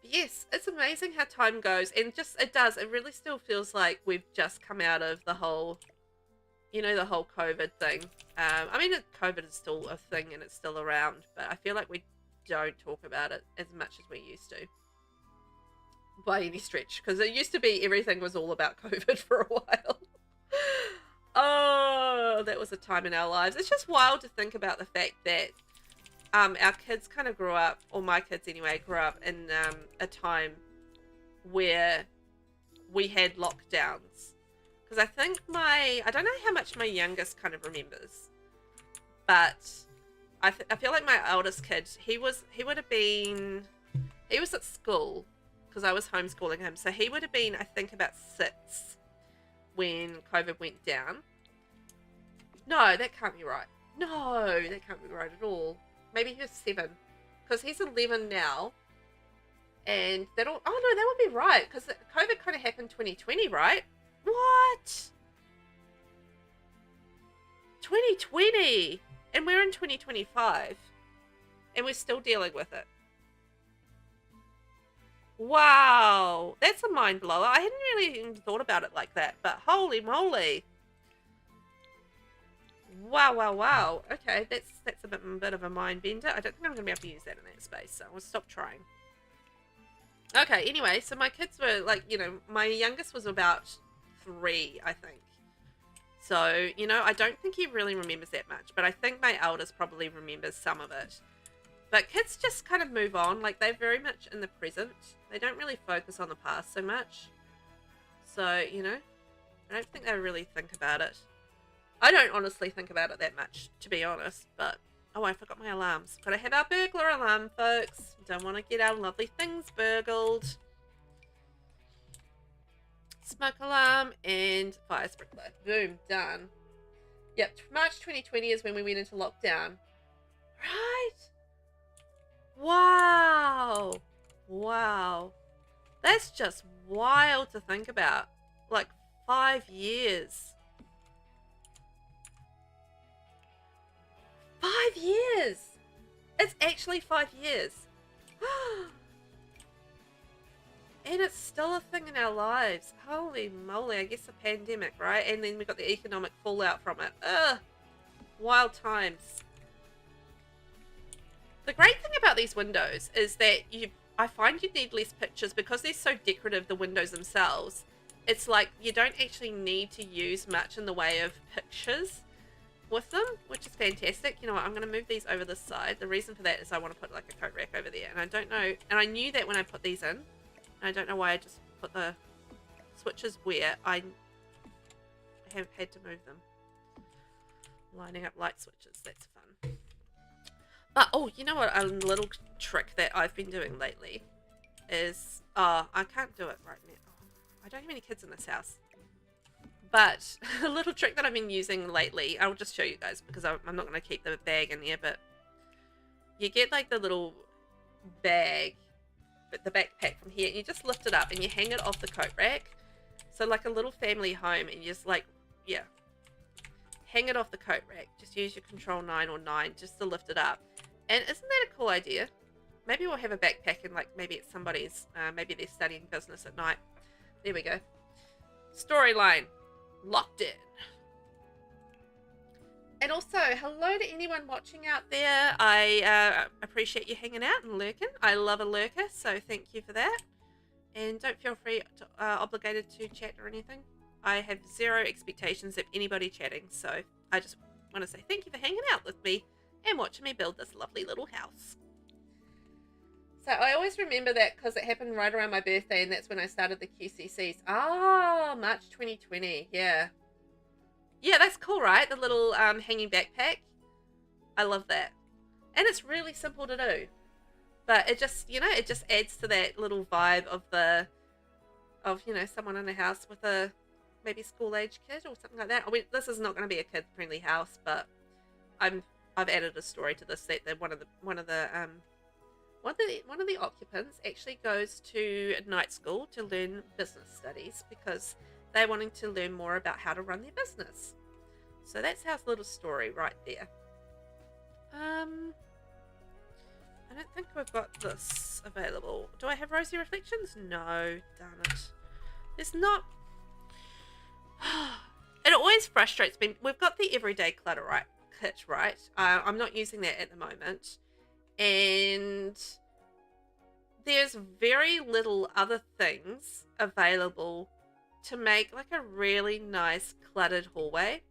[SPEAKER 1] But yes, it's amazing how time goes, and just it really still feels like we've just come out of the whole, you know, the whole COVID thing. I mean, COVID is still a thing and it's still around, but I feel like we don't talk about it as much as we used to by any stretch, because it used to be everything was all about COVID for a while. Oh, that was a time in our lives. It's just wild to think about the fact that our kids kind of grew up, or my kids anyway, grew up in a time where we had lockdowns. Because I think I don't know how much my youngest kind of remembers, but I feel like my eldest kid, he was at school because I was homeschooling him, so he would have been, I think, about 6 when COVID went down. No, that can't be right. No, that can't be right at all. Maybe he was 7, because he's 11 now, and that'll. Oh no, that would be right, because COVID kind of happened 2020, right? What? 2020, and we're in 2025, and we're still dealing with it. Wow, that's a mind blower. I hadn't really even thought about it like that, but holy moly. Wow, wow, wow. Okay, that's a bit of a mind bender. I don't think I'm going to be able to use that in that space, so I'll stop trying. Okay, anyway, so my kids were like, you know, my youngest was about 3, I think. So, you know, I don't think he really remembers that much, but I think my eldest probably remembers some of it. But kids just kind of move on, like they're very much in the present. They don't really focus on the past so much. So, you know, I don't think they really think about it. I don't honestly think about it that much, to be honest, but... Oh, I forgot my alarms. Gotta have our burglar alarm, folks. Don't want to get our lovely things burgled. Smoke alarm and fire sprinkler. Boom, done. Yep, March 2020 is when we went into lockdown. Right? Wow. Wow. That's just wild to think about. Like 5 years. 5 years. It's actually 5 years. And it's still a thing in our lives. Holy moly. I guess the pandemic, right? And then we got the economic fallout from it. Ugh. Wild times. The great thing about these windows is that I find you need less pictures because they're so decorative, the windows themselves. It's like you don't actually need to use much in the way of pictures with them, which is fantastic. You know what, I'm going to move these over this side. The reason for that is I want to put like a coat rack over there, and I don't know, and I knew that when I put these in, and I don't know why I just put the switches where I have had to move them. Lining up light switches, that's fun. But, oh, you know what, a little trick that I've been doing lately is, I can't do it right now. I don't have any kids in this house. But a little trick that I've been using lately, I'll just show you guys because I'm not going to keep the bag in there, but you get like the little bag, the backpack from here, and you just lift it up and you hang it off the coat rack. So like a little family home, and you just like, yeah, hang it off the coat rack. Just use your Control 9 or 9 just to lift it up. And isn't that a cool idea? Maybe we'll have a backpack and like maybe it's somebody's, maybe they're studying business at night. There we go. Storyline. Locked in. And also, hello to anyone watching out there. I appreciate you hanging out and lurking. I love a lurker, so thank you for that. And don't feel obligated to chat or anything. I have zero expectations of anybody chatting, so I just want to say thank you for hanging out with me and watching me build this lovely little house. So I always remember that because it happened right around my birthday, and that's when I started the QCCs. Ah, March 2020. Yeah. Yeah, that's cool, right? The little hanging backpack. I love that. And it's really simple to do. But it just, you know, it just adds to that little vibe of you know, someone in a house with a maybe school-age kid or something like that. I mean, this is not going to be a kid-friendly house, but I've added a story to this that one of the occupants actually goes to night school to learn business studies because they're wanting to learn more about how to run their business. So that's our little story right there. I don't think we've got this available. Do I have rosy reflections? No, darn it. There's not. It always frustrates me. We've got the everyday clutter kit, right? I'm not using that at the moment. And there's very little other things available to make like a really nice cluttered hallway.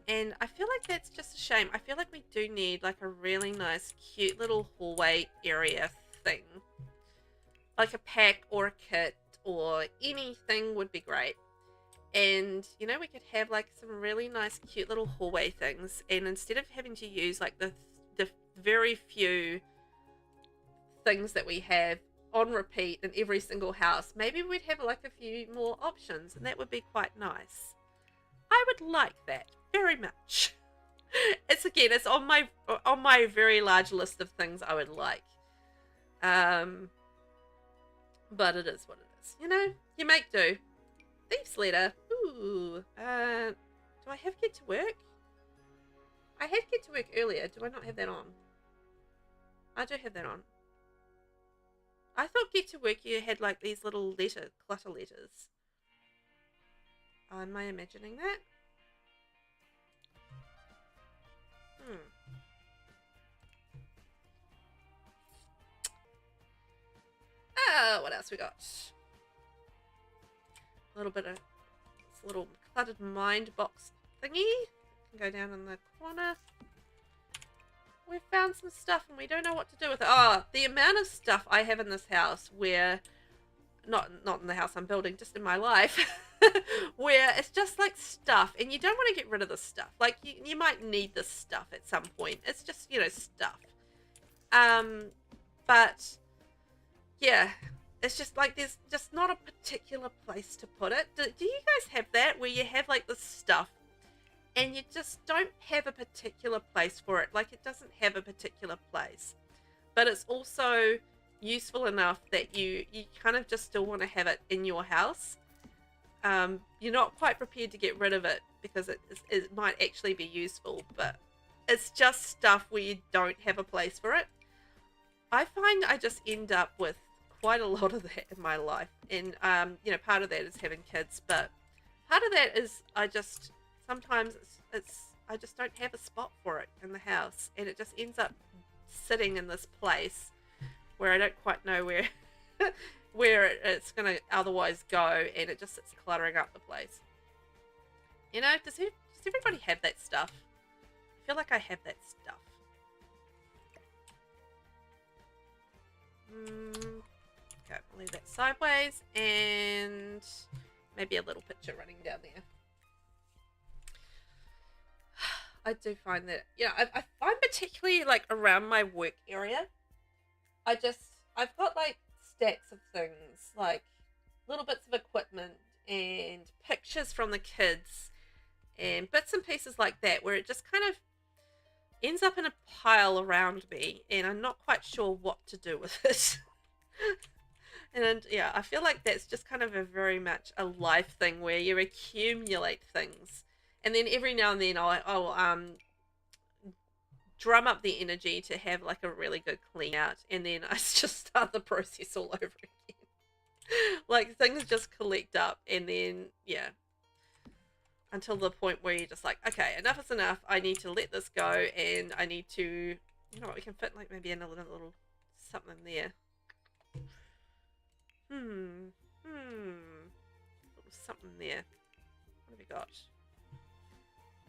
[SPEAKER 1] And I feel like that's just a shame. I feel like we do need like a really nice, cute little hallway area thing. Like a pack or a kit or anything would be great. And, you know, we could have like some really nice, cute little hallway things. And instead of having to use like the very few things that we have on repeat in every single house, maybe we'd have like a few more options, and that would be quite nice. I would like that very much. It's on my very large list of things I would like. But it is what it is. You know, you make do. Thief's letter. Ooh. Do I have get to work? I had get to work earlier. Do I not have that on? I do have that on. I thought get to work you had like these little clutter letters. Am I imagining that? What else we got? A little bit of this little cluttered mind box thingy. Can go down in the corner. We've found some stuff and we don't know what to do with it. Oh, the amount of stuff I have in this house where, not in the house I'm building, just in my life, where it's just like stuff and you don't want to get rid of this stuff. Like you might need this stuff at some point. It's just, you know, stuff. But yeah, it's just like there's just not a particular place to put it. Do you guys have that where you have like this stuff and you just don't have a particular place for it? Like it doesn't have a particular place, but it's also useful enough that you kind of just still want to have it in your house. You're not quite prepared to get rid of it because it might actually be useful, but it's just stuff where you don't have a place for it. I find I just end up with quite a lot of that in my life, and you know, part of that is having kids, but part of that is sometimes I just don't have a spot for it in the house, and it just ends up sitting in this place where I don't quite know where it's going to otherwise go, and it just sits cluttering up the place. You know, does everybody have that stuff? I feel like I have that stuff. Okay, I'll leave that sideways, and maybe a little picture running down there. I do find that, you know, I find particularly like around my work area, I've got like stacks of things, like little bits of equipment and pictures from the kids and bits and pieces like that, where it just kind of ends up in a pile around me and I'm not quite sure what to do with it. And yeah, I feel like that's just kind of a very much a life thing where you accumulate things, and then every now and then I'll drum up the energy to have like a really good clean out, and then I just start the process all over again. Like things just collect up, and then yeah, until the point where you're just like, okay, enough is enough. I need to let this go, and I need to, you know what, we can fit like maybe another little something there. Something there. What have we got?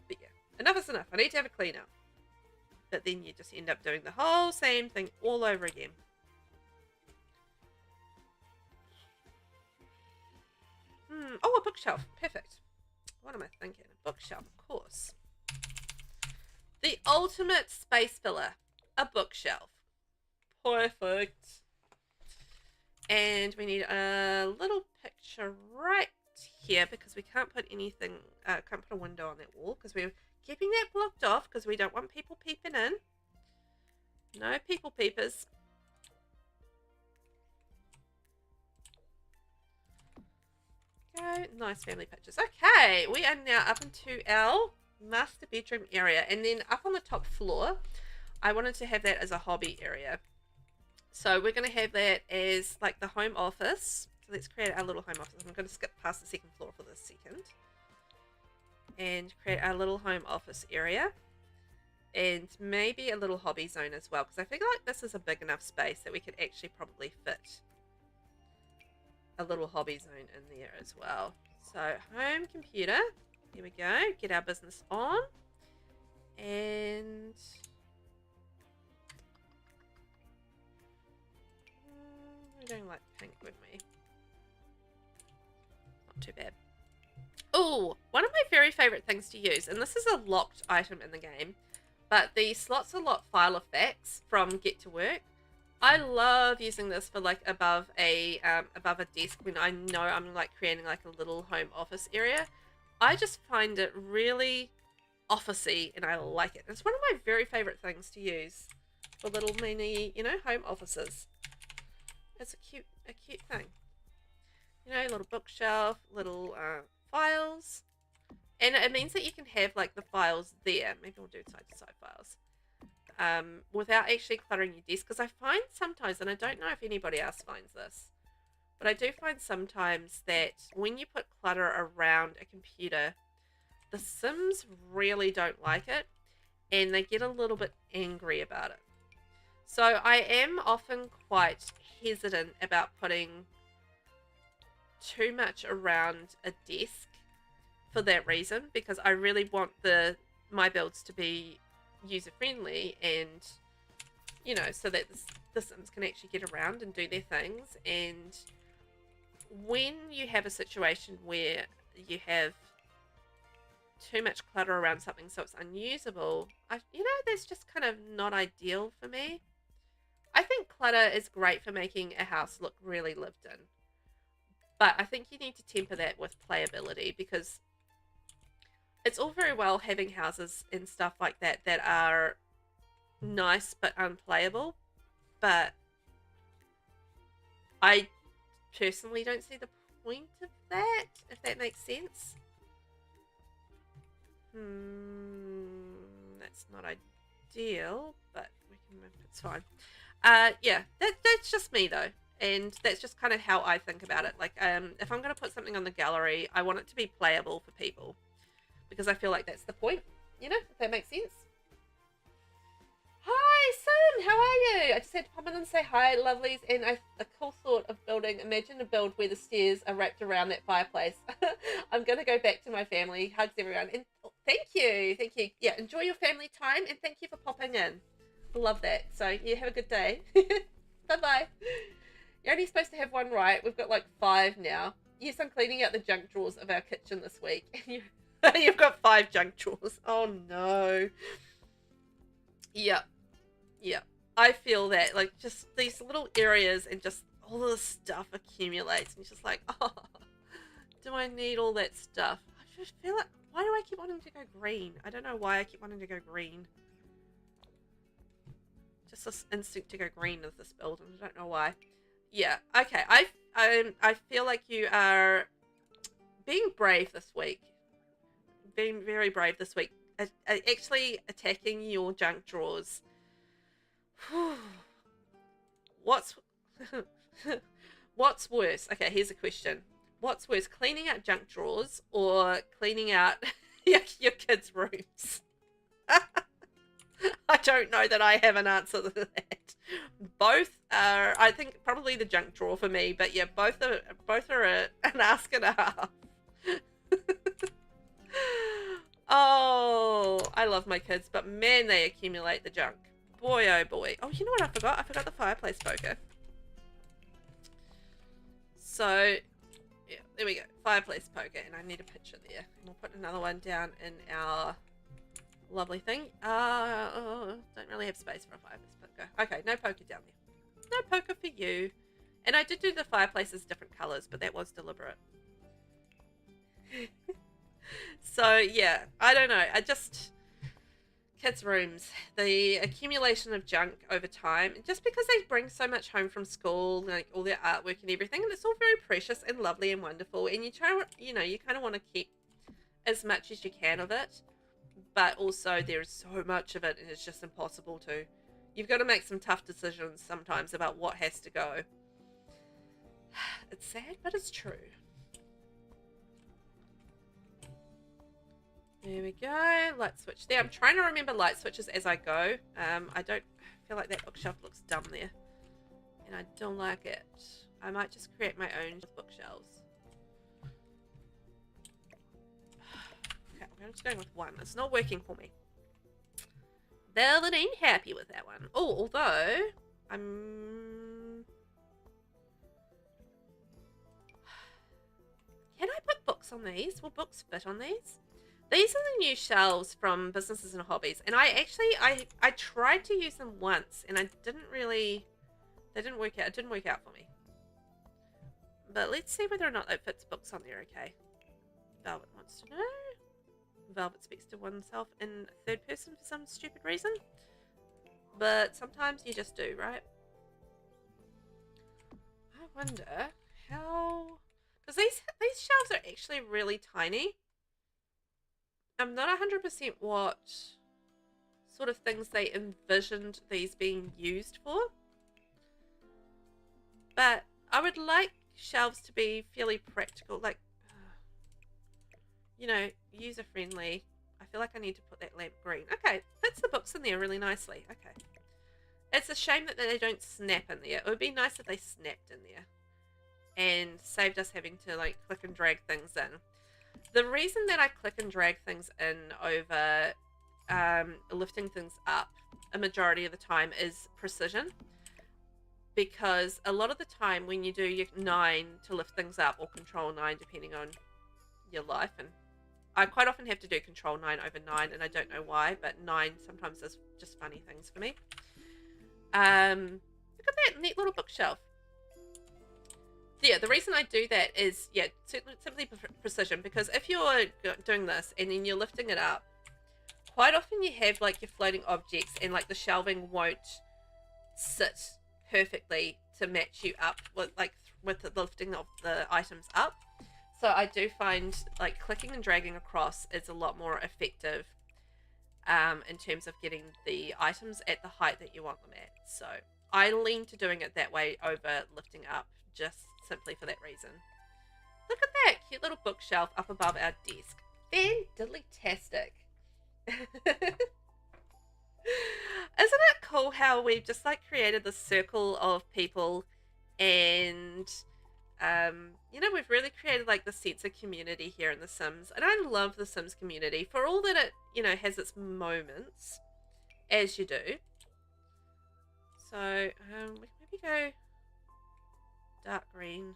[SPEAKER 1] But yeah, enough is enough. I need to have a clean out. But then you just end up doing the whole same thing all over again. Oh, a bookshelf. Perfect. What am I thinking? A bookshelf, of course. The ultimate space filler. A bookshelf. Perfect. And we need a little picture right here because we can't put anything, can't put a window on that wall because we're keeping that blocked off because we don't want people peeping in. No people peepers. Go. Nice family pictures. Okay, we are now up into our master bedroom area, and then up on the top floor I wanted to have that as a hobby area. So we're going to have that as like the home office. So let's create our little home office. I'm going to skip past the second floor for this second and create our little home office area, and maybe a little hobby zone as well, because I feel like this is a big enough space that we could actually probably fit a little hobby zone in there as well. So home computer, here we go, get our business on, and I don't like pink with me, not too bad. Oh, one of my very favorite things to use, and this is a locked item in the game, but the slots a lot file effects from Get to Work. I love using this for like above a desk when I know I'm like creating like a little home office area. I just find it really officey and I like it. It's one of my very favorite things to use for little mini, you know, home offices. It's a cute thing. You know, little bookshelf, little files. And it means that you can have like the files there. Maybe we'll do side to side files. Without actually cluttering your desk, because I find sometimes, and I don't know if anybody else finds this, but I do find sometimes that when you put clutter around a computer, the Sims really don't like it and they get a little bit angry about it. So I am often quite hesitant about putting too much around a desk for that reason, because I really want my builds to be user friendly and, you know, so that the Sims can actually get around and do their things. And when you have a situation where you have too much clutter around something so it's unusable, you know, that's just kind of not ideal for me. I think clutter is great for making a house look really lived in, but I think you need to temper that with playability, because it's all very well having houses and stuff like that that are nice but unplayable, but I personally don't see the point of that, if that makes sense. That's not ideal, but we can move, it's fine. Yeah, that's just me though, and that's just kind of how I think about it. Like, if I'm going to put something on the gallery, I want it to be playable for people, because I feel like that's the point, you know, if that makes sense. Hi, Sim, how are you? I just had to pop in and say hi, lovelies, and a cool thought of building. Imagine a build where the stairs are wrapped around that fireplace. I'm going to go back to my family. Hugs, everyone. And thank you. Thank you. Yeah, enjoy your family time, and thank you for popping in. Love that. So, yeah, have a good day. Bye-bye. You're only supposed to have one right. We've got like 5 now. Yes, I'm cleaning out the junk drawers of our kitchen this week. You've got 5 junk drawers. Oh, no. Yep. Yep. I feel that, like, just these little areas and just all the stuff accumulates. And you're just like, oh, do I need all that stuff? I just feel like, why do I keep wanting to go green? I don't know why I keep wanting to go green. Just this instinct to go green with this build, and I don't know why. Yeah, okay. I feel like you are being brave this week. Being very brave this week. Actually attacking your junk drawers. What's worse? Okay, here's a question. What's worse, cleaning out junk drawers or cleaning out your kids' rooms? I don't know that I have an answer to that. Both are, I think, probably the junk drawer for me, but yeah, both are an ask and a half. Oh, I love my kids, but man, they accumulate the junk. Boy, oh boy. Oh, you know what I forgot? I forgot the fireplace poker. So, yeah, there we go. Fireplace poker, and I need a picture there. And we'll put another one down in our lovely thing. Don't really have space for a fireplace poker. Okay, no poker down there. No poker for you. And I did do the fireplaces different colours, but that was deliberate. So yeah, I don't know. I just kids' rooms, the accumulation of junk over time, just because they bring so much home from school, like all their artwork and everything, and it's all very precious and lovely and wonderful. And you try, you know, you kind of want to keep as much as you can of it, but also there's so much of it, and it's just impossible to. You've got to make some tough decisions sometimes about what has to go. It's sad, but it's true. There we go. Light switch there. I'm trying to remember light switches as I go. I don't feel like that bookshelf looks dumb there. And I don't like it. I might just create my own bookshelves. Okay, I'm just going with one. It's not working for me. Velvet ain't happy with that one. Oh, although I'm... Can I put books on these? Will books fit on these? These are the new shelves from Businesses and Hobbies, and I tried to use them once, and I didn't really, they didn't work out. It didn't work out for me. But let's see whether or not it fits books on there. Okay. Velvet wants to know. Velvet speaks to oneself in third person for some stupid reason, but sometimes you just do, right? I wonder how, because these shelves are actually really tiny. I'm not 100% what sort of things they envisioned these being used for. But I would like shelves to be fairly practical, like, you know, user-friendly. I feel like I need to put that lamp green. Okay, fits the books in there really nicely. Okay. It's a shame that they don't snap in there. It would be nice if they snapped in there and saved us having to, like, click and drag things in. The reason that I click and drag things in over lifting things up a majority of the time is precision. Because a lot of the time when you do your 9 to lift things up, or control 9 depending on your life, and I quite often have to do control 9 over 9, and I don't know why, but 9 sometimes does just funny things for me. Look at that neat little bookshelf. Yeah, the reason I do that is, yeah, simply precision, because if you're doing this and then you're lifting it up, quite often you have like your floating objects and like the shelving won't sit perfectly to match you up with the lifting of the items up. So I do find like clicking and dragging across is a lot more effective in terms of getting the items at the height that you want them at. So I lean to doing it that way over lifting up, just simply for that reason. Look at that cute little bookshelf up above our desk. Fantastic. Isn't it cool how we've just like created this circle of people, and you know, we've really created like the sense of community here in The Sims, and I love The Sims community for all that it, you know, has its moments, as you do. So we can maybe go dark green.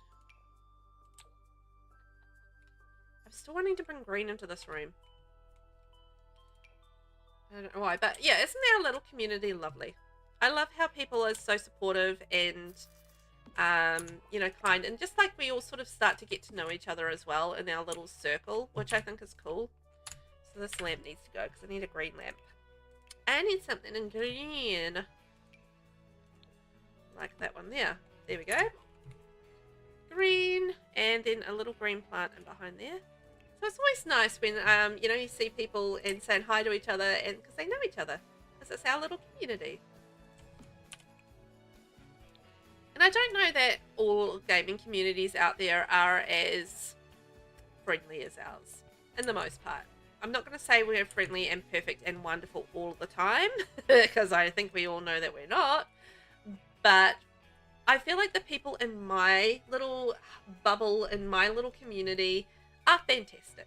[SPEAKER 1] I'm still wanting to bring green into this room. I don't know why, but yeah, isn't our little community lovely? I love how people are so supportive and, you know, kind, and just like we all sort of start to get to know each other as well in our little circle, which I think is cool. So this lamp needs to go because I need a green lamp. I need something in green. Like that one there. There we go. Green, and then a little green plant in behind there. So it's always nice when you know, you see people and saying hi to each other, and because they know each other, because it's our little community. And I don't know that all gaming communities out there are as friendly as ours, in the most part. I'm not going to say we're friendly and perfect and wonderful all the time, because I think we all know that we're not. But I feel like the people in my little bubble, in my little community, are fantastic.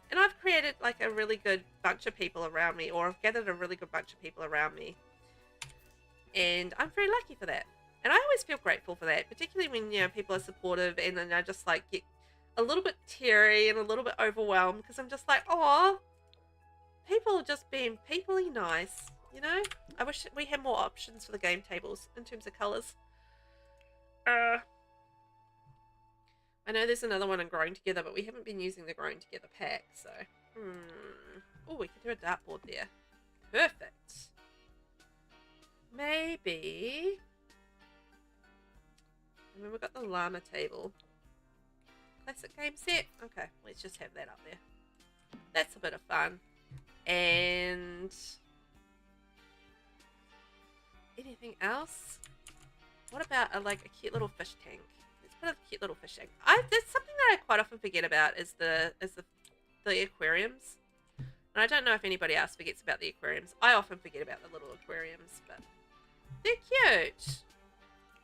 [SPEAKER 1] And I've created like a really good bunch of people around me, or I've gathered a really good bunch of people around me. And I'm very lucky for that. And I always feel grateful for that, particularly when, you know, people are supportive, and then I just like get a little bit teary and a little bit overwhelmed, because I'm just like, oh, people just being peoply nice, you know? I wish we had more options for the game tables in terms of colours. I know there's another one in Growing Together, but we haven't been using the Growing Together pack, so... Oh, we could do a dartboard there. Perfect. Maybe... And then we've got the llama table. Classic game set. Okay, let's just have that up there. That's a bit of fun. And... anything else? What about a cute little fish tank? Let's put a cute little fish tank. There's something that I quite often forget about is the aquariums. And I don't know if anybody else forgets about the aquariums. I often forget about the little aquariums, but they're cute.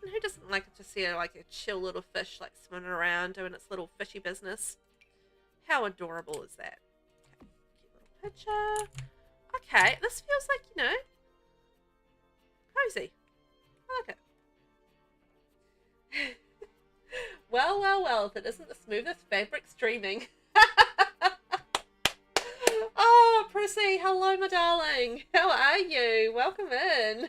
[SPEAKER 1] And who doesn't like to see a chill little fish swimming around doing its little fishy business? How adorable is that? Okay, cute little picture. Okay, this feels like, cozy. I like it. Well, if it isn't the smoothest fabric streaming. Oh, Prissy, hello, my darling. How are you? Welcome in.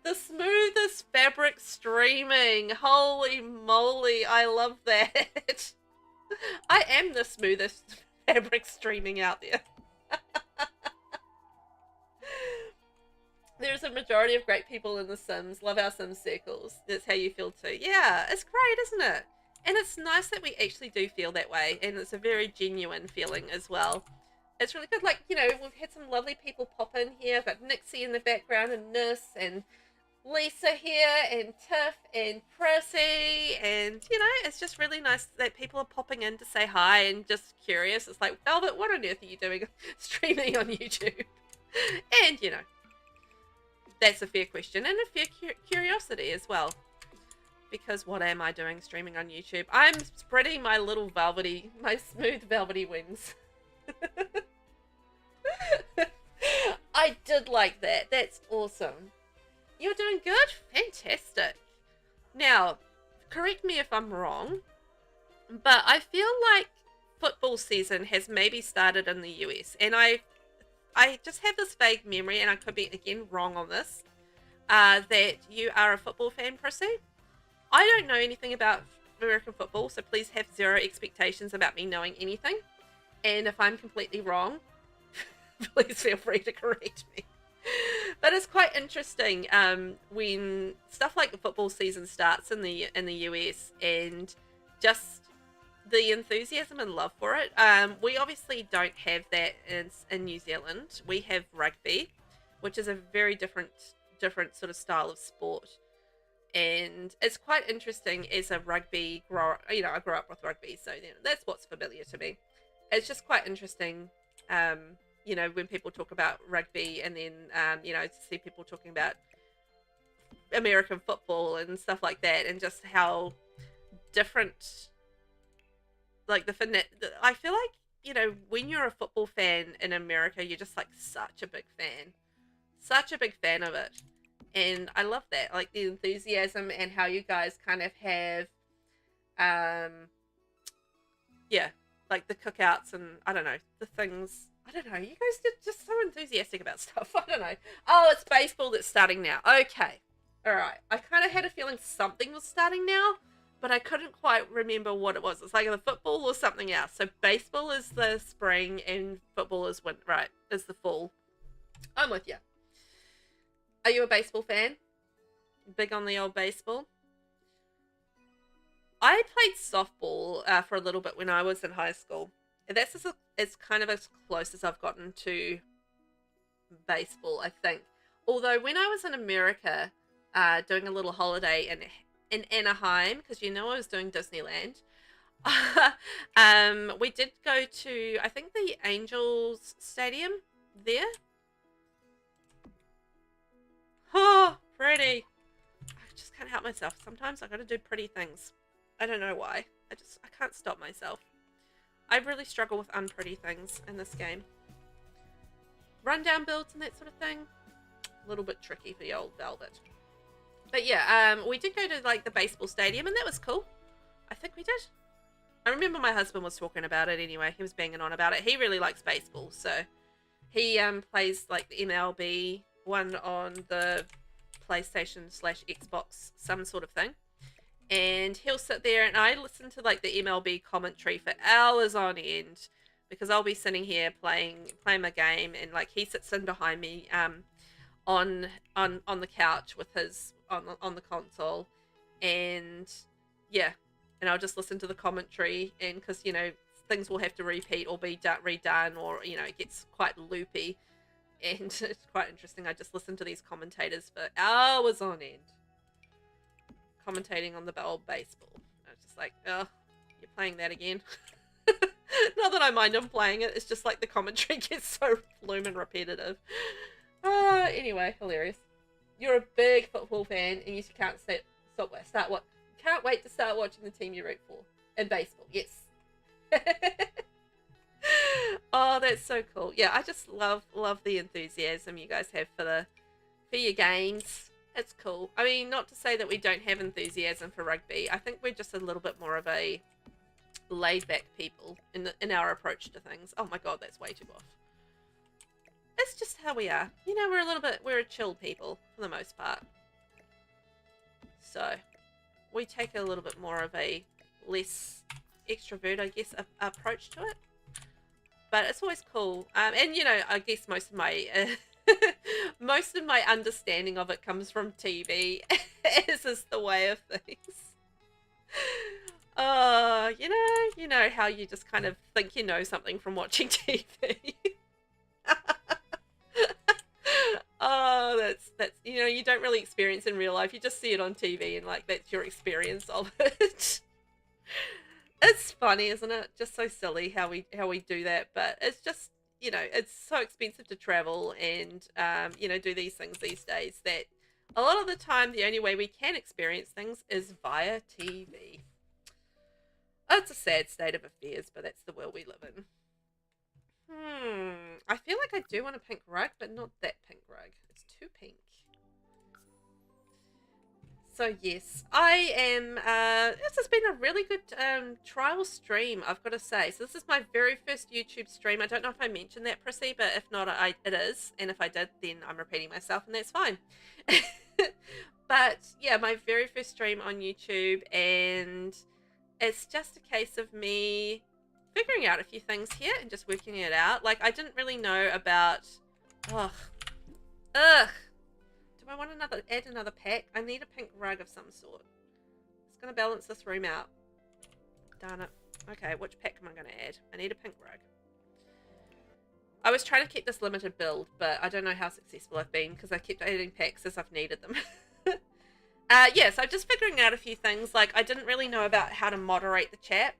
[SPEAKER 1] The smoothest fabric streaming. Holy moly, I love that. I am the smoothest fabric streaming out there. There's a majority of great people in The Sims. Love our Sims circles. That's how you feel too. Yeah, it's great, isn't it? And it's nice that we actually do feel that way. And it's a very genuine feeling as well. It's really good. We've had some lovely people pop in here. I've got Nixie in the background and Nis and Lisa here and Tiff and Prissy. And, it's just really nice that people are popping in to say hi and just curious. It's like, Velvet, what on earth are you doing streaming on YouTube? And, that's a fair question and a fair curiosity as well. Because what am I doing streaming on YouTube? I'm spreading my little my smooth velvety wings. I did like that. That's awesome. You're doing good? Fantastic. Now, correct me if I'm wrong, but I feel like football season has maybe started in the US. And I just have this vague memory, and I could be, again, wrong on this, that you are a football fan, Prissy. I don't know anything about American football, so please have zero expectations about me knowing anything. And if I'm completely wrong, please feel free to correct me. But it's quite interesting when stuff like the football season starts in the US, and just the enthusiasm and love for it. We obviously don't have that in New Zealand. We have rugby, which is a very different sort of style of sport. And it's quite interesting as a rugby grower. I grew up with rugby, so that's what's familiar to me. It's just quite interesting, when people talk about rugby, and then, to see people talking about American football and stuff like that, and just how different, I feel like, when you're a football fan in America, you're just such a big fan of it. And I love that, the enthusiasm and how you guys kind of have, the cookouts and, I don't know, the things. I don't know, you guys are just so enthusiastic about stuff. I don't know. Oh, it's baseball that's starting now. Okay. All right. I kind of had a feeling something was starting now, but I couldn't quite remember what it was. It's like the football or something else. So baseball is the spring and football is winter, right? Is the fall. I'm with you. Are you a baseball fan? Big on the old baseball? I played softball for a little bit when I was in high school. And that's it's kind of as close as I've gotten to baseball, I think. Although when I was in America doing a little holiday in Anaheim, because I was doing Disneyland, we did go to, I think, the Angels Stadium there. Oh, pretty. I just can't help myself. Sometimes I got to do pretty things. I don't know why. I can't stop myself. I really struggle with unpretty things in this game. Rundown builds and that sort of thing, a little bit tricky for the old Velvet. But yeah, we did go to the baseball stadium, and that was cool. I think we did. I remember my husband was talking about it anyway. He was banging on about it. He really likes baseball, so he plays the MLB one on the PlayStation /Xbox, some sort of thing. and he'll sit there and I listen to like the MLB commentary for hours on end because I'll be sitting here playing my game, and like he sits in behind me on the couch with his on the console, and yeah, and I'll just listen to the commentary, and because things will have to repeat or be redone, or it gets quite loopy, and it's quite interesting. I just listen to these commentators for hours on end commentating on the old baseball. I was just like, oh, you're playing that again. Not that I mind him playing it, it's just like the commentary gets so blooming repetitive. Anyway, hilarious. You're a big football fan, and you can't can't wait to start watching the team you root for in baseball. Yes. Oh, that's so cool. Yeah, I just love the enthusiasm you guys have for your games. It's cool. I mean, not to say that we don't have enthusiasm for rugby. I think we're just a little bit more of a laid-back people in our approach to things. Oh my god, that's way too off. It's just how we are. We're a chill people for the most part. So, we take a little bit more of a less extrovert, I guess, approach to it. But it's always cool. And, I guess most of my most of my understanding of it comes from TV, as is the way of things. You know how you just kind of think you know something from watching TV. Oh, that's you don't really experience in real life. You just see it on TV, and like that's your experience of it. It's funny, isn't it? Just so silly how we do that, but it's just it's so expensive to travel and do these things these days that a lot of the time the only way we can experience things is via TV. It's a sad state of affairs, but that's the world we live in. I feel like I do want a pink rug, but not that pink rug. It's too pink. So yes, I am, this has been a really good trial stream, I've got to say. So this is my very first YouTube stream. I don't know if I mentioned that, Prissy, but if not, it is. And if I did, then I'm repeating myself, and that's fine. But yeah, my very first stream on YouTube, and it's just a case of me figuring out a few things here and just working it out. Like, I didn't really know about... Ugh. Do I want add another pack? I need a pink rug of some sort. It's going to balance this room out. Darn it. Okay, which pack am I going to add? I need a pink rug. I was trying to keep this limited build, but I don't know how successful I've been because I kept adding packs as I've needed them. Yeah, so I'm just figuring out a few things. Like, I didn't really know about how to moderate the chat.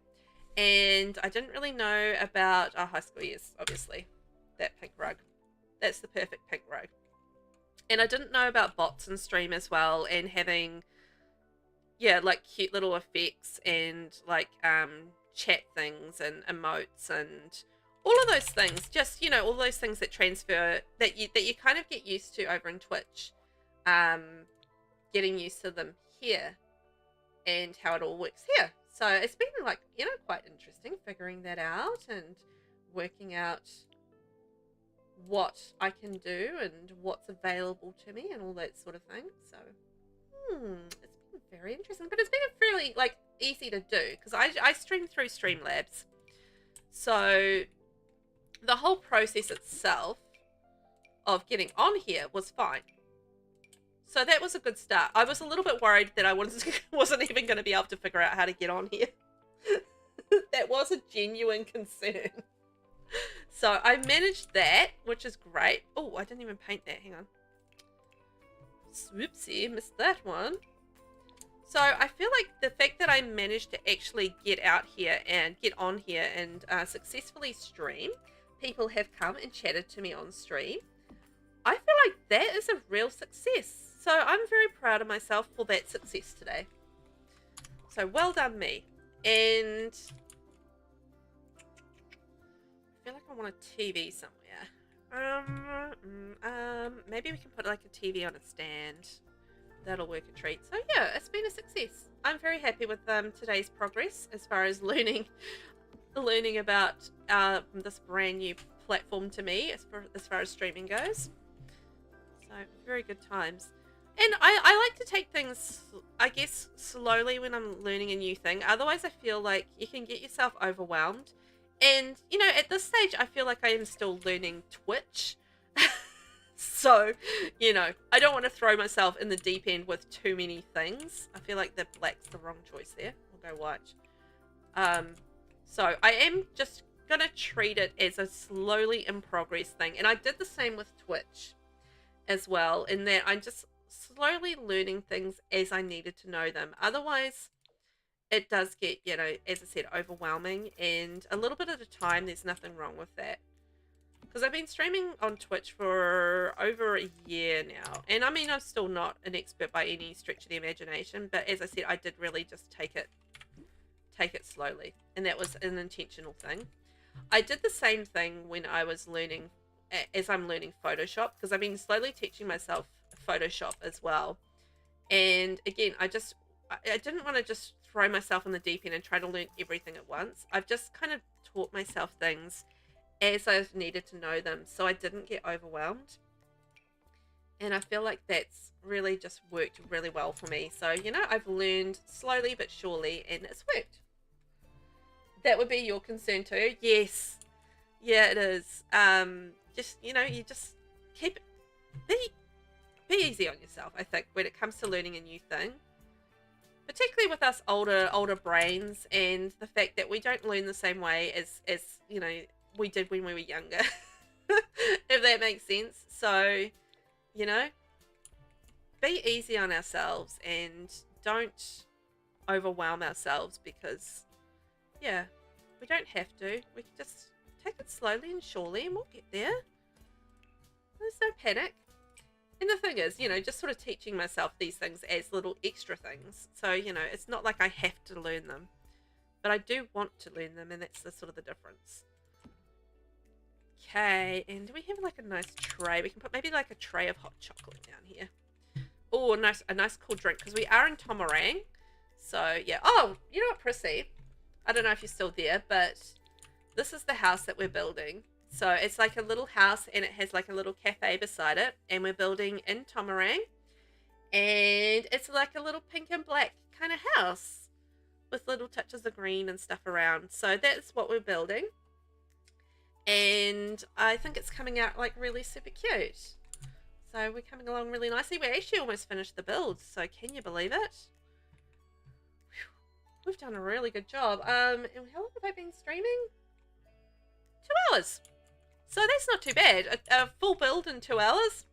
[SPEAKER 1] And I didn't really know about high school years, obviously. That pink rug. That's the perfect pink rug. And I didn't know about bots in stream as well, and having, yeah, like cute little effects and like chat things and emotes and all of those things. Just, all those things that transfer that you kind of get used to over in Twitch. Getting used to them here and how it all works here. So it's been like, quite interesting figuring that out and working out what I can do and what's available to me and all that sort of thing. So, it's been very interesting, but it's been fairly like easy to do because I stream through Streamlabs. So the whole process itself of getting on here was fine. So that was a good start. I was a little bit worried that I wasn't even going to be able to figure out how to get on here. That was a genuine concern. So I managed that, which is great. Oh, I didn't even paint that. Hang on. Whoopsie, missed that one. So I feel like the fact that I managed to actually get out here and get on here and successfully stream, people have come and chatted to me on stream. I feel like that is a real success. So I'm very proud of myself for that success today. So well done me. And I feel like I want a TV somewhere. Maybe we can put like a TV on a stand. That'll work a treat. So yeah, it's been a success. I'm very happy with today's progress as far as learning about this brand new platform to me as far as streaming goes. So very good times. And I like to take things, I guess, slowly when I'm learning a new thing. Otherwise, I feel like you can get yourself overwhelmed. And, you know, at this stage, I feel like I am still learning Twitch. So, you know, I don't want to throw myself in the deep end with too many things. I feel like the black's the wrong choice there. We'll go white. So I am just going to treat it as a slowly in progress thing. And I did the same with Twitch as well, in that I'm just slowly learning things as I needed to know them. Otherwise, it does get, you know, as I said, overwhelming, and a little bit at a time. There's nothing wrong with that. Because I've been streaming on Twitch for over a year now. And I mean, I'm still not an expert by any stretch of the imagination. But as I said, I did really just take it slowly. And that was an intentional thing. I did the same thing when I was learning, as I'm learning Photoshop. Because I've been slowly teaching myself Photoshop as well. And again, I didn't want to just throw myself in the deep end and try to learn everything at once. I've just kind of taught myself things as I've needed to know them, so I didn't get overwhelmed. And I feel like that's really just worked really well for me. So, you know, I've learned slowly but surely, and it's worked. That would be your concern too? Yes. Yeah, it is. Just, you know, you just keep it, be easy on yourself, I think, when it comes to learning a new thing. Particularly with us older brains, and the fact that we don't learn the same way as you know, we did when we were younger. If that makes sense. So, you know, be easy on ourselves and don't overwhelm ourselves, because, yeah, we don't have to. We can just take it slowly and surely, and we'll get there. There's no panic. And the thing is, you know, just sort of teaching myself these things as little extra things. So, you know, it's not like I have to learn them. But I do want to learn them, and that's the sort of the difference. Okay, and do we have like a nice tray? We can put maybe like a tray of hot chocolate down here. Oh, a nice cool drink, because we are in Tomarang. So, yeah. Oh, you know what, Prissy? I don't know if you're still there, but this is the house that we're building. So it's like a little house, and it has like a little cafe beside it, and we're building in Tomarang, and it's like a little pink and black kind of house with little touches of green and stuff around. So that's what we're building, and I think it's coming out like really super cute. So we're coming along really nicely. We actually almost finished the build, so can you believe it? We've done a really good job. And how long have I been streaming? 2 hours. So that's not too bad. A full build in 2 hours.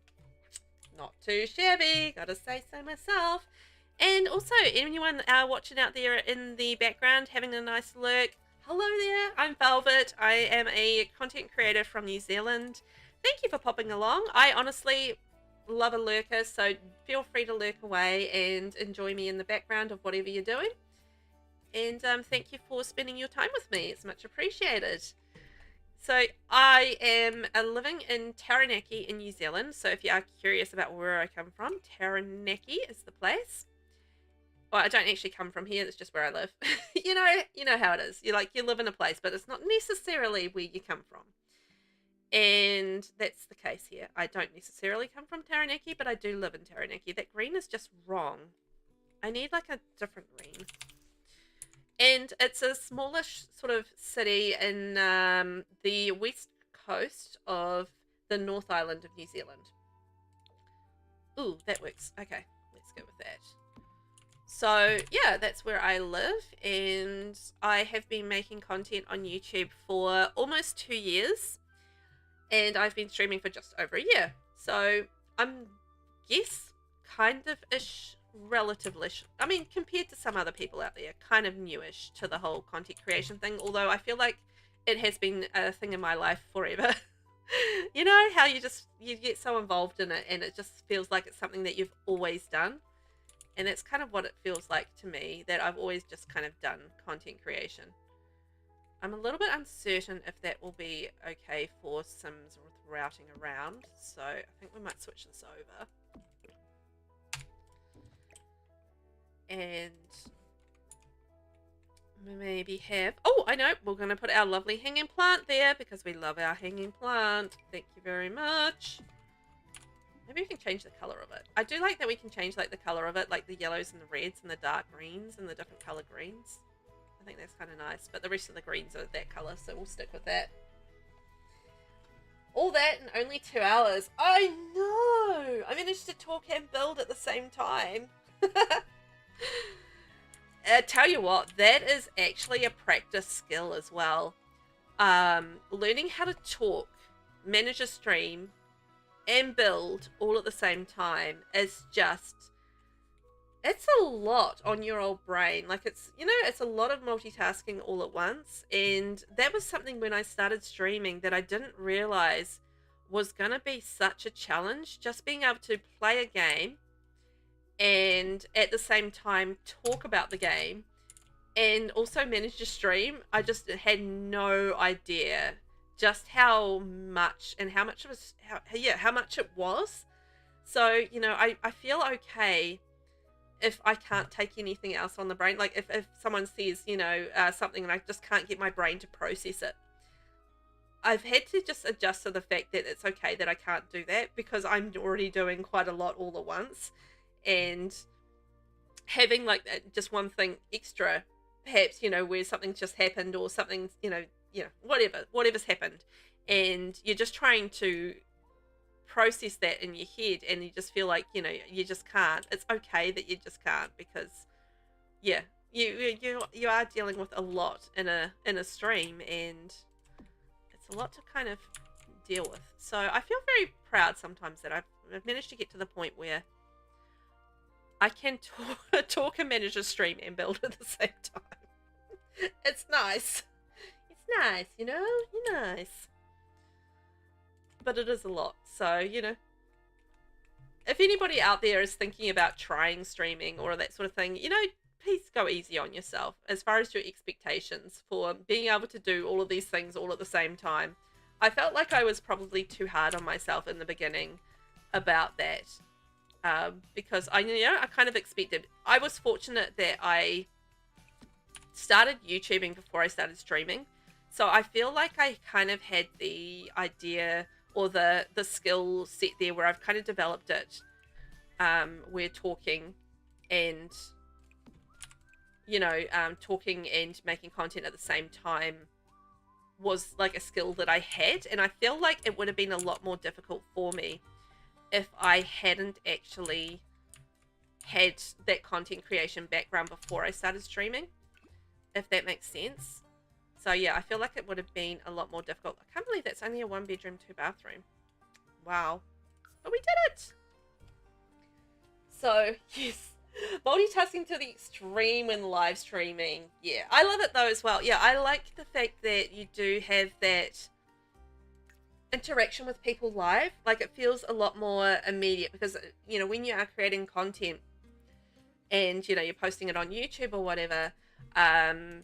[SPEAKER 1] Not too shabby. Gotta say so myself. And also, anyone watching out there in the background having a nice lurk, hello there. I'm Velvet. I am a content creator from New Zealand. Thank you for popping along. I honestly love a lurker, so feel free to lurk away and enjoy me in the background of whatever you're doing. And thank you for spending your time with me. It's much appreciated. So I am living in Taranaki in New Zealand. So if you are curious about where I come from, Taranaki is the place. Well, I don't actually come from here. It's just where I live. you know how it is. You live in a place, but it's not necessarily where you come from. And that's the case here. I don't necessarily come from Taranaki, but I do live in Taranaki. That green is just wrong. I need like a different green. And it's a smallish sort of city in the west coast of the North Island of New Zealand. Ooh, that works. Okay, let's go with that. So, yeah, that's where I live. And I have been making content on YouTube for almost 2 years. And I've been streaming for just over a year. So, I'm, kind of-ish, relatively-ish. I mean, compared to some other people out there, kind of newish to the whole content creation thing, although I feel like it has been a thing in my life forever. You know how you get so involved in it, and it just feels like it's something that you've always done, and that's kind of what it feels like to me, that I've always just kind of done content creation. I'm a little bit uncertain if that will be okay for Sims with routing around, so I think we might switch this over. And maybe have... Oh, I know. We're going to put our lovely hanging plant there because we love our hanging plant. Thank you very much. Maybe we can change the color of it. I do like that we can change like the color of it, like the yellows and the reds and the dark greens and the different color greens. I think that's kind of nice, but the rest of the greens are that color, so we'll stick with that. All that in only 2 hours. I know! I managed to talk and build at the same time. I tell you what, that is actually a practice skill as well. Learning how to talk, manage a stream, and build all at the same time is just, it's a lot on your old brain. Like, it's, you know, it's a lot of multitasking all at once. And that was something when I started streaming that I didn't realize was going to be such a challenge. Just being able to play a game and at the same time talk about the game and also manage a stream. I just had no idea just how much and how much it was, how much it was. So, you know, I feel okay if I can't take anything else on the brain. Like if someone says, you know, something and I just can't get my brain to process it. I've had to just adjust to the fact that it's okay that I can't do that because I'm already doing quite a lot all at once. And having like just one thing extra, perhaps, you know, where something's just happened or something, you know, whatever's happened, and you're just trying to process that in your head, and you just feel like, you know, you just can't. It's okay that you just can't, because yeah, you are dealing with a lot in a stream, and it's a lot to kind of deal with. So I feel very proud sometimes that I've managed to get to the point where I can talk and manage a stream and build at the same time. It's nice. Nice, you know, you're nice, but it is a lot. So, you know, if anybody out there is thinking about trying streaming or that sort of thing, you know, please go easy on yourself as far as your expectations for being able to do all of these things all at the same time. I felt like I was probably too hard on myself in the beginning about that, because I kind of expected. I was fortunate that I started YouTubing before I started streaming. So I feel like I kind of had the idea or the skill set there where I've kind of developed it, where talking and, you know, talking and making content at the same time was like a skill that I had. And I feel like it would have been a lot more difficult for me if I hadn't actually had that content creation background before I started streaming, if that makes sense. So yeah, I feel like it would have been a lot more difficult. I can't believe that's only a 1-bedroom, 2-bathroom. Wow. But we did it! So, yes. Multitasking to the extreme when live streaming. Yeah, I love it though as well. Yeah, I like the fact that you do have that interaction with people live. Like, it feels a lot more immediate because, you know, when you are creating content and, you know, you're posting it on YouTube or whatever, the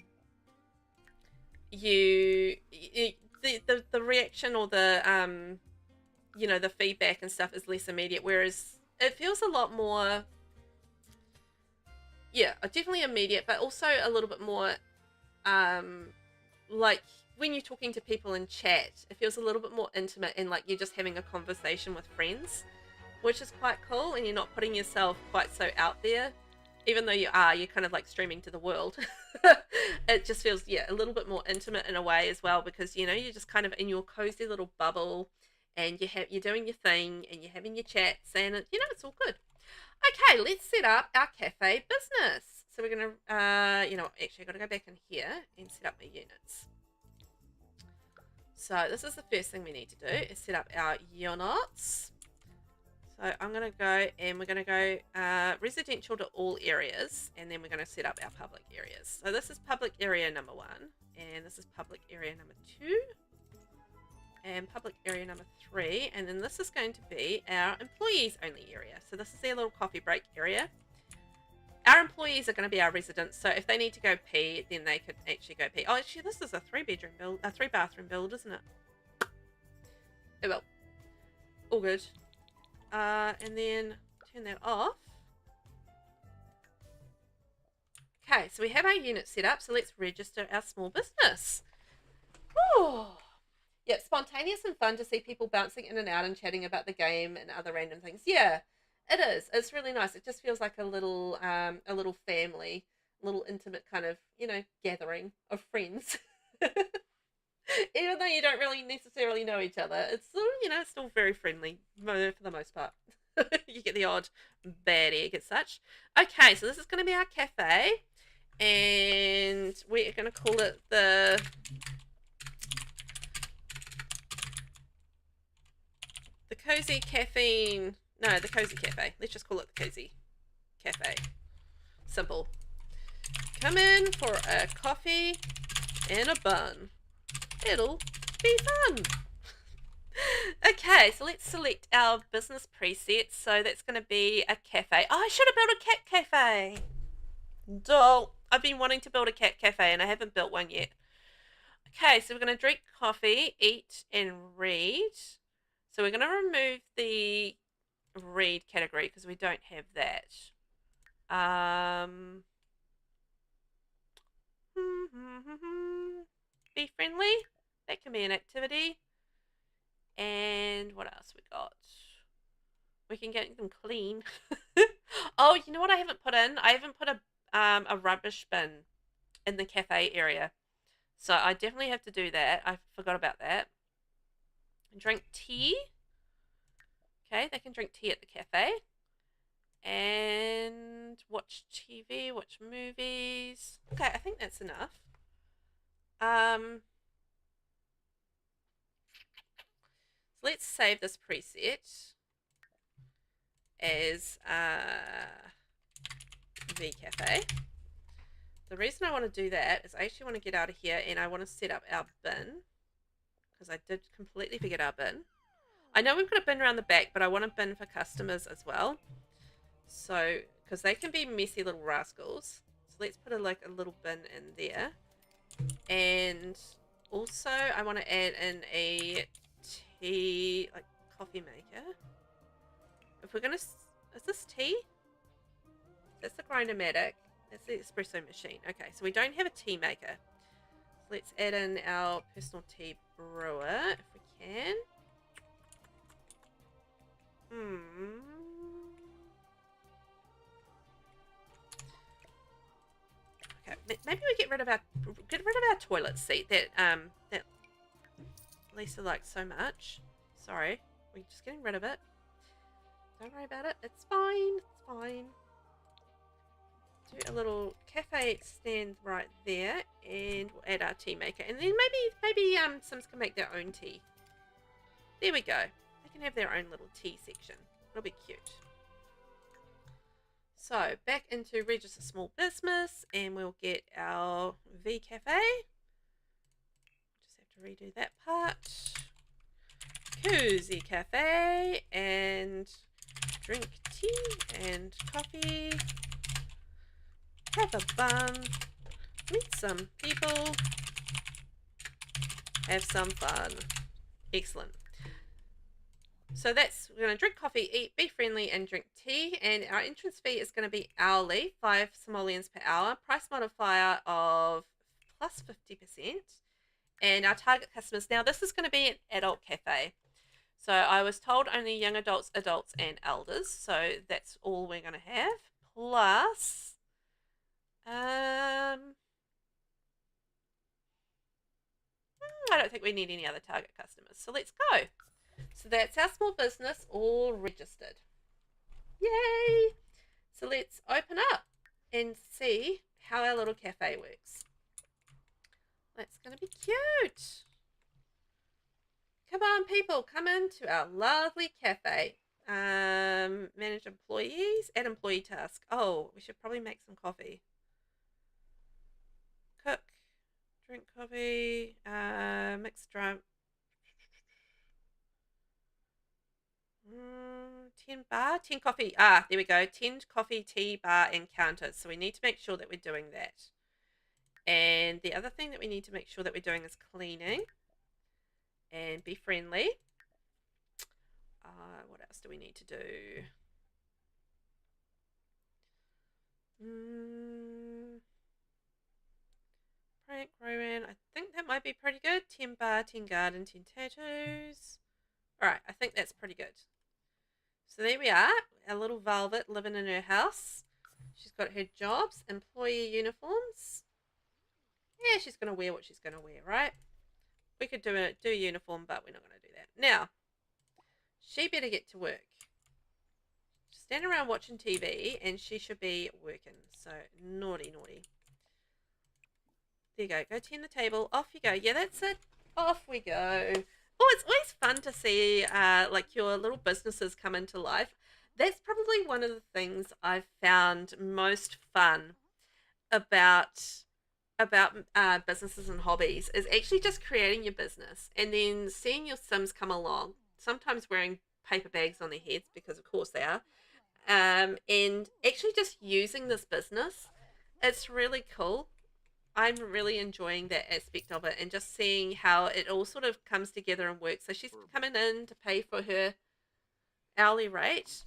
[SPEAKER 1] reaction or the you know, the feedback and stuff is less immediate, whereas it feels a lot more, yeah, definitely immediate, but also a little bit more like when you're talking to people in chat, it feels a little bit more intimate and like you're just having a conversation with friends, which is quite cool, and you're not putting yourself quite so out there. Even though you're kind of like streaming to the world. It just feels, yeah, a little bit more intimate in a way as well, because, you know, you're just kind of in your cozy little bubble and you're doing your thing and you're having your chats and, you know, it's all good. Okay, let's set up our cafe business. So we're going to, you know, actually I've got to go back in here and set up my units. So this is the first thing we need to do, is set up our units. So I'm going to go and we're going to go residential to all areas, and then we're going to set up our public areas. So this is public area number 1, and this is public area number 2, and public area number 3, and then this is going to be our employees only area. So this is their little coffee break area. Our employees are going to be our residents, so if they need to go pee, then they could actually go pee. Oh, actually, this is a 3-bedroom build, a 3-bathroom build, isn't it? Oh well, all good. And then turn that off. Okay, so we have our unit set up, so let's register our small business. Oh, yep, spontaneous spontaneous and fun to see people bouncing in and out and chatting about the game and other random things. Yeah, it is. It's really nice. It just feels like a little family, a little intimate kind of, gathering of friends. Even though you don't really necessarily know each other, it's still, still very friendly for the most part. You get the odd bad egg as such. Okay, so this is going to be our cafe, and we're going to call it the Cozy Caffeine. No, the Cozy Cafe. Let's just call it the Cozy Cafe. Simple. Come in for a coffee and a bun. It'll be fun. Okay, so let's select our business presets. So that's going to be a cafe. Oh, I should have built a cat cafe. Dull. I've been wanting to build a cat cafe and I haven't built one yet. Okay, so we're going to drink coffee, eat, and read. So we're going to remove the read category because we don't have that. Be friendly. That can be an activity. And what else we got? We can get them clean. Oh, you know what I haven't put in? I haven't put a rubbish bin in the cafe area. So I definitely have to do that. I forgot about that. Drink tea. Okay, they can drink tea at the cafe. And watch TV, watch movies. Okay, I think that's enough. So let's save this preset as VCafe. The reason I want to do that is I actually want to get out of here and I want to set up our bin because I did completely forget our bin. I know we've got a bin around the back, but I want a bin for customers as well. So, because they can be messy little rascals. So let's put a little bin in there. And also I want to add in a tea, coffee maker. If we're going to, is this tea? That's the Grindomatic. That's the espresso machine. Okay, so we don't have a tea maker. So let's add in our personal tea brewer if we can. Okay, maybe we get rid of our toilet seat that Lisa likes so much. Sorry, we're just getting rid of it. Don't worry about it. It's fine. It's fine. Do a little cafe stand right there, and we'll add our tea maker. And then maybe Sims can make their own tea. There we go. They can have their own little tea section. It'll be cute. So back into register small business, and we'll get our V Cafe. Just have to redo that part. Cozy Cafe, and drink tea and coffee. Have a bun. Meet some people. Have some fun. Excellent. So we're going to drink coffee, eat, be friendly, and drink tea. And our entrance fee is going to be hourly, 5 simoleons per hour. Price modifier of plus 50%. And our target customers, now this is going to be an adult cafe. So I was told only young adults, and elders. So that's all we're going to have. Plus, I don't think we need any other target customers. So let's go. So that's our small business all registered. Yay! So let's open up and see how our little cafe works. That's going to be cute. Come on, people, come into our lovely cafe. Manage employees, add employee task. Oh, we should probably make some coffee. Cook, drink coffee, mix drum. 10 bar, 10 coffee. Ah, there we go. 10 coffee, tea, bar, and counters. So we need to make sure that we're doing that. And the other thing that we need to make sure that we're doing is cleaning and be friendly. What else do we need to do? plant growing. I think that might be pretty good. 10 bar, 10 garden, 10 tattoos. Alright, I think that's pretty good. So there we are. Our little Velvet living in her house. She's got her jobs, employee uniforms. Yeah, she's going to wear what she's going to wear, right? We could do a uniform, but we're not going to do that. Now, she better get to work. She's standing around watching TV, and she should be working. So, naughty, naughty. There you go. Go tend the table. Off you go. Yeah, that's it. Off we go. Oh, it's always fun to see like your little businesses come into life. That's probably one of the things I've found most fun about businesses and hobbies is actually just creating your business and then seeing your Sims come along, sometimes wearing paper bags on their heads because of course they are, and actually just using this business. It's really cool. I'm really enjoying that aspect of it and just seeing how it all sort of comes together and works. So she's coming in to pay for her hourly rate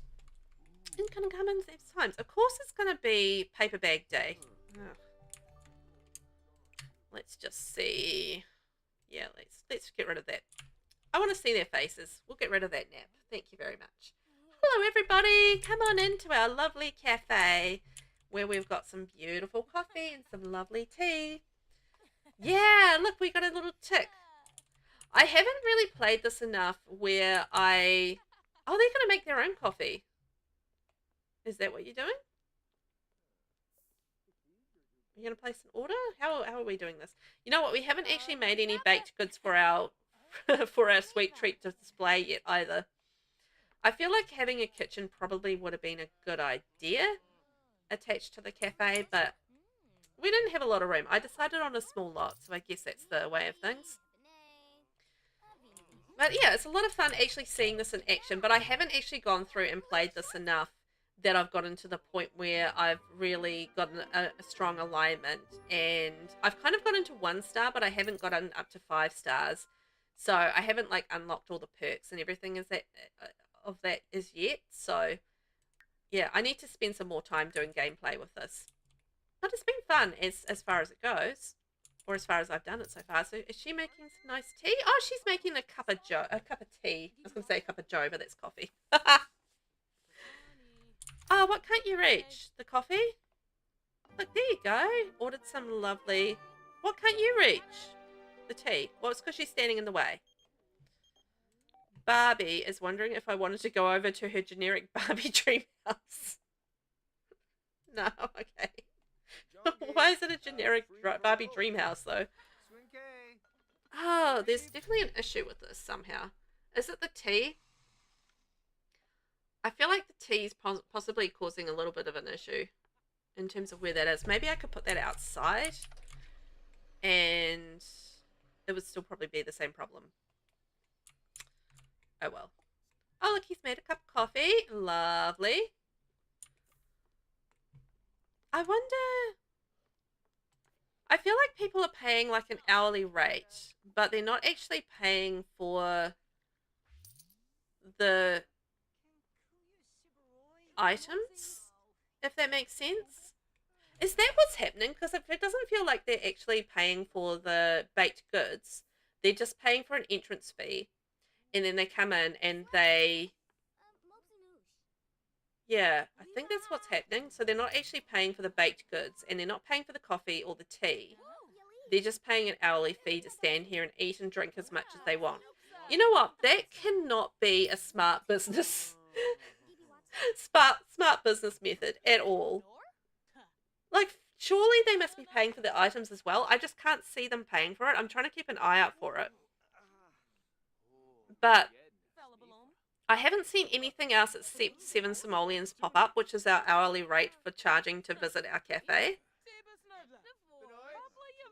[SPEAKER 1] and can come in at times. Of course it's going to be paper bag day. Ugh. Let's just see. Yeah, let's get rid of that. I want to see their faces. We'll get rid of that nap. Thank you very much. Hello everybody. Come on into our lovely cafe where we've got some beautiful coffee and some lovely tea. Yeah, look, we got a little tick. I haven't really played this enough where I... Oh, they're going to make their own coffee. Is that what you're doing? Are you going to place an order? How are we doing this? You know what? We haven't actually made any baked goods for our for our sweet treat to display yet either. I feel like having a kitchen probably would have been a good idea attached to the cafe, but we didn't have a lot of room. I decided on a small lot, so I guess that's the way of things. But yeah, it's a lot of fun actually seeing this in action, but I haven't actually gone through and played this enough that I've gotten to the point where I've really gotten a strong alignment, and I've kind of gotten to 1 star, but I haven't gotten up to 5 stars. So I haven't like unlocked all the perks and everything is that of that as yet. So yeah, I need to spend some more time doing gameplay with this. But it's been fun as far as it goes, or as far as I've done it so far. So is she making some nice tea? Oh, she's making a cup of tea. I was going to say a cup of joe, but that's coffee. Oh, what can't you reach? The coffee? Look, there you go. Ordered some lovely... What can't you reach? The tea. Well, it's because she's standing in the way. Barbie is wondering if I wanted to go over to her generic Barbie dream house. No, okay. Why is it a generic Barbie dream house, though? Oh, there's definitely an issue with this somehow. Is it the tea? I feel like the tea is possibly causing a little bit of an issue in terms of where that is. Maybe I could put that outside and it would still probably be the same problem. Oh well. Oh, look, he's made a cup of coffee. Lovely. I wonder... I feel like people are paying like an hourly rate, but they're not actually paying for the items, if that makes sense. Is that what's happening? Because it doesn't feel like they're actually paying for the baked goods. They're just paying for an entrance fee. And then they come in and they... Yeah, I think that's what's happening. So they're not actually paying for the baked goods and they're not paying for the coffee or the tea. They're just paying an hourly fee to stand here and eat and drink as much as they want. You know what? That cannot be a smart business. smart business method at all. Like, surely they must be paying for the items as well. I just can't see them paying for it. I'm trying to keep an eye out for it. But I haven't seen anything else except 7 simoleons pop up, which is our hourly rate for charging to visit our cafe.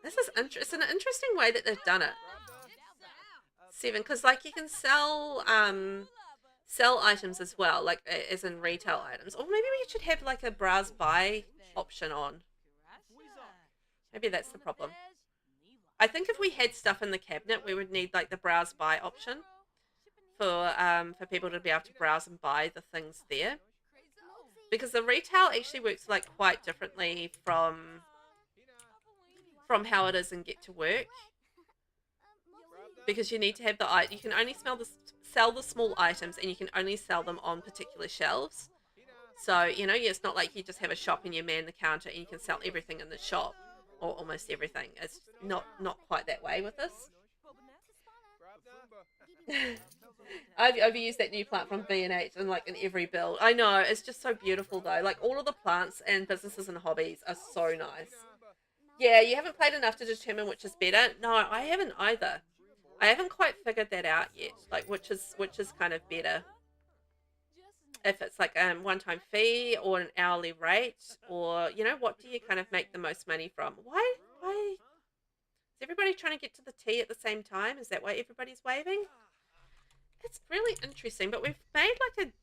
[SPEAKER 1] This is it's an interesting way that they've done it. 7, because like you can sell items as well, like as in retail items. Or maybe we should have like a browse buy option on. Maybe that's the problem. I think if we had stuff in the cabinet, we would need like the browse buy option for people to be able to browse and buy the things there. Because the retail actually works like quite differently from from how it is in Get to Work, because you need to have you can only sell the small items, and you can only sell them on particular shelves. So, you know, it's not like you just have a shop and you man the counter and you can sell everything in the shop, or almost everything. It's not quite that way with this. I've used that new plant from V&H in like in every build. I know, it's just so beautiful though. Like all of the plants and businesses and hobbies are so nice. Yeah, you haven't played enough to determine which is better. No, I haven't either. I haven't quite figured that out yet. Like which is kind of better. If it's like a one-time fee or an hourly rate, or you know, what do you kind of make the most money from? Why is everybody trying to get to the tea at the same time? Is that why everybody's waving? It's really interesting, but we've made like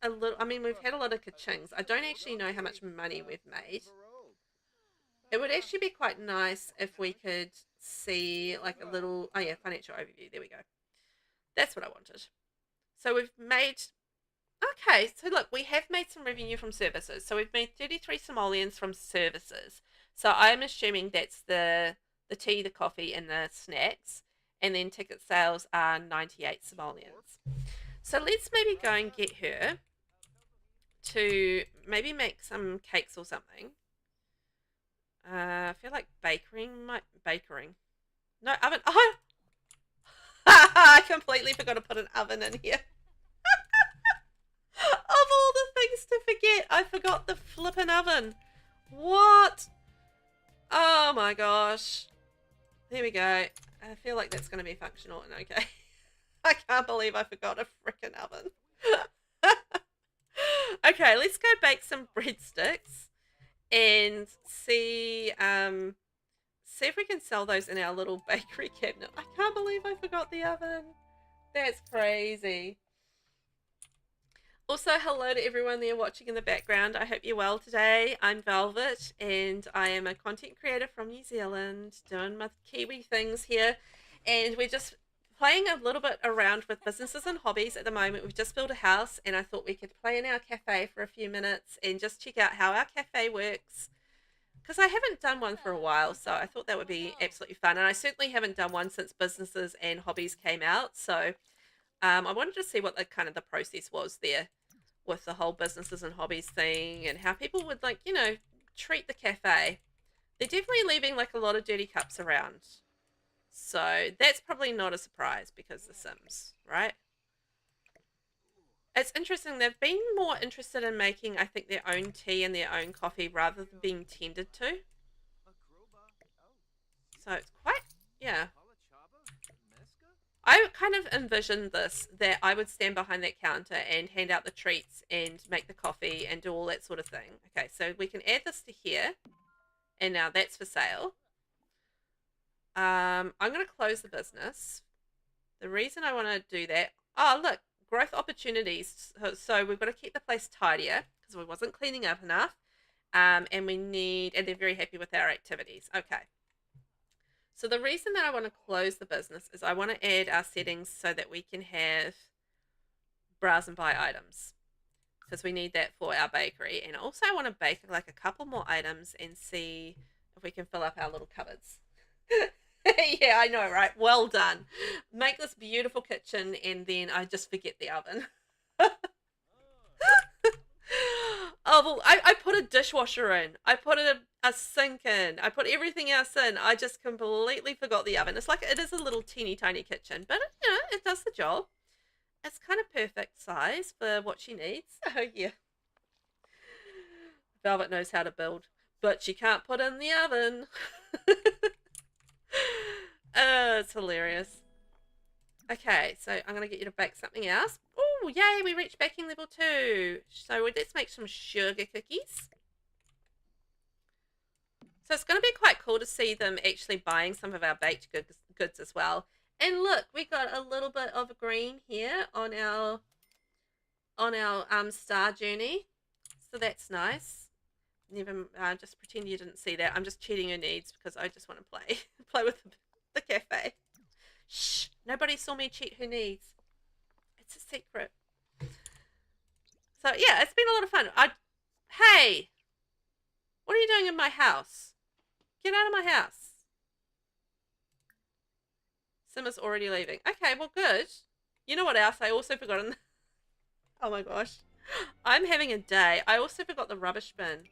[SPEAKER 1] a little, I mean, we've had a lot of ka-chings. I don't actually know how much money we've made. It would actually be quite nice if we could see like a little, oh yeah, financial overview. There we go. That's what I wanted. So we've made, okay, so look, we have made some revenue from services. So we've made 33 simoleons from services. So I'm assuming that's the tea, the coffee, and the snacks. And then ticket sales are 98 simoleons. So let's maybe go and get her to maybe make some cakes or something. I feel like bakering. No, oven. Oh! I completely forgot to put an oven in here. Of all the things to forget, I forgot the flippin' oven. What? Oh my gosh. There we go. I feel like that's going to be functional and okay. I can't believe I forgot a frickin' oven. Okay, let's go bake some breadsticks and see if we can sell those in our little bakery cabinet. I can't believe I forgot the oven. That's crazy. Also, hello to everyone there watching in the background. I hope you're well today. I'm Velvet, and I am a content creator from New Zealand, doing my Kiwi things here. And we're just playing a little bit around with businesses and hobbies at the moment. We've just built a house, and I thought we could play in our cafe for a few minutes and just check out how our cafe works. Because I haven't done one for a while, so I thought that would be absolutely fun. And I certainly haven't done one since businesses and hobbies came out. So I wanted to see what the process was there with the whole businesses and hobbies thing, and how people would, like, you know, treat the cafe. They're definitely leaving like a lot of dirty cups around. So that's probably not a surprise because The Sims, right? It's interesting. They've been more interested in making, I think, their own tea and their own coffee rather than being tended to. So it's quite, yeah. I kind of envisioned this, that I would stand behind that counter and hand out the treats and make the coffee and do all that sort of thing. Okay, so we can add this to here. And now that's for sale. I'm going to close the business. The reason I want to do that, oh, look, growth opportunities. So we've got to keep the place tidier because we wasn't cleaning up enough. And they're very happy with our activities. Okay. So the reason that I want to close the business is I want to add our settings so that we can have browse and buy items, because we need that for our bakery. And also I want to bake like a couple more items and see if we can fill up our little cupboards. Yeah, I know, right? Well done. Make this beautiful kitchen and then I just forget the oven. Oh, well, I put a dishwasher in. I put a sink in. I put everything else in. I just completely forgot the oven. It's like, it is a little teeny tiny kitchen, but you know, it does the job. It's kind of perfect size for what she needs. Oh, yeah. Velvet knows how to build, but she can't put in the oven. It's hilarious. Okay, so I'm going to get you to bake something else. Oh, yay, we reached baking level 2. So let's make some sugar cookies. So it's going to be quite cool to see them actually buying some of our baked goods as well. And look, we got a little bit of green here on our star journey. So that's nice. Never just pretend you didn't see that. I'm just cheating your needs because I just want to play with the cafe. Shh, nobody saw me cheat her needs. It's a secret. So yeah, it's been a lot of fun. Hey, what are you doing in my house? Get out of my house. Simmer's already leaving. Okay, well, good. You know what else? I also forgot. Oh my gosh. I'm having a day. I also forgot the rubbish bin.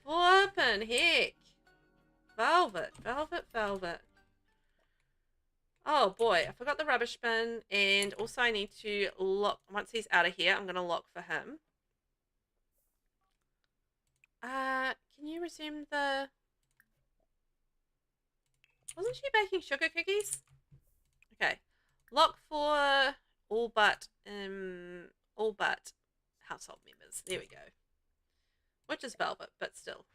[SPEAKER 1] Flippin' heck. Velvet, velvet, velvet. Oh boy, I forgot the rubbish bin, and also I need to lock, once he's out of here, I'm going to lock for him. Can you resume the... Wasn't she baking sugar cookies? Okay. Lock for all but household members. There we go. Which is velvet, but still.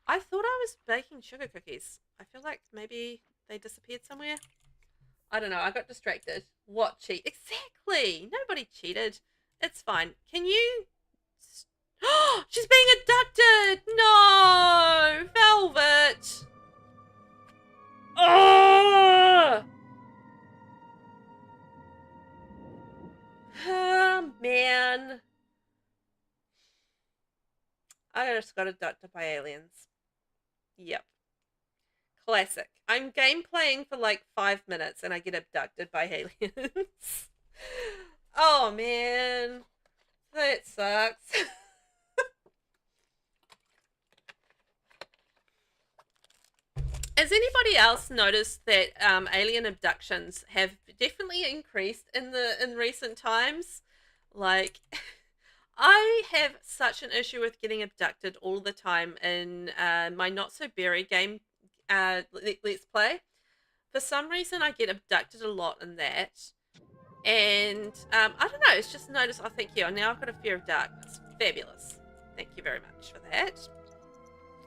[SPEAKER 1] I thought I was baking sugar cookies. I feel like maybe they disappeared somewhere. I don't know. I got distracted. What cheat? Exactly. Nobody cheated. It's fine. Can you... Oh, she's being abducted. No. Velvet. Oh. Oh, man. I just got abducted by aliens. Yep. Classic. I'm game playing for like 5 minutes and I get abducted by aliens. Oh man. That sucks. Has anybody else noticed that alien abductions have definitely increased in recent times? Like I have such an issue with getting abducted all the time in my Not So Berry game Let's Play. For some reason, I get abducted a lot in that. And I don't know, it's just noticed, oh, thank you. Now I've got a fear of darkness. Fabulous. Thank you very much for that.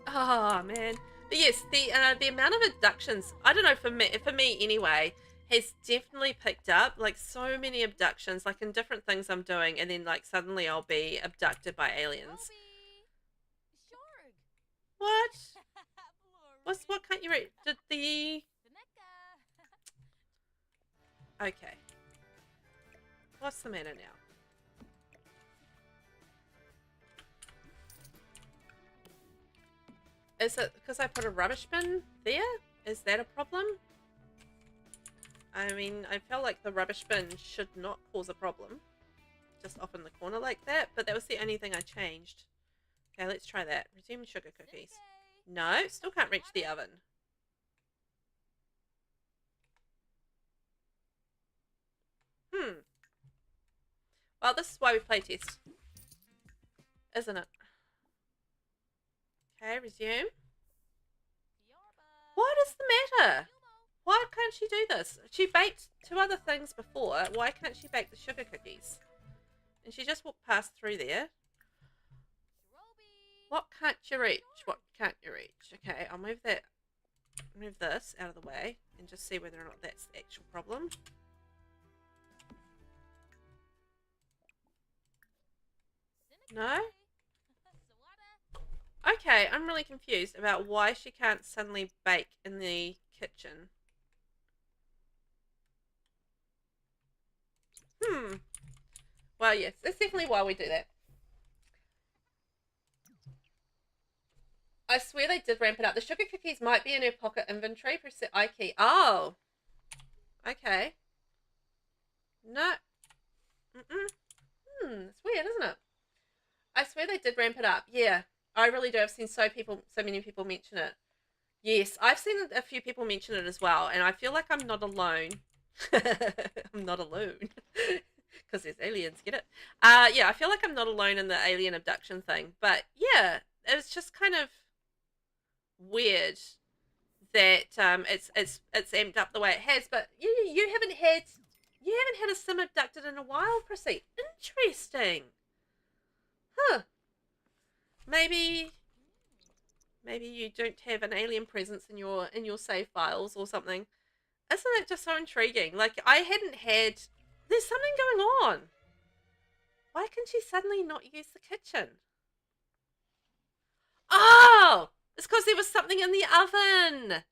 [SPEAKER 1] Oh, man. But yes, the amount of abductions, I don't know, for me anyway, has definitely picked up. Like, so many abductions, like in different things I'm doing, and then like suddenly I'll be abducted by aliens. What? What can't you read? Did the... Okay. What's the matter now? Is it because I put a rubbish bin there? Is that a problem? I mean, I felt like the rubbish bin should not cause a problem. Just off in the corner like that, but that was the only thing I changed. Okay, let's try that. Resume sugar cookies. No, still can't reach the oven. Well, this is why we play test. Isn't it? Okay, resume. What is the matter? Why can't she do this? She baked 2 other things before. Why can't she bake the sugar cookies? And she just walked past through there. What can't you reach? What can't you reach? Okay, I'll move this out of the way and just see whether or not that's the actual problem. No? Okay, I'm really confused about why she can't suddenly bake in the kitchen. Well, yes, that's definitely why we do that. I swear they did ramp it up. The sugar cookies might be in her pocket inventory. Press the I key. Oh. Okay. No. It's weird, isn't it? I swear they did ramp it up. Yeah, I really do. I've seen so many people mention it. Yes, I've seen a few people mention it as well, and I feel like I'm not alone. I'm not alone. Because there's aliens, get it? Yeah, I feel like I'm not alone in the alien abduction thing. But yeah, it's just kind of weird that it's amped up the way it has. But you haven't had a sim abducted in a while, Prissy. Interesting. Huh. Maybe you don't have an alien presence in your save files or something. Isn't that just so intriguing? Like, I hadn't had... There's something going on. Why can she suddenly not use the kitchen? Oh! It's because there was something in the oven.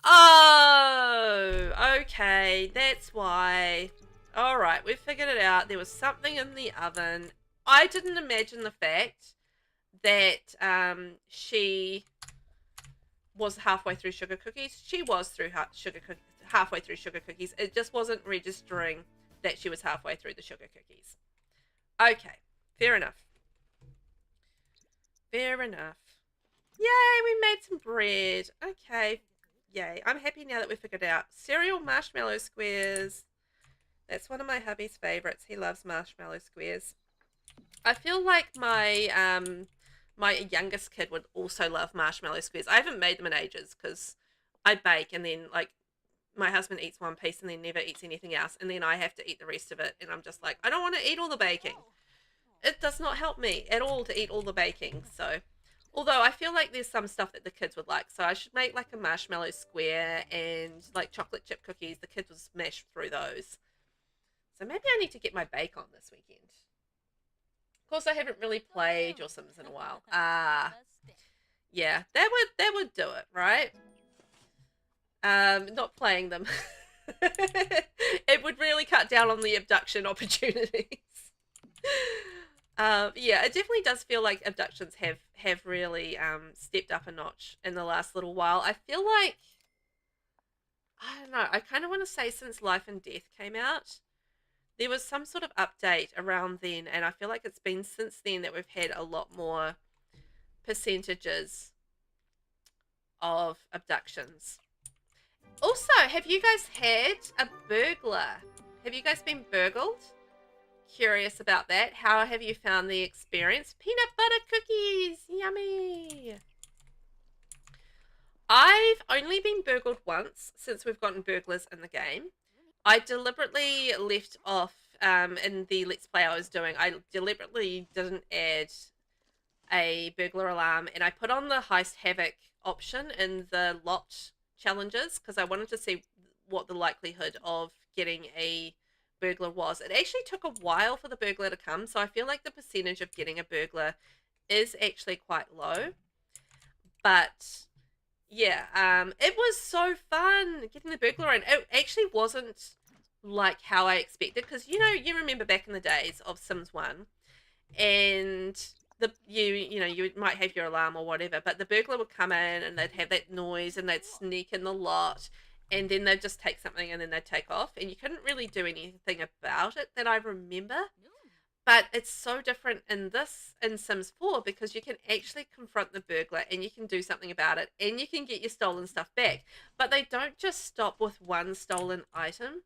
[SPEAKER 1] Oh, okay. That's why. All right, we've figured it out. There was something in the oven. I didn't imagine the fact that she was halfway through sugar cookies. She was halfway through sugar cookies. It just wasn't registering that she was halfway through the sugar cookies. Okay, fair enough. Fair enough. Yay, we made some bread. Okay, yay. I'm happy now that we figured it out. Cereal marshmallow squares. That's one of my hubby's favorites. He loves marshmallow squares. I feel like my youngest kid would also love marshmallow squares. I haven't made them in ages because I bake and then like my husband eats one piece and then never eats anything else, and then I have to eat the rest of it, and I'm just like, I don't want to eat all the baking. It does not help me at all to eat all the baking. So although I feel like there's some stuff that the kids would like, so I should make like a marshmallow square and like chocolate chip cookies. The kids will smash through those. So maybe I need to get my bake on this weekend. Of course, I haven't really played Your Sims in a while. Yeah, that would do it, right? Not playing them. It would really cut down on the abduction opportunities. Yeah, it definitely does feel like abductions have really stepped up a notch in the last little while. I feel like, I don't know, I kind of want to say since Life and Death came out, there was some sort of update around then, and I feel like it's been since then that we've had a lot more percentages of abductions. Also, have you guys had a burglar? Have you guys been burgled? Curious about that. How have you found the experience? Peanut butter cookies! Yummy! I've only been burgled once since we've gotten burglars in the game. I deliberately left off in the Let's Play I was doing. I deliberately didn't add a burglar alarm, and I put on the Heist Havoc option in the locked challenges because I wanted to see what the likelihood of getting a burglar was. It actually took a while for the burglar to come, so I feel like the percentage of getting a burglar is actually quite low. But yeah, it was so fun getting the burglar in. It actually wasn't like how I expected, because you remember back in the days of Sims 1, and you might have your alarm or whatever, but the burglar would come in and they'd have that noise and they'd sneak in the lot, and then they'd just take something and then they'd take off, and you couldn't really do anything about it that I remember. But it's so different in Sims 4, because you can actually confront the burglar and you can do something about it and you can get your stolen stuff back. But they don't just stop with one stolen item.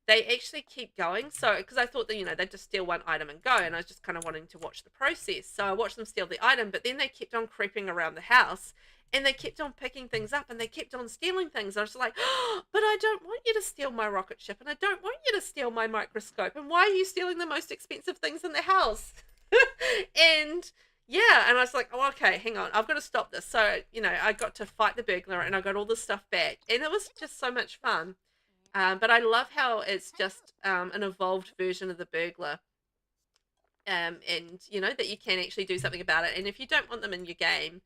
[SPEAKER 1] They actually keep going. So, because I thought that, they'd just steal one item and go, and I was just kind of wanting to watch the process. So I watched them steal the item, but then they kept on creeping around the house and they kept on picking things up and they kept on stealing things. I was like, oh, but I don't want you to steal my rocket ship, and I don't want you to steal my microscope. And why are you stealing the most expensive things in the house? And yeah, and I was like, oh, okay, hang on, I've got to stop this. So, I got to fight the burglar and I got all the stuff back, and it was just so much fun. But I love how it's just an evolved version of the burglar. And, that you can actually do something about it. And if you don't want them in your game,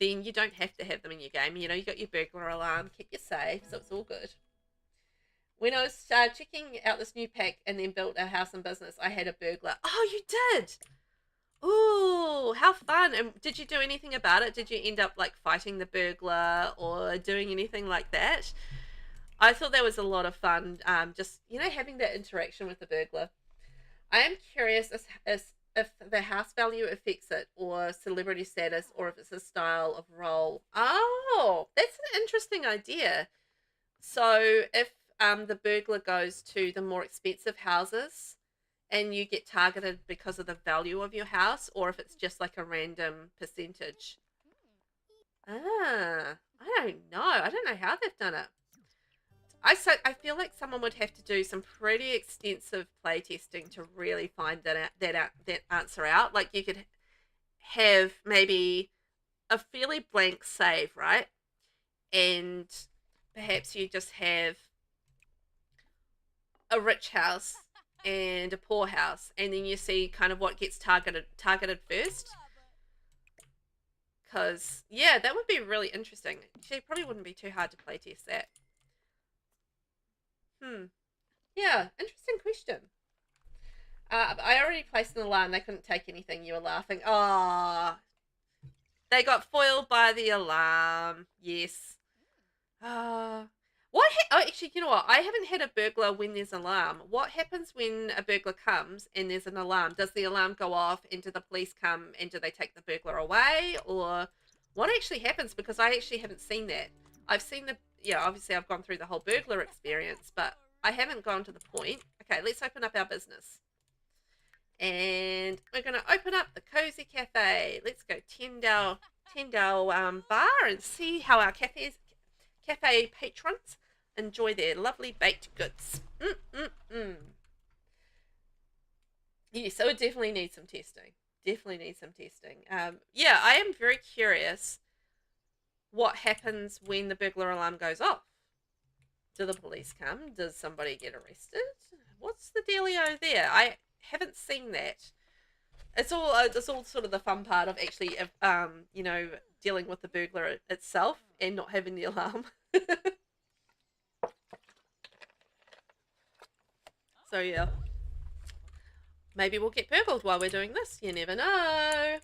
[SPEAKER 1] then you don't have to have them in your game. You got your burglar alarm, keep you safe, so it's all good. When I was checking out this new pack and then built a house and business, I had a burglar. Oh, you did? Ooh, how fun. And did you do anything about it? Did you end up like fighting the burglar or doing anything like that? I thought that was a lot of fun, just, having that interaction with the burglar. I am curious as if the house value affects it, or celebrity status, or if it's a style of role. Oh, that's an interesting idea. So if the burglar goes to the more expensive houses and you get targeted because of the value of your house, or if it's just like a random percentage. I don't know. I don't know how they've done it. I feel like someone would have to do some pretty extensive playtesting to really find that answer out. Like, you could have maybe a fairly blank save, right? And perhaps you just have a rich house and a poor house, and then you see kind of what gets targeted first. Because, yeah, that would be really interesting. Actually, it probably wouldn't be too hard to playtest that. Yeah, interesting question. I already placed an alarm. They couldn't take anything. You were laughing. Oh, They got foiled by the alarm. Yes. What? Oh, actually, you know what? I haven't had a burglar when there's an alarm. What happens when a burglar comes and there's an alarm? Does the alarm go off and do the police come and do they take the burglar away? Or what actually happens? Because I actually haven't seen that. I've seen obviously I've gone through the whole burglar experience, but I haven't gone to the point. Okay, let's open up our business. And we're going to open up the Cozy Cafe. Let's go Tyndale bar and see how our cafe patrons enjoy their lovely baked goods. Yeah, so it definitely needs some testing. Yeah, I am very curious what happens when the burglar alarm goes off. Do the police come? Does somebody get arrested? What's the dealio there? I haven't seen that. It's all sort of the fun part of actually dealing with the burglar itself and not having the alarm. So yeah, maybe we'll get burgled while we're doing this. You never know.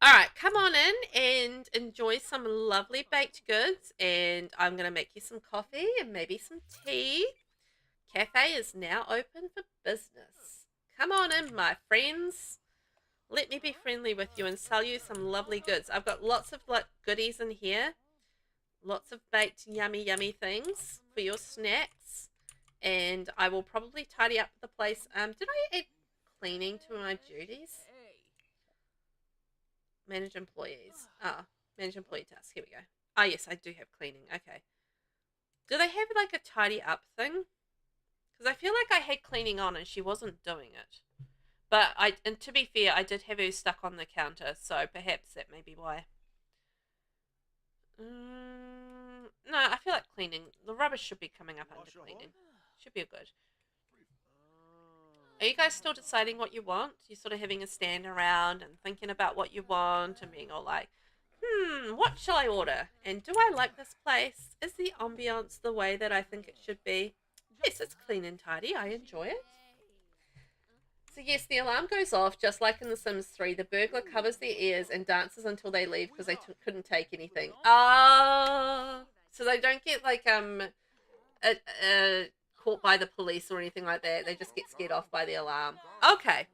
[SPEAKER 1] All right, come on in and enjoy some lovely baked goods, and I'm going to make you some coffee and maybe some tea. Cafe is now open for business. Come on in, my friends. Let me be friendly with you and sell you some lovely goods. I've got lots of goodies in here. Lots of baked yummy things for your snacks. And I will probably tidy up the place. Did I add cleaning to my duties? Manage employees. Manage employee tasks. Here we go. Oh, yes, I do have cleaning. Okay. Do they have like a tidy up thing? Because I feel like I had cleaning on and she wasn't doing it. But and to be fair, I did have her stuck on the counter, so perhaps that may be why. No, I feel like cleaning. The rubbish should be coming up under cleaning. Should be good. Are you guys still deciding what you want? You're sort of having a stand around and thinking about what you want and being all like, what shall I order? And do I like this place? Is the ambiance the way that I think it should be? Yes, it's clean and tidy. I enjoy it. So yes, the alarm goes off just like in The Sims 3. The burglar covers their ears and dances until they leave because they couldn't take anything. So they don't get like caught by the police or anything like that. They just get scared off by the alarm. Okay.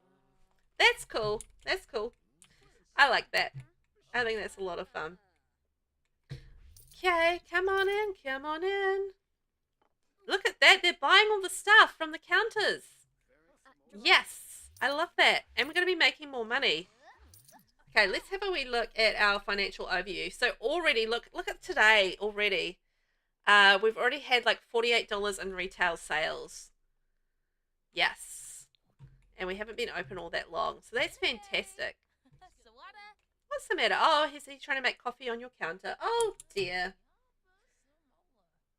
[SPEAKER 1] That's cool. I like that. I think that's a lot of fun. Okay, come on in. Look at that. They're buying all the stuff from the counters. Yes, I love that. And we're going to be making more money. Okay, let's have a wee look at our financial overview. So already, look at today already. We've already had like $48 in retail sales. Yes. And we haven't been open all that long. So that's fantastic. What's the matter? Oh, he's trying to make coffee on your counter. Oh, dear.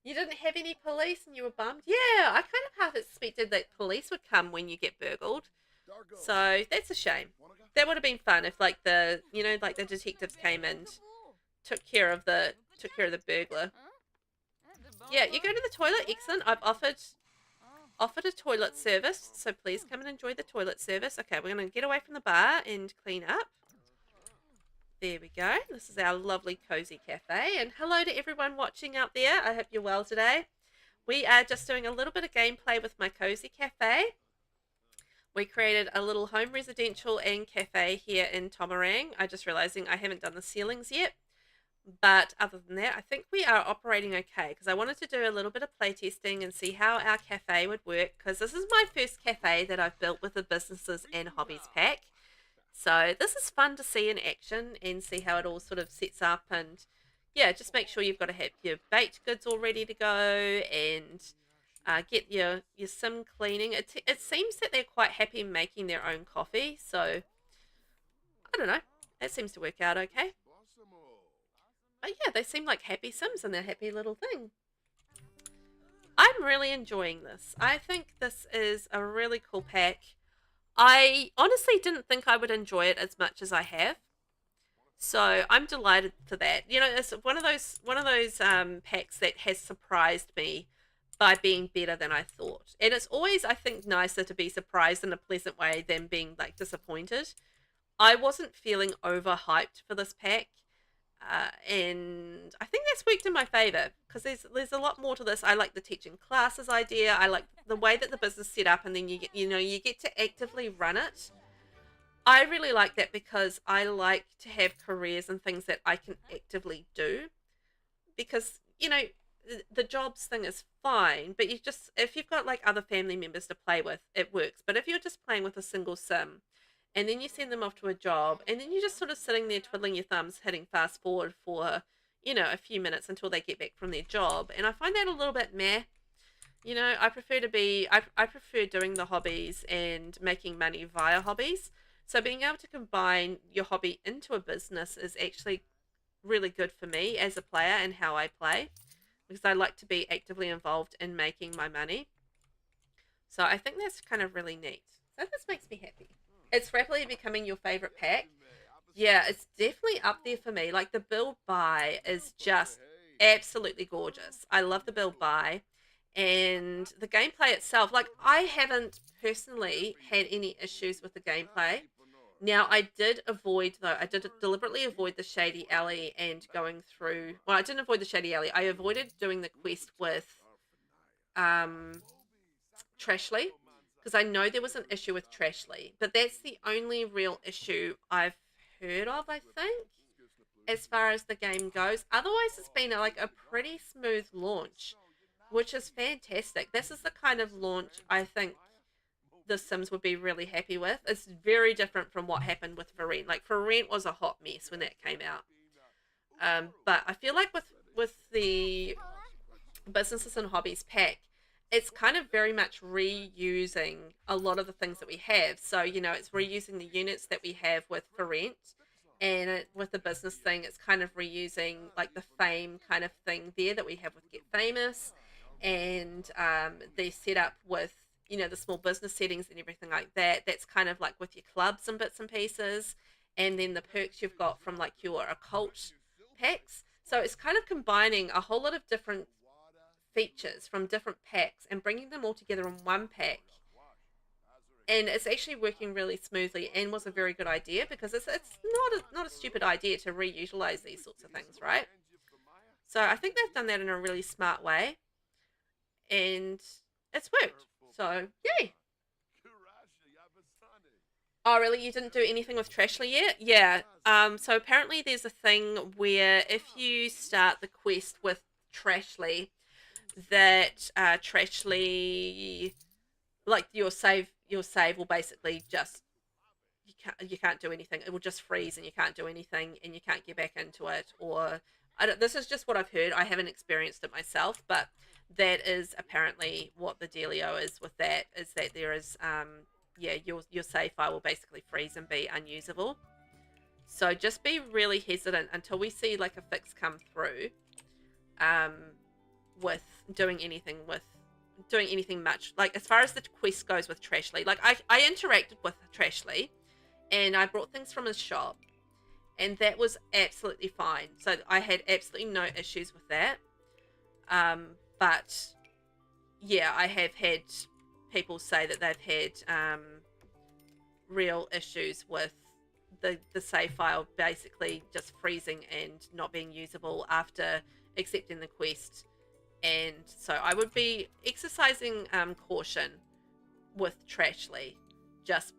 [SPEAKER 1] You didn't have any police and you were bummed? Yeah, I kind of half expected that police would come when you get burgled. So that's a shame. That would have been fun if like the detectives came and took care of the burglar. Yeah, you go to the toilet. Excellent. I've offered a toilet service, so please come and enjoy the toilet service. Okay, we're going to get away from the bar and clean up. There we go. This is our lovely cozy cafe. And hello to everyone watching out there. I hope you're well today. We are just doing a little bit of gameplay with my cozy cafe. We created a little home residential and cafe here in Tomarang. I'm just realizing I haven't done the ceilings yet. But other than that, I think we are operating okay because I wanted to do a little bit of playtesting and see how our cafe would work because this is my first cafe that I've built with the businesses and hobbies pack. So this is fun to see in action and see how it all sort of sets up, and yeah, just make sure you've got to have your baked goods all ready to go and get your sim cleaning. It seems that they're quite happy making their own coffee, so I don't know. That seems to work out okay. But yeah, they seem like happy sims and they're happy little thing. I'm really enjoying this. I think this is a really cool pack. I honestly didn't think I would enjoy it as much as I have. So I'm delighted for that. You know, it's one of those packs that has surprised me by being better than I thought. And it's always, I think, nicer to be surprised in a pleasant way than being like disappointed. I wasn't feeling overhyped for this pack. And I think that's worked in my favor because there's a lot more to this. I like the teaching classes idea. I like the way that the business set up, and then you get to actively run it. I really like that because I like to have careers and things that I can actively do because the jobs thing is fine, but if you've got like other family members to play with, it works. But if you're just playing with a single sim and then you send them off to a job and then you're just sort of sitting there twiddling your thumbs hitting fast forward for a few minutes until they get back from their job, and I find that a little bit meh. I prefer doing the hobbies and making money via hobbies. So being able to combine your hobby into a business is actually really good for me as a player and how I play, because I like to be actively involved in making my money. So I think that's kind of really neat. So this makes me happy. It's rapidly becoming your favorite pack. Yeah, it's definitely up there for me. Like the build buy is just absolutely gorgeous. I love the build buy and the gameplay itself. Like I haven't personally had any issues with the gameplay. Now I did deliberately avoid the shady alley and going through. Well, I didn't avoid the shady alley. I avoided doing the quest with um Trashley because I know there was an issue with Trashley, but that's the only real issue I've heard of, I think, as far as the game goes. Otherwise, it's been like a pretty smooth launch, which is fantastic. This is the kind of launch I think the Sims would be really happy with. It's very different from what happened with For Rent. Like For Rent was a hot mess when that came out. But I feel like with the businesses and hobbies pack, it's kind of very much reusing a lot of the things that we have. So, it's reusing the units that we have with For Rent. And with the business thing, it's kind of reusing like the fame kind of thing there that we have with Get Famous. And the setup with, the small business settings and everything like that. That's kind of like with your clubs and bits and pieces. And then the perks you've got from like your occult packs. So it's kind of combining a whole lot of different features from different packs and bringing them all together in one pack, and it's actually working really smoothly and was a very good idea because it's not a stupid idea to reutilize these sorts of things, right? So I think they've done that in a really smart way, and it's worked. So yay. Oh, really? You didn't do anything with Trashley yet? Yeah. So apparently there's a thing where if you start the quest with Trashley, that Trashley, like your save will basically just you can't do anything. It will just freeze and you can't do anything and you can't get back into it. Or this is just what I've heard. I haven't experienced it myself, but that is apparently what the dealio is with that. Is that there is yeah, your save file will basically freeze and be unusable. So just be really hesitant until we see like a fix come through. With doing anything much, like as far as the quest goes with Trashley. Like I interacted with Trashley and I brought things from his shop and that was absolutely fine. So I had absolutely no issues with that. But yeah, I have had people say that they've had real issues with the save file basically just freezing and not being usable after accepting the quest. And so I would be exercising caution with Trashley just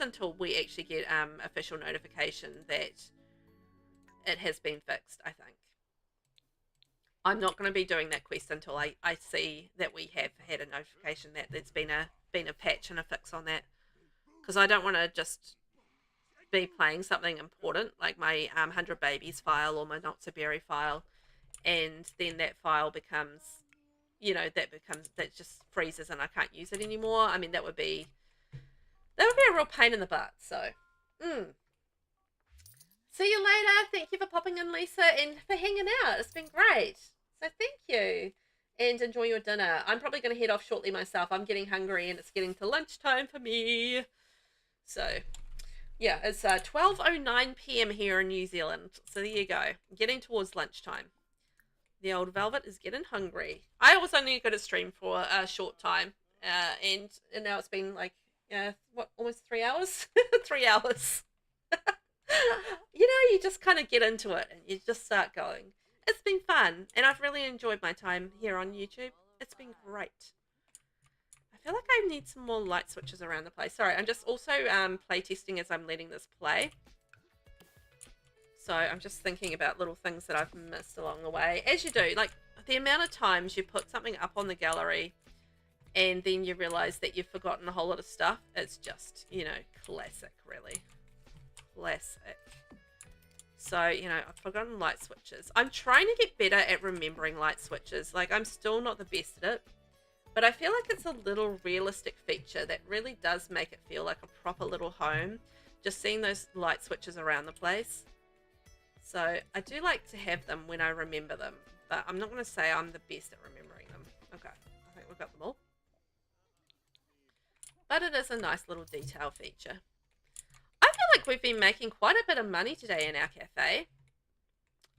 [SPEAKER 1] until we actually get official notification that it has been fixed. I think I'm not going to be doing that quest until I see that we have had a notification that there's been a patch and a fix on that, because I don't want to just be playing something important like my 100 babies file or my Not So Berry file, and then that file becomes, that just freezes and I can't use it anymore. I mean, that would be a real pain in the butt. So, see you later. Thank you for popping in, Lisa, and for hanging out. It's been great. So thank you, and enjoy your dinner. I'm probably going to head off shortly myself. I'm getting hungry, and it's getting to lunchtime for me. So, yeah, it's 12:09 p.m. here in New Zealand. So there you go. Getting towards lunchtime. The old Velvet is getting hungry. I was only going to stream for a short time, and now it's been like, almost 3 hours? 3 hours. You know, you just kind of get into it and you just start going. It's been fun, and I've really enjoyed my time here on YouTube. It's been great. I feel like I need some more light switches around the place. Sorry, I'm just also play testing as I'm letting this play. So I'm just thinking about little things that I've missed along the way. As you do, like the amount of times you put something up on the gallery and then you realize that you've forgotten a whole lot of stuff. It's just, you know, classic, really. Classic. So, you know, I've forgotten light switches. I'm trying to get better at remembering light switches. Like, I'm still not the best at it. But I feel like it's a little realistic feature that really does make it feel like a proper little home. Just seeing those light switches around the place. So, I do like to have them when I remember them. But I'm not going to say I'm the best at remembering them. Okay, I think we've got them all. But it is a nice little detail feature. I feel like we've been making quite a bit of money today in our cafe.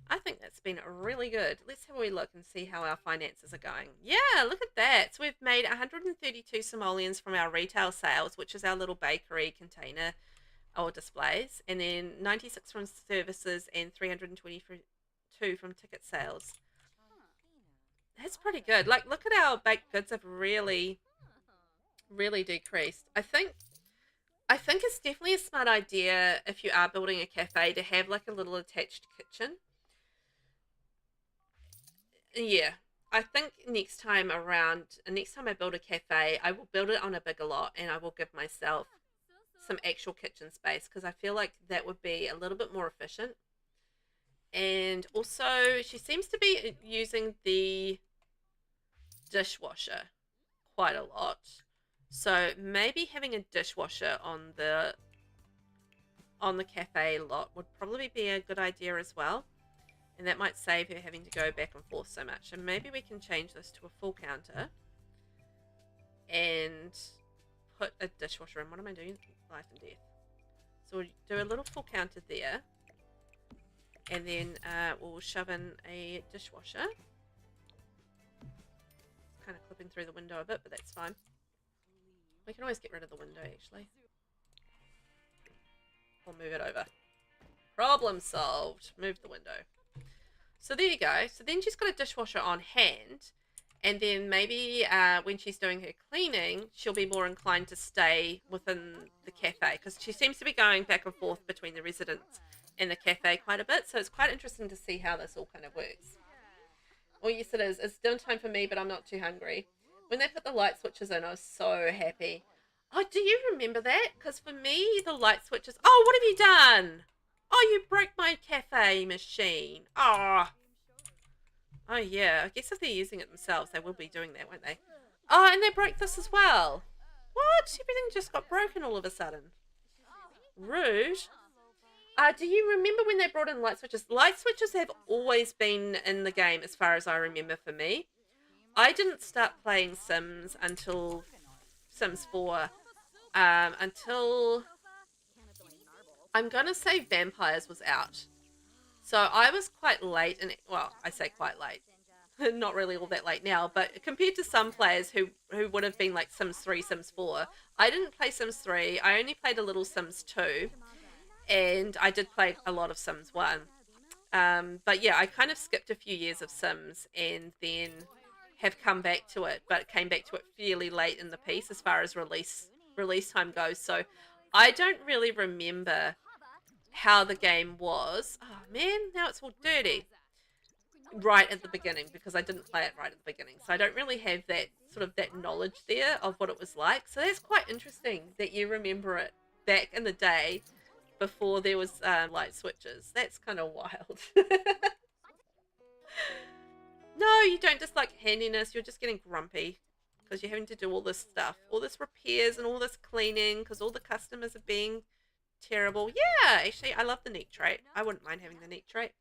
[SPEAKER 1] I think that's been really good. Let's have a wee look and see how our finances are going. Yeah, look at that. So we've made 132 simoleons from our retail sales, which is our little bakery container or displays. And then 96 from services and 322 from ticket sales. That's pretty good. Like, look at our baked goods have really decreased. I think it's definitely a smart idea if you are building a cafe to have like a little attached kitchen. Yeah, I think next time I build a cafe, I will build it on a bigger lot and I will give myself some actual kitchen space because I feel like that would be a little bit more efficient. And also, she seems to be using the dishwasher quite a lot. So maybe having a dishwasher on the cafe lot would probably be a good idea as well. And that might save her having to go back and forth so much. And maybe we can change this to a full counter and put a dishwasher in. What am I doing? Life and death. So we'll do a little full counter there. And then we'll shove in a dishwasher. It's kind of clipping through the window a bit, but that's fine. We can always get rid of the window, actually. Or move it over. Problem solved. Move the window. So there you go. So then she's got a dishwasher on hand. And then maybe when she's doing her cleaning, she'll be more inclined to stay within the cafe. Because she seems to be going back and forth between the residents and the cafe quite a bit. So it's quite interesting to see how this all kind of works. Oh, yes, it is. It's dinner time for me, but I'm not too hungry. When they put the light switches in, I was so happy. Oh, do you remember that? Because for me, the light switches... Oh, what have you done? Oh, you broke my cafe machine. Oh. Oh, yeah. I guess if they're using it themselves, they will be doing that, won't they? Oh, and they broke this as well. What? Everything just got broken all of a sudden. Rude. Do you remember when they brought in light switches? Light switches have always been in the game as far as I remember for me. I didn't start playing Sims until Sims 4. Until... I'm going to say Vampires was out. So I was quite late, and well, I say quite late. Not really all that late now, but compared to some players who would have been like Sims 3, Sims 4, I didn't play Sims 3. I only played a little Sims 2, and I did play a lot of Sims 1. But yeah, I kind of skipped a few years of Sims, and then have come back to it, but came back to it fairly late in the piece as far as release time goes. So I don't really remember how the game was. Oh man, now it's all dirty. Right at the beginning, because I didn't play it right at the beginning. So I don't really have that sort of that knowledge there of what it was like. So that's quite interesting that you remember it back in the day before there was light switches. That's kind of wild. No, you don't dislike handiness. You're just getting grumpy because you're having to do all this stuff, all this repairs and all this cleaning because all the customers are being terrible. Yeah, actually, I love the neat trait. I wouldn't mind having the neat trait.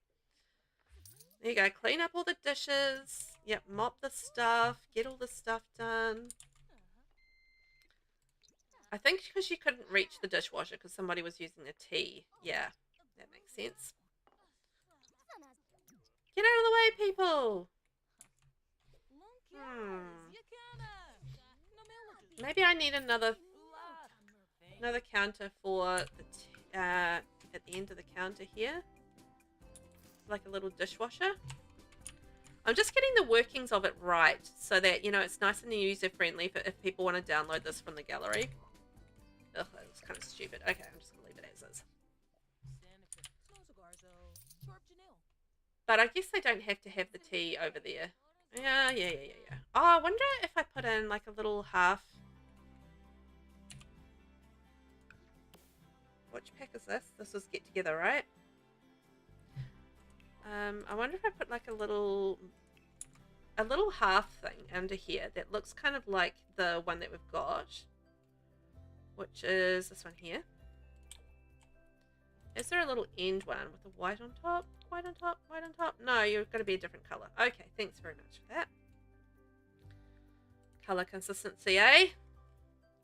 [SPEAKER 1] There you go. Clean up all the dishes. Yep, mop the stuff. Get all the stuff done. I think because you couldn't reach the dishwasher because somebody was using a tea. Yeah, that makes sense. Get out of the way, people! Maybe I need another counter for the at the end of the counter here. Like a little dishwasher. I'm just getting the workings of it right so that, you know, it's nice and user-friendly for if people want to download this from the gallery. Ugh, that was kind of stupid. Okay, I'm just going to leave it as is. But I guess they don't have to have the tea over there. Yeah. Oh, I wonder if I put in like a little half. Which pack is this? This was get together, right? I wonder if I put like a little half thing under here that looks kind of like the one that we've got, which is this one here. Is there a little end one with a white on top? White on top? White on top? No, you've got to be a different color. Okay, thanks very much for that. Color consistency, eh?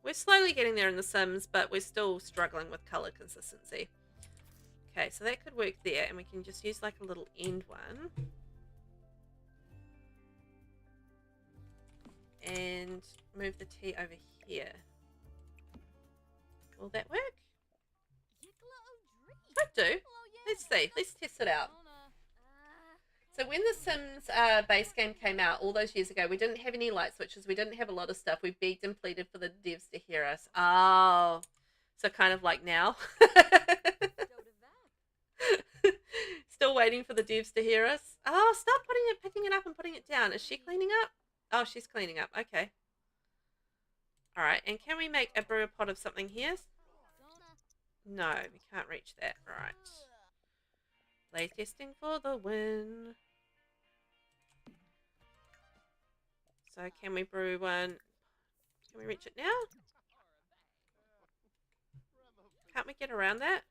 [SPEAKER 1] We're slowly getting there in The Sims, but we're still struggling with color consistency. Okay, so that could work there, and we can just use like a little end one. And move the tea over here. Will that work? Should do. Let's see. Let's test it out. So when The Sims base game came out all those years ago, we didn't have any light switches. We didn't have a lot of stuff. We begged and pleaded for the devs to hear us. Oh, so kind of like now. Still waiting for the devs to hear us. Oh, stop picking it up and putting it down. Is she cleaning up? Oh, she's cleaning up. Okay. All right. And can we make a brewer pot of something here? No, we can't reach that. Right. Play testing for the win. So can we brew one? Can we reach it now? Can't we get around that?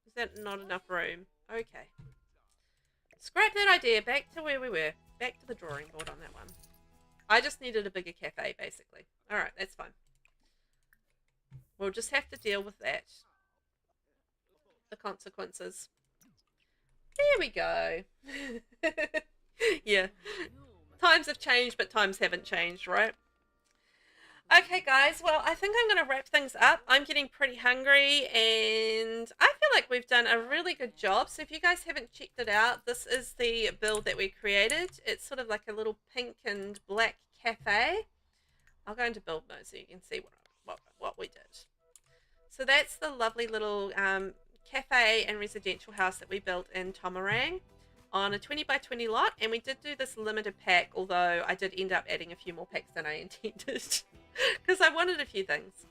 [SPEAKER 1] Is that not enough room? Okay. Scrap that idea. Back to where we were. Back to the drawing board on that one. I just needed a bigger cafe, basically. Alright, that's fine. We'll just have to deal with that. The consequences. There we go. Yeah. Times have changed, but times haven't changed, right? Okay, guys. Well, I think I'm going to wrap things up. I'm getting pretty hungry, and I feel like we've done a really good job. So if you guys haven't checked it out, this is the build that we created. It's sort of like a little pink and black cafe. I'll go into build mode so you can see what we did. So that's the lovely little cafe and residential house that we built in Tomarang on a 20 by 20 lot, and we did do this limited pack, although I did end up adding a few more packs than I intended because I wanted a few things.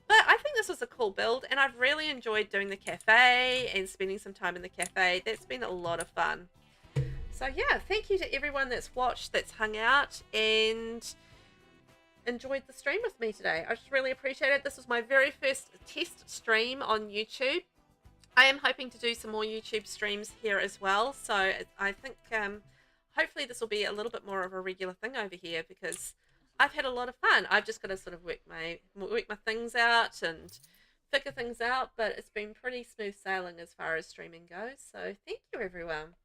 [SPEAKER 1] But I think this was a cool build, and I've really enjoyed doing the cafe and spending some time in the cafe. That's been a lot of fun. So yeah, thank you to everyone that's watched, that's hung out and enjoyed the stream with me today. I just really appreciate it. This was my very first test stream on YouTube. I am hoping to do some more YouTube streams here as well, so I think hopefully this will be a little bit more of a regular thing over here because I've had a lot of fun. I've just got to sort of work my things out and figure things out, but it's been pretty smooth sailing as far as streaming goes, so thank you everyone.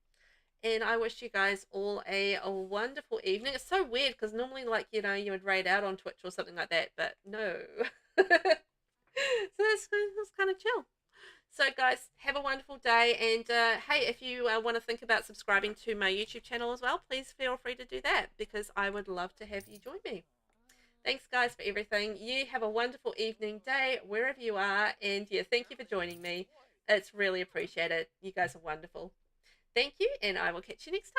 [SPEAKER 1] And I wish you guys all a wonderful evening. It's so weird because normally, like, you know, you would raid out on Twitch or something like that, but no. So it's kind of chill. So guys, have a wonderful day, and hey, if you want to think about subscribing to my YouTube channel as well, please feel free to do that because I would love to have you join me. Thanks guys for everything. You have a wonderful evening, day, wherever you are, and yeah, thank you for joining me. It's really appreciated. You guys are wonderful. Thank you, and I will catch you next time.